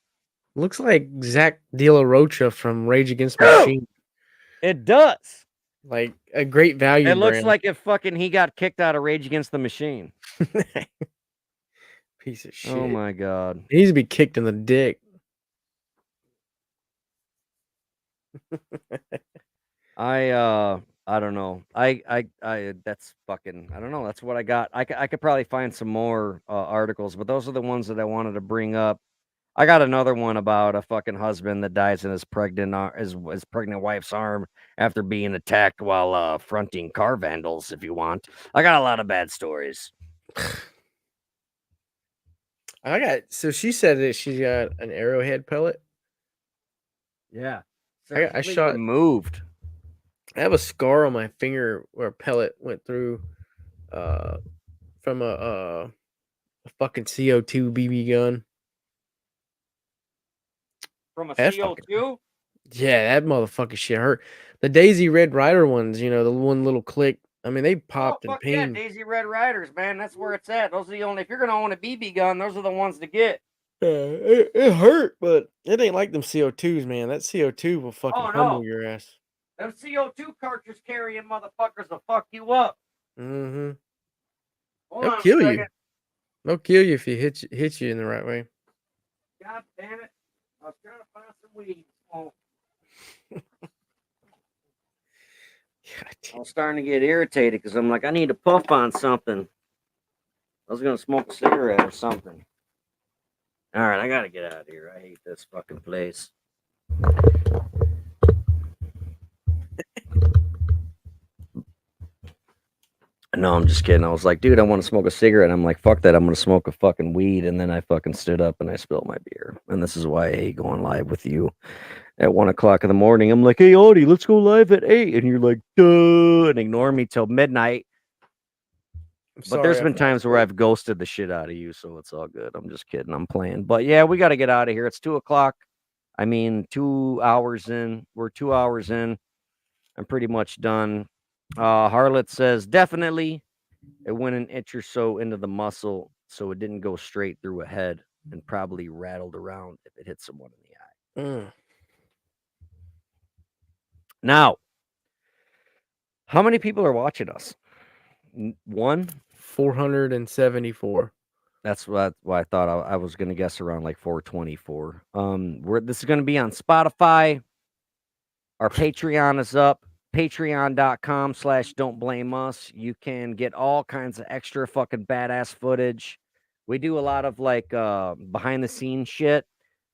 Looks like Zach De La Rocha from Rage Against the Oh! Machine. It does. Like a great value It looks brand. like if fucking he got kicked out of Rage Against the Machine. Piece of shit. Oh my god. He needs to be kicked in the dick. I don't know. That's fucking, I don't know. That's what I got. I could probably find some more articles, but those are the ones that I wanted to bring up. I got another one about a fucking husband that dies in his pregnant wife's arm after being attacked while fronting car vandals. If you want, I got a lot of bad stories. So she said that she got an arrowhead pellet. Yeah, I shot. Moved. I have a scar on my finger where a pellet went through from a fucking CO2 BB gun. From a That's CO2? Yeah, that motherfucking shit hurt. The Daisy Red Rider ones, you know, the one little click. I mean, they popped and Yeah, pinged. Daisy Red Riders, man. That's where it's at. Those are the only, if you're going to own a BB gun, those are the ones to get. It hurt, but it ain't like them CO2s, man. That CO2 will fucking Oh, no. humble your ass. Them CO2 cartridge carrying motherfuckers will fuck you up. Mm-hmm. Hold They'll on a kill you. second. They'll kill you if you hit you in the right way. God damn it. I was trying to find some weed. Oh, I was starting to get irritated because I'm like, I need to puff on something. I was going to smoke a cigarette or something. All right, I got to get out of here. I hate this fucking place. No, I'm just kidding. I was like, dude, I want to smoke a cigarette. I'm like, fuck that. I'm going to smoke a fucking weed. And then I fucking stood up and I spilled my beer. And this is why I hate going live with you at 1 o'clock in the morning. I'm like, hey, Audie, let's go live at 8. And you're like, duh, and ignore me till midnight. But there's been times where I've ghosted the shit out of you. So it's all good. I'm just kidding. I'm playing. But yeah, we got to get out of here. It's 2 o'clock. I mean, 2 hours in. We're 2 hours in. I'm pretty much done. Harlot says, definitely. It went an inch or so into the muscle, so it didn't go straight through a head and probably rattled around if it hit someone in the eye. Now, how many people are watching us? 474. That's why I thought I was going to guess around like 424. This is going to be on Spotify. Our Patreon is up. Patreon.com/don't blame us. You can get all kinds of extra fucking badass footage. We do a lot of like behind the scenes shit.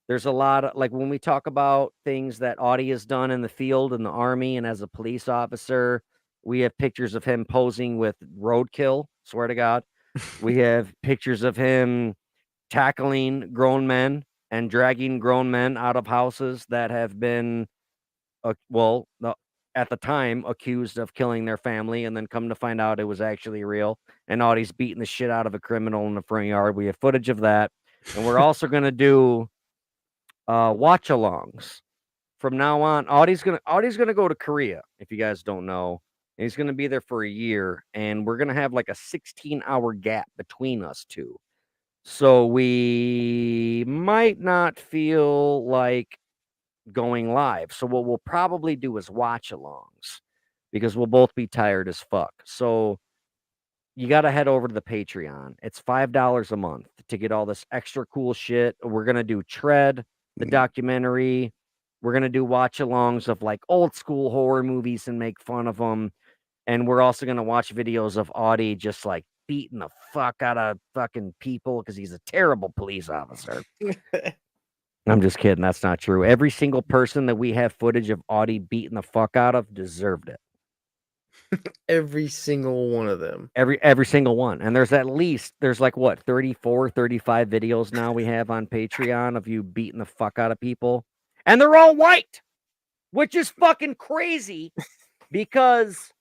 There's a lot of like when we talk about things that Audie has done in the field in the army and as a police officer, we have pictures of him posing with roadkill. Swear to God. We have pictures of him tackling grown men and dragging grown men out of houses that have been at the time accused of killing their family, and then come to find out it was actually real. And Audie's beating the shit out of a criminal in the front yard. We have footage of that, and we're also gonna do watch-alongs from now on. Audie's gonna go to Korea. If you guys don't know, and he's gonna be there for a year, and we're gonna have like a 16-hour gap between us two. So we might not feel like going live. So what we'll probably do is watch alongs because we'll both be tired as fuck. So you got to head over to the Patreon. It's $5 a month to get all this extra cool shit. We're going to do Tread, the documentary. We're going to do watch alongs of like old school horror movies and make fun of them. And we're also going to watch videos of Audie just like beating the fuck out of fucking people because he's a terrible police officer. I'm just kidding. That's not true. Every single person that we have footage of Audie beating the fuck out of deserved it. Every single one of them. Every single one. And there's like what, 34, 35 videos now we have on Patreon of you beating the fuck out of people. And they're all white. which is fucking crazy because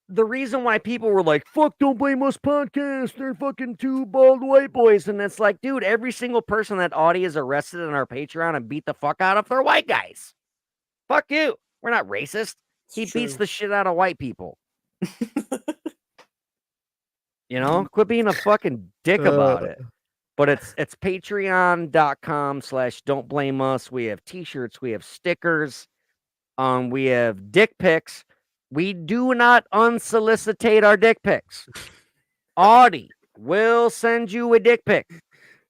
the reason why people were like, fuck, don't blame us podcast, they're fucking two bald white boys. And it's like, dude, every single person that Audie is arrested in our Patreon and beat the fuck out of, they're white guys. Fuck you. We're not racist. He beats the shit out of white people. You know, quit being a fucking dick about it. But it's patreon.com/don't blame us. We have t-shirts, we have stickers, we have dick pics. We do not unsolicitate our dick pics. Audie will send you a dick pic.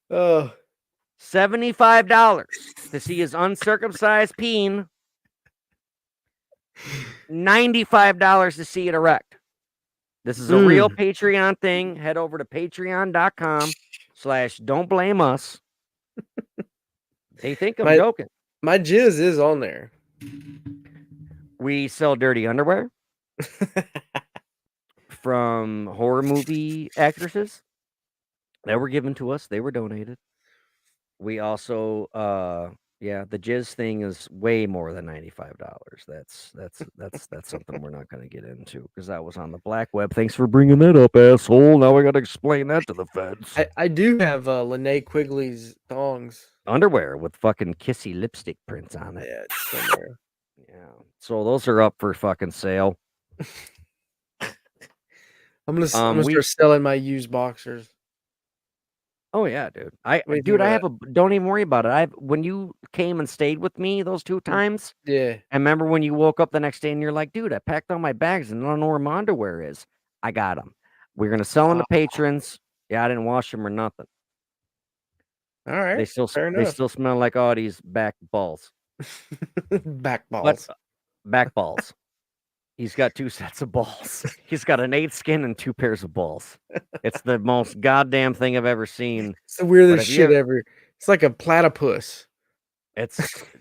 $75 to see his uncircumcised peen. $95 to see it erect. This is a real Patreon thing. Head over to patreon.com/don't blame us. They think I'm joking. My jizz is on there. We sell dirty underwear from horror movie actresses that were given to us. They were donated. We also, the jizz thing is way more than $95. That's something we're not going to get into because that was on the black web. Thanks for bringing that up, asshole. Now I got to explain that to the feds. I do have Linnea Quigley's thongs. Underwear with fucking kissy lipstick prints on it. Yeah, it's in there. Yeah. So those are up for fucking sale. I'm gonna start selling my used boxers. Oh yeah, dude. I have don't even worry about it. When you came and stayed with me those 2 times. Yeah. I remember when you woke up the next day and you're like, dude, I packed all my bags and I don't know where my underwear is. I got them. We're gonna sell them to patrons. Yeah, I didn't wash them or nothing. All right. They still smell like Audie's back balls. Back balls. Back balls. He's got 2 sets of balls. He's got an 8 skin and 2 pairs of balls. It's the most goddamn thing I've ever seen. It's the weirdest shit ever. It's like a platypus.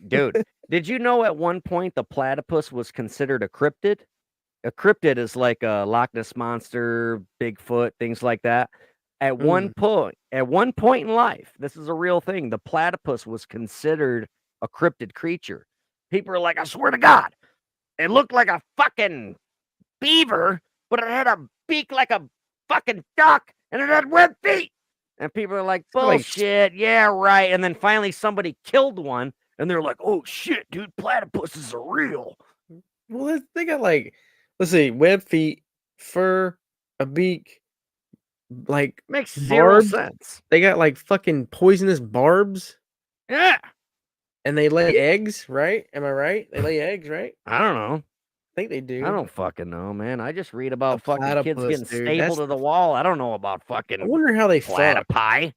Dude, did you know at one point the platypus was considered a cryptid? A cryptid is like a Loch Ness monster, Bigfoot, things like that. At one point in life, this is a real thing. The platypus was considered a cryptid creature. People are like, I swear to God, it looked like a fucking beaver, but it had a beak like a fucking duck, and it had webbed feet. And people are like, bullshit, yeah, right. And then finally somebody killed one, and they're like, oh shit, dude, platypuses are real. Well, they got like, let's see, webbed feet, fur, a beak. Like makes zero sense. They got like fucking poisonous barbs. Yeah. And they lay eggs, right? Am I right? They lay eggs, right? I don't know. I think they do. I don't fucking know, man. I just read about fucking kids getting dude. stapled to the wall. I don't know about fucking. I wonder how they platypi. I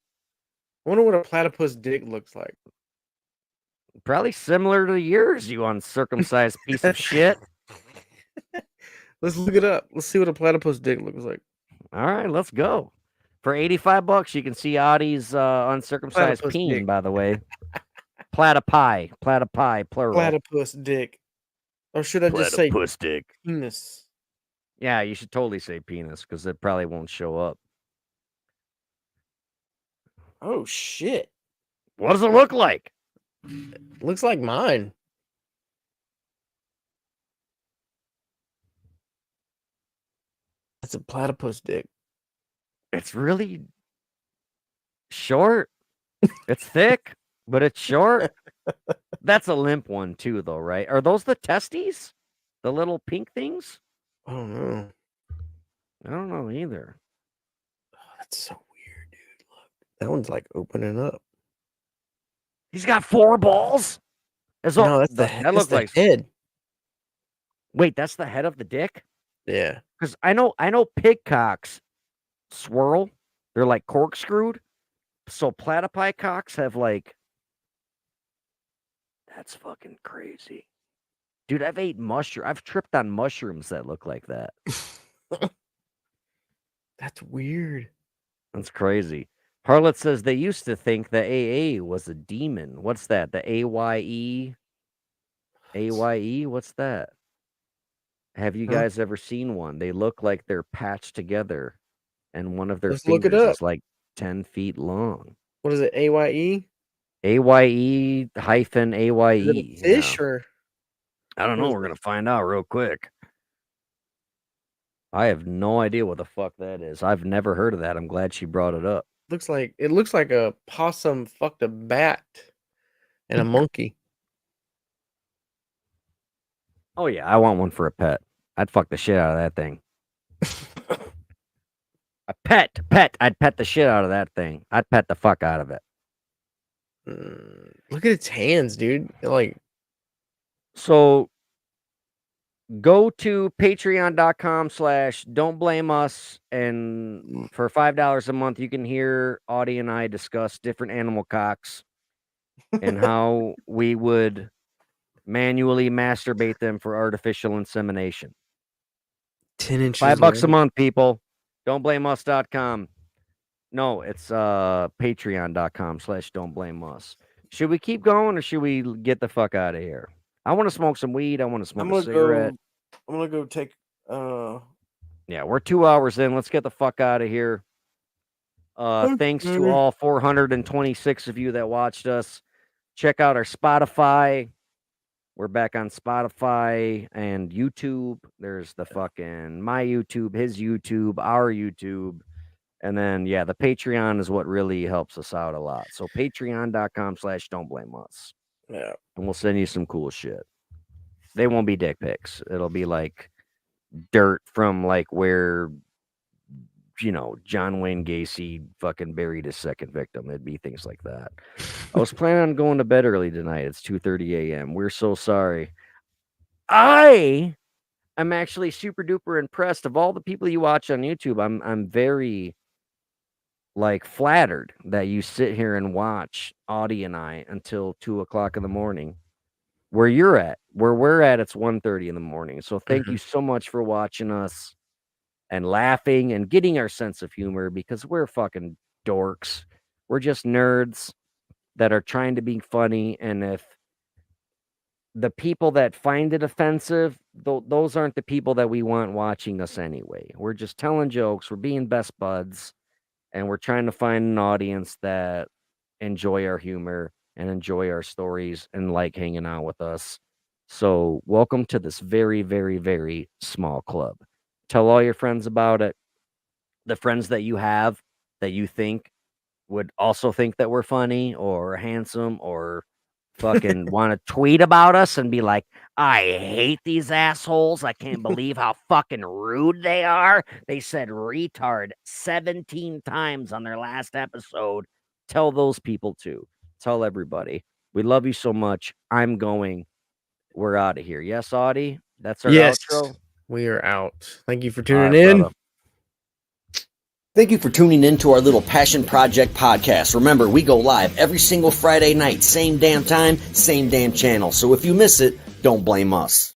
wonder what a platypus dick looks like. Probably similar to yours, you uncircumcised piece of shit. Let's look it up. Let's see what a platypus dick looks like. All right, let's go. For $85, you can see Audie's uncircumcised peen, dick. By the way. Platypi, plural. Platypus dick. Or should I just say platypus dick? Penis. Yeah, you should totally say penis because it probably won't show up. Oh shit! What does it look like? It looks like mine. That's a platypus dick. It's really short. It's thick, but it's short. That's a limp one too, though, right? Are those the testes? The little pink things? I don't know. I don't know either. Oh, that's so weird, dude. Look, that one's like opening up. He's got 4 balls. No, that's that looks like head. Wait, that's the head of the dick? Yeah. Because I know pig cocks swirl. They're like corkscrewed. So platypi cocks have like. That's fucking crazy. Dude, I've tripped on mushrooms that look like that. That's weird. That's crazy. Harlot says they used to think the AA was a demon. What's that? The AYE? AYE? What's that? Have you guys ever seen one? They look like they're patched together, and one of their fingers is like 10 feet long. What is it? AYE? AYE hyphen AYE. Is it a fish or? I don't know. What is We're it? gonna find out real quick. I have no idea what the fuck that is. I've never heard of that. I'm glad she brought it up. It looks like a possum fucked a bat and a monkey. Oh yeah, I want one for a pet. I'd fuck the shit out of that thing. A pet. I'd pet the shit out of that thing. I'd pet the fuck out of it. Look at its hands, dude. Like, So go to patreon.com/don't blame us, and for $5 a month you can hear Audie and I discuss different animal cocks and how we would manually masturbate them for artificial insemination. 10 inches $5 a long. month, people. Don't blame us.com. No, it's patreon.com/don't blame us. Should we keep going or should we get the fuck out of here? I want to smoke some weed. I want to smoke a cigarette. I'm gonna go take Yeah, we're 2 hours in. Let's get the fuck out of here. Thanks to all 426 of you that watched us. Check out our Spotify. We're back on Spotify and YouTube. There's the fucking my YouTube, his YouTube, our YouTube. And then, yeah, the Patreon is what really helps us out a lot. So patreon.com/don't blame us. Yeah. And we'll send you some cool shit. They won't be dick pics. It'll be like dirt from like where, you know, John Wayne Gacy fucking buried his second victim. It'd be things like that. I was planning on going to bed early tonight. It's 2:30 a.m. We're so sorry. I'm actually super duper impressed. Of all the people you watch on YouTube, I'm very like flattered that you sit here and watch Audie and I until 2:00 in the morning. Where you're at, where we're at, it's 1:30 in the morning. So thank you so much for watching us and laughing and getting our sense of humor, because we're fucking dorks. We're just nerds that are trying to be funny. And if the people that find it offensive, those aren't the people that we want watching us anyway. We're just telling jokes. We're being best buds. And we're trying to find an audience that enjoy our humor and enjoy our stories and like hanging out with us. So welcome to this very, very, very small club. Tell all your friends about it. The friends that you have that you think would also think that we're funny or handsome or fucking want to tweet about us and be like, I hate these assholes. I can't believe how fucking rude they are. They said retard 17 times on their last episode. Tell those people too. Tell everybody. We love you so much. I'm going. We're out of here. Yes, Audie? That's our outro. We are out. Thank you for All tuning right, in. brother. Thank you for tuning in to our little Passion Project podcast. Remember, we go live every single Friday night, same damn time, same damn channel. So if you miss it, don't blame us.